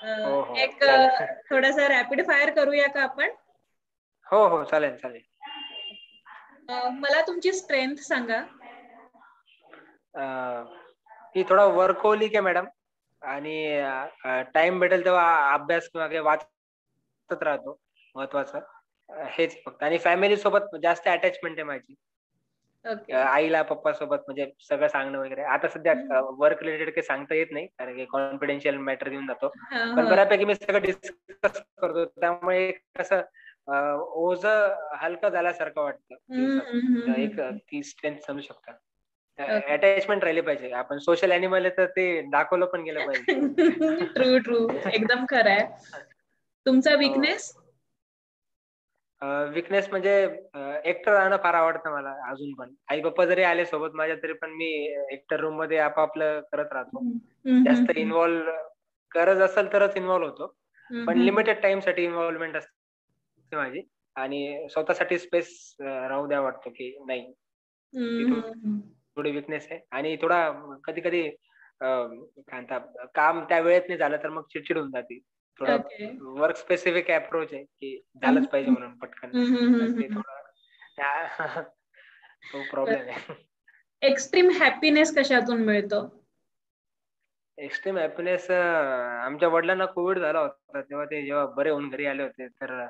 हो हो एक चालेल. थोडासा रॅपिड फायर करूया का आपण? हो हो चालेल चालेल. मला तुमची स्ट्रेंथ सांगा. ती थोडा वर्कहोलिक आहे मॅडम. आणि टाइम भेटेल तेव्हा अभ्यास किंवा काही वाचत राहतो. महत्वाचं हेच फक्त. आणि फॅमिली सोबत जास्त अटॅचमेंट आहे माझी. ओके. आईला पप्पा सोबत म्हणजे सगळं सांगणं वगैरे. आता सध्या वर्क रिलेटेड काही सांगता येत नाही कारण की कॉन्फिडेन्शियल मॅटर घेऊन जातो. हा, पण हा. बऱ्यापैकी मी सगळं डिस्कस करतो. त्यामुळे कसं ओझं हलकं झाल्यासारखं वाटतं हम्म, दिवसात. हम्म, तर हम्म, एक ती स्ट्रेंथ समजू शकता. ओके. अटॅचमेंट राहिली पाहिजे. आपण सोशल अॅनिमल आहे तर ते दाखवलं पण गेलं पाहिजे. True, true. एकदम खरं आहे. तुमचा हो. विकनेस? विकनेस म्हणजे एकटं राहणं फार आवडतं मला अजून पण. आई पप्पा जरी आले सोबत माझ्या तरी पण मी एकटं रूम मध्ये आपापलं करत राहतो. जास्त इन्व्हॉल्व गरज असेल तरच इन्व्हॉल्व होतो. पण लिमिटेड टाइम साठी इन्व्हॉल्वमेंट असते माझी. आणि स्वतःसाठी स्पेस राहू द्या वाटतो की नाही. ती थोडी विकनेस आहे. आणि थोडा कधी कधी काय म्हणतात काम त्या वेळेत नाही झालं तर मग चिडचिड होऊन जाते. थोडा ओके. वर्क स्पेसिफिक अप्रोच आहे की झालंच पाहिजे म्हणून पटकन. तर ते थोडं तो प्रॉब्लेम आहे. एक्स्ट्रीम हॅपीनेस कशातून मिळतो? एक्स्ट्रीम हॅपीनेस आमच्या वडिलांना कोविड झाला होता तेव्हा ते जेव्हा बरे होऊन घरी आले होते तर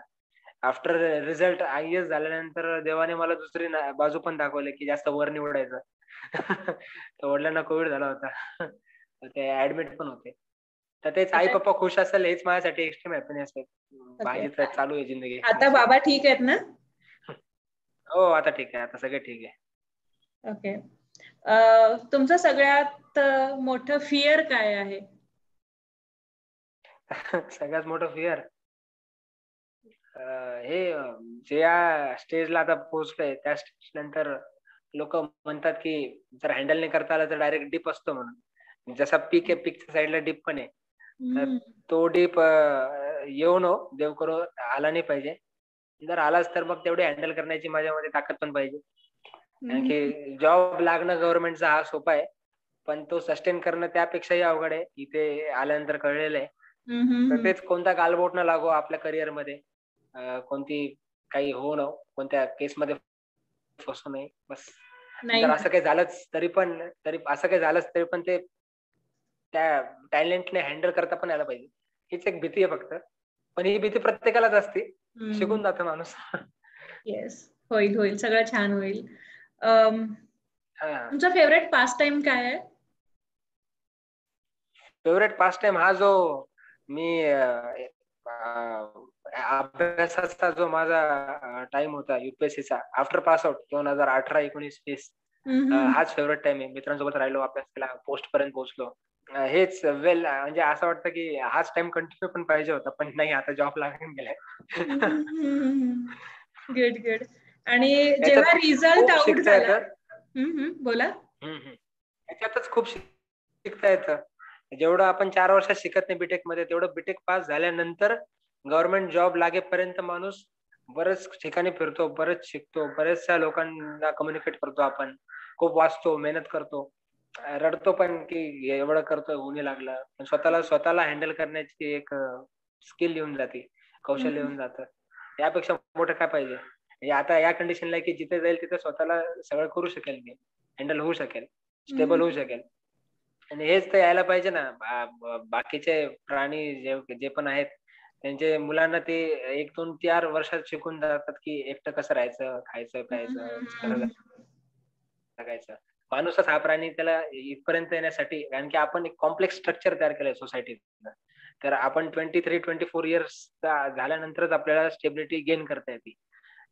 आफ्टर रिझल्ट आयएस झाल्यानंतर देवाने मला दुसरी बाजू पण दाखवली की जास्त वर निवडायचं. तर वडिलांना कोविड झाला होता. तर ते ऍडमिट पण होते. तर तेच आई आता पप्पा खुश असेल हेच माझ्यासाठी एक्स्ट्रीम हॅपीनेस आहे. ओके. बाकी तर चालू आहे जिंदगी आता नशीब. बाबा ठीक आहेत ना? हो आता ठीक आहे. आता सगळं ठीक आहे. ओके. तुमचं सगळ्यात मोठं फिअर काय आहे? सगळ्यात मोठं फिअर हे जे या स्टेजला आता पोहोचलंय त्या स्टेज नंतर लोक म्हणतात की जर हँडल नाही करता आलं तर डायरेक्ट डीप असतो म्हणून. जसा पीक आहे पीकच्या साईडला डीप पण आहे. तर हम्म. तो डीप येऊ नो देव करो आला नाही पाहिजे. जर आलाच तर मग तेवढे हँडल करण्याची माझ्यामध्ये ताकद पण पाहिजे. कारण हम्म. की जॉब लागणं गव्हर्नमेंटचा हा सोपा आहे. पण तो सस्टेन करणं त्यापेक्षाही अवघड आहे. इथे आल्यानंतर कळलेलं आहे. तर हम्म. तेच कोणता गालबोट न लागो आपल्या करिअरमध्ये. कोणती काही होऊ नको. कोणत्या केसमध्ये फसू नये बस. नाही जर ना. असं काही झालंच तरी असं काही झालंच तरी पण ते त्या टॅलेंटने हँडल करता पण यायला पाहिजे. हीच एक भीती आहे फक्त. पण ही भीती प्रत्येकालाच असते. शिकून जातो माणूस. येस. होईल, होईल. सगळं छान होईल. हा. तुमचा फेवरेट पास टाइम काय आहे? फेवरेट पास टाइम हा जो मी अभ्यासाचा जो माझा टाइम होता युपीएससीचा आफ्टर पास आउट 2018, 19, 20 हम्म. हाच फेवरेट टाइम आहे. मित्रांसोबत राहिलो, अभ्यास केला, पोस्ट पर्यंत पोहोचलो. हेच वेल म्हणजे असं वाटतं की हाच टाइम कंटिन्यू पण पाहिजे होता, पण नाही, आता जॉब लागून गेलाय. Good good. आणि याच्यात जेव्हा रिझल्ट खूप आउट शिकता झाला. येतं. बोला. याच्यातच खूप शिकता येतं. जेवढं आपण 4 वर्षात शिकत नाही बीटेक मध्ये, तेवढं बीटेक पास झाल्यानंतर गव्हर्नमेंट जॉब लागेपर्यंत माणूस बरेच ठिकाणी फिरतो, बरेच शिकतो, बरेचशा लोकांना कम्युनिकेट करतो, आपण खूप वाचतो, मेहनत करतो, रडतो पण की एवढं करतोय होऊ नाही लागलं, पण स्वतःला हँडल करण्याची एक स्किल येऊन जाते, कौशल्य येऊन जातं. यापेक्षा मोठं काय पाहिजे. आता या कंडिशनला की जिथे जाईल तिथे स्वतःला सगळं करू शकेल मी, हँडल होऊ शकेल, स्टेबल होऊ शकेल. आणि हेच तर यायला पाहिजे ना. बाकीचे प्राणी जे पण आहेत, त्यांचे मुलांना ते 1, 2, 4 वर्षात शिकून जातात की एकटं कसं राहायचं, खायचं, प्यायचं, कसं जगायचं. माणूसच हा प्राणी त्याला इथपर्यंत येण्यासाठी, कारण की आपण एक कॉम्प्लेक्स स्ट्रक्चर तयार केलंय सोसायटीत. तर आपण 23-24 इयर्स झाल्यानंतरच आपल्याला स्टेबिलिटी गेन करता येते.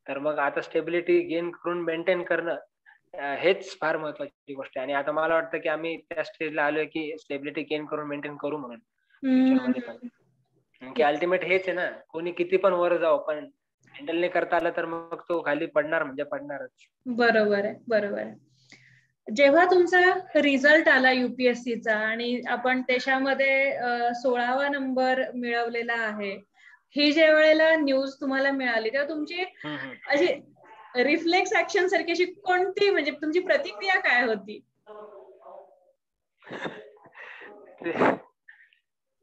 तर मग आता स्टेबिलिटी गेन करून मेंटेन करणं हेच फार महत्वाची गोष्ट आहे. आणि आता मला वाटतं की आम्ही त्या स्टेजला आलोय की स्टेबिलिटी गेन करून मेंटेन करू म्हणून फ्युचरमध्ये पण. की अल्टिमेट हेच आहे ना, कोणी किती पण वर जाऊ, पण हँडल नाही करता आलं तर मग तो खाली पडणार म्हणजे पडणारच. बरोबर आहे, बरोबर आहे. जेव्हा तुमचा रिझल्ट आला युपीएससीचा आणि आपण त्याच्यामध्ये 16वा नंबर मिळवलेला आहे, ही ज्या वेळेला न्यूज तुम्हाला मिळाली तेव्हा तुमची अशी रिफ्लेक्स ऍक्शन सारखी अशी कोणती, म्हणजे तुमची प्रतिक्रिया काय होती?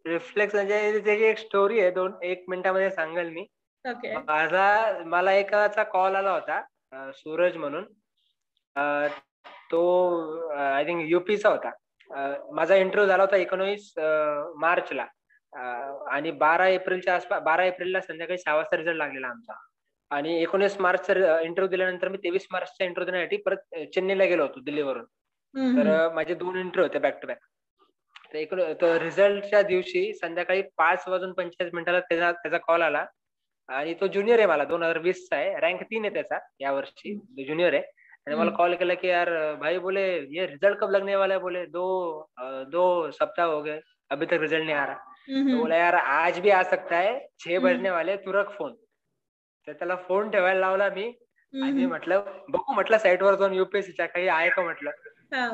रिफ्लेक्स म्हणजे त्याची एक स्टोरी आहे, 1 मिनिटामध्ये सांगेल मी. ओके. मला एकाचा कॉल आला होता, सूरज म्हणून. तो आय थिंक युपीचा होता. माझा इंटरव्ह्यू झाला होता 19 मार्चला, आणि 12 एप्रिलला संध्याकाळी 6 वाजता रिझल्ट लागलेला आमचा. आणि 19 मार्चचा इंटरव्ह्यू दिल्यानंतर मी 23 मार्चचा इंटरव्ह्यू देण्यासाठी परत चेन्नईला गेलो होतो दिल्लीवरून. तर माझे 2 इंटरव्ह्यू होते बॅक टू बॅक. तर रिझल्टच्या दिवशी संध्याकाळी 5:45 त्याचा कॉल आला. आणि तो ज्युनियर आहे, मला 2020चा आहे, रँक 3 आहे त्याचा या वर्षी, ज्युनियर आहे. आणि मला कॉल केला की यार भाई, बोले ये रिजल्ट कब लगने वाला है, बोले 2 सप्ताह हो गए अभी तक रिजल्ट नहीं आ रहा. तो बोला यार आज भी आ सकता है, 6 बजने वाले, तू रख फोन. तर त्याला फोन ठेवायला लावला मी. आणि म्हटलं बघू, म्हटलं साईटवर जाऊन युपीएससीच्या काही आहे का म्हटलं.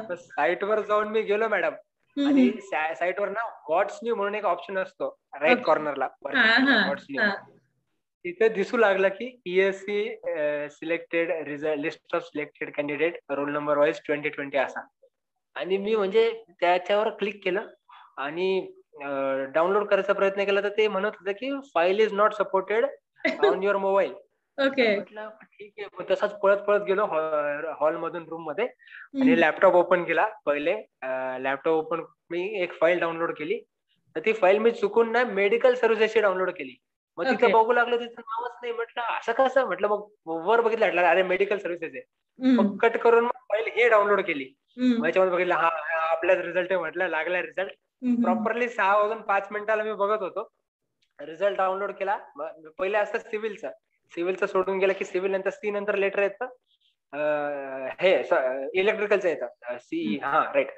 तर साईटवर जाऊन मी गेलो मॅडम. आणि साईटवर ना व्हॉट्स न्यू म्हणून एक ऑप्शन असतो राईट कॉर्नरला, व्हॉट्स न्यू. तिथे दिसू लागलं की ESC selected result, list of selected candidate roll number wise 2020 असा. आणि मी म्हणजे त्याच्यावर क्लिक केलं आणि डाउनलोड करायचा प्रयत्न केला, तर ते म्हणत होतं की file is not supported on your mobile. म्हटलं ठीक आहे. मग तसाच पळत पळत गेलो हॉलमधून रूम मध्ये आणि लॅपटॉप ओपन केला. पहिले लॅपटॉप ओपन, मी एक फाईल डाउनलोड केली. तर ती फाईल मी चुकून ना मेडिकल सर्व्हिसेसची डाउनलोड केली. मग तिथं बघू लागलं, तिचं नावच नाही. म्हटलं असं कसं, म्हटलं मग वर बघितलं, म्हटलं अरे मेडिकल सर्व्हिसेस आहे. मग कट करून मग फाईल हे डाउनलोड केली. मग याच्यामध्ये बघितलं, हा आपलाच रिझल्ट आहे, म्हटलं लागला रिझल्ट. प्रॉपरली 6:05 मी बघत होतो. रिझल्ट डाउनलोड केला. पहिले असतं सिव्हिलचं सोडून गेलं की सिव्हिल नंतर सी नंतर लेटर येतं, हे इलेक्ट्रिकलचं येतं, सीई, हा राईट.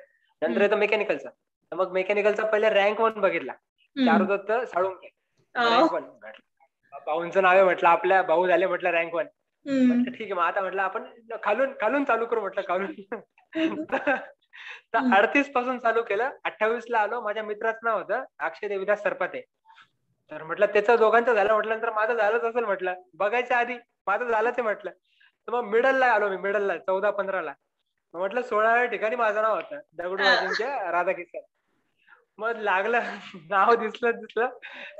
नंतर येतं मेकॅनिकलचं. तर मग मेकॅनिकलचा पहिले रँक 1 बघितला, चारुदत्त साळुंखे, रँक 1. भाऊंचं नाव आहे, म्हटलं आपल्या भाऊ झाले, म्हटलं रँक 1. म्हटलं ठीक आहे, मग आता म्हटलं आपण खालून चालू करू, म्हटलं खालून. तर 38 पासून चालू केलं. 28ला आलो. माझ्या मित्राचं नाव होतं अक्षय देविदास सरपाते. तर म्हटलं त्याचं दोघांचं झालं, म्हटलं नंतर माझं झालंच असेल, म्हटलं बघायच्या आधी माझं झालं ते, म्हटलं. तर मग मिडलला आलो मी, मिडलला 14-15ला. म्हटलं 16व्या ठिकाणी माझं नाव होतं, दगडू अजिंक्य राधाकिशन. मग लागलं, नाव दिसलं,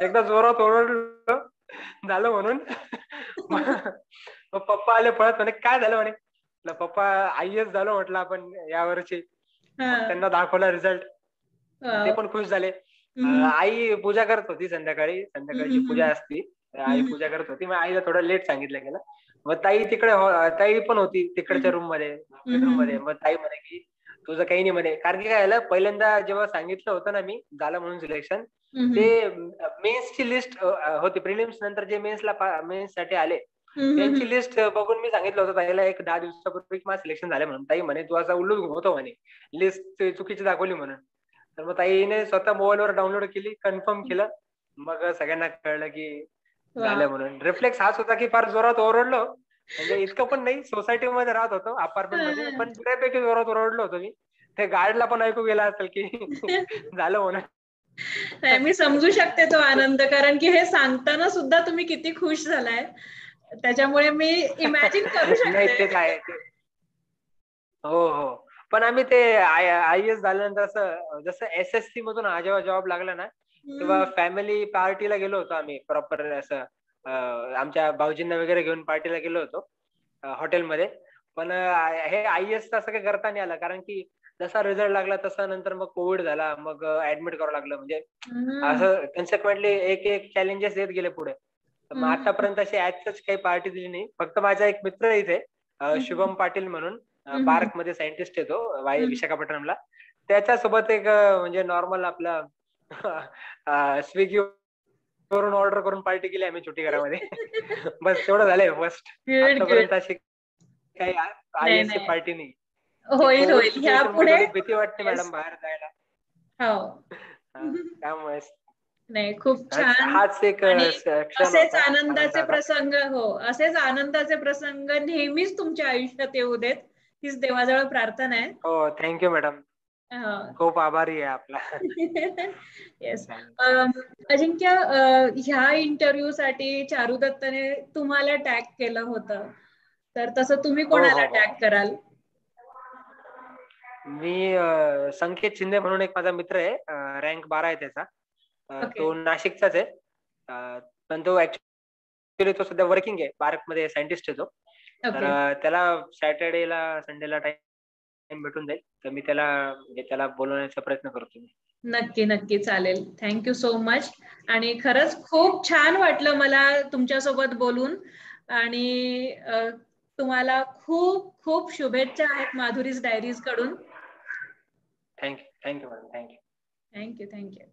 एकदा जोरात ओरडलो झालं म्हणून. मग पप्पा आले पळत, म्हणे काय झालं, म्हणे पप्पा आयएस झालो, म्हटलं आपण यावर्षी. मग त्यांना दाखवला रिझल्ट, ते पण खुश झाले. आई पूजा करत होती, संध्याकाळची पूजा असती, आई पूजा करत होती. मग आईला थोडं लेट सांगितलं गेलं. मग ताई पण होती तिकडच्या रूम मध्ये, बेडरूम मध्ये. मग ताई म्हणे की तुझं काही नाही म्हणे, कारण की काय झालं, पहिल्यांदा जेव्हा सांगितलं होतं ना मी झालं म्हणून सिलेक्शन, ते मेन्सची लिस्ट होती. प्रिलिम्स नंतर जे मेन्स साठी आले त्यांची लिस्ट बघून मी सांगितलं होतं ताईला एक 10 दिवसापूर्वी माझं सिलेक्शन झालं म्हणून. ताई म्हणे तू असा उल्लू घुमवतो म्हणे, लिस्ट चुकीची दाखवली म्हणून. तर मग ताईने स्वतः मोबाईलवर डाउनलोड केली, कन्फर्म केलं. मग सगळ्यांना कळलं की झालं म्हणून. रिफ्लेक्स हाच होता की फार जोरात ओरडलो, म्हणजे इतकं पण नाही, सोसायटीमध्ये राहत होतो अपार्टमेंट मध्ये, पण बऱ्यापैकी जोरात ओरडलो होतो मी. ते गार्डला पण ऐकू गेला असेल की झालं म्हणून. नाही, मी समजू शकते तो आनंद, कारण की हे सांगताना सुद्धा तुम्ही किती खुश झालाय, त्याच्यामुळे मी इमॅजिन करू नाही शकते. तेच आहे ते. हो हो. पण आम्ही ते IAS झाल्यानंतर असं जसं SSC मधून जेव्हा जॉब लागला ना, तेव्हा फॅमिली पार्टीला गेलो होतो आम्ही प्रॉपर असं, आमच्या भाऊजींना वगैरे घेऊन पार्टीला गेलो होतो हॉटेलमध्ये. पण हे IAS असं काही करता नाही आलं, कारण की जसा रिझल्ट लागला तसा नंतर मग कोविड झाला, मग ऍडमिट करावं लागलं. म्हणजे असं कन्सिक्वेंटली एक एक चॅलेंजेस येत गेले पुढे. तर मग आतापर्यंत अशी ऍज काही पार्टी दिली नाही. फक्त माझा एक मित्र इथे शुभम पाटील म्हणून, बार्क मध्ये सायंटिस्ट येतो विशाखापट्टणमला. त्याच्यासोबत एक म्हणजे नॉर्मल आपला स्विगी वरून ऑर्डर करून पार्टी केली आम्ही छोटी घरामध्ये. बस तेवढं झालंय फर्स्ट. गुड आतापर्यंत गुड. अशी काही नाही IAS ची नाही, पार्टी नाही. ती होईल कोविड होईल ह्या सिच्युएशन मध्ये पुढे. थोडी भीती वाटते Yes. मॅडम बाहेर जायला. हो. त्यामुळे नाही, खूप छान. हाच एक आणि क्षण असेच होता आनंदाचे आनंदाचा. प्रसंग, हो, असेच आनंदाचे प्रसंग नेहमीच तुमच्या आयुष्यात येऊ देत, हीच देवाजवळ प्रार्थना आहे. हो, थँक्यू मॅडम. खूप आभारी आहे आपला. येस. चालेल चालेल. अजिंक्य, ह्या इंटरव्ह्यू साठी चारू दत्तने तुम्हाला टॅग केलं होतं, तर तसं तुम्ही हो कोणाला हो हो. टॅग कराल? मी संकेत शिंदे म्हणून एक माझा मित्र आहे, रँक 12 आहे त्याचा. ओके तो नाशिकचाच आहे. पण तो ऍक्च्युली तो सध्या वर्किंग आहे, बार्क मध्ये सायंटिस्ट आहे तो. तर ओके. त्याला सॅटर्डेला संडेला टाइम भेटून जाईल, तर मी त्याला म्हणजे त्याला बोलवण्याचा प्रयत्न करतो. नक्की नक्की, चालेल. Thank you so much. आणि खरंच खूप छान वाटलं मला तुमच्यासोबत बोलून. आणि तुम्हाला खूप खूप शुभेच्छा आहेत माधुरीज डायरीज कडून. Thank you madam, thank you. Thank you thank you.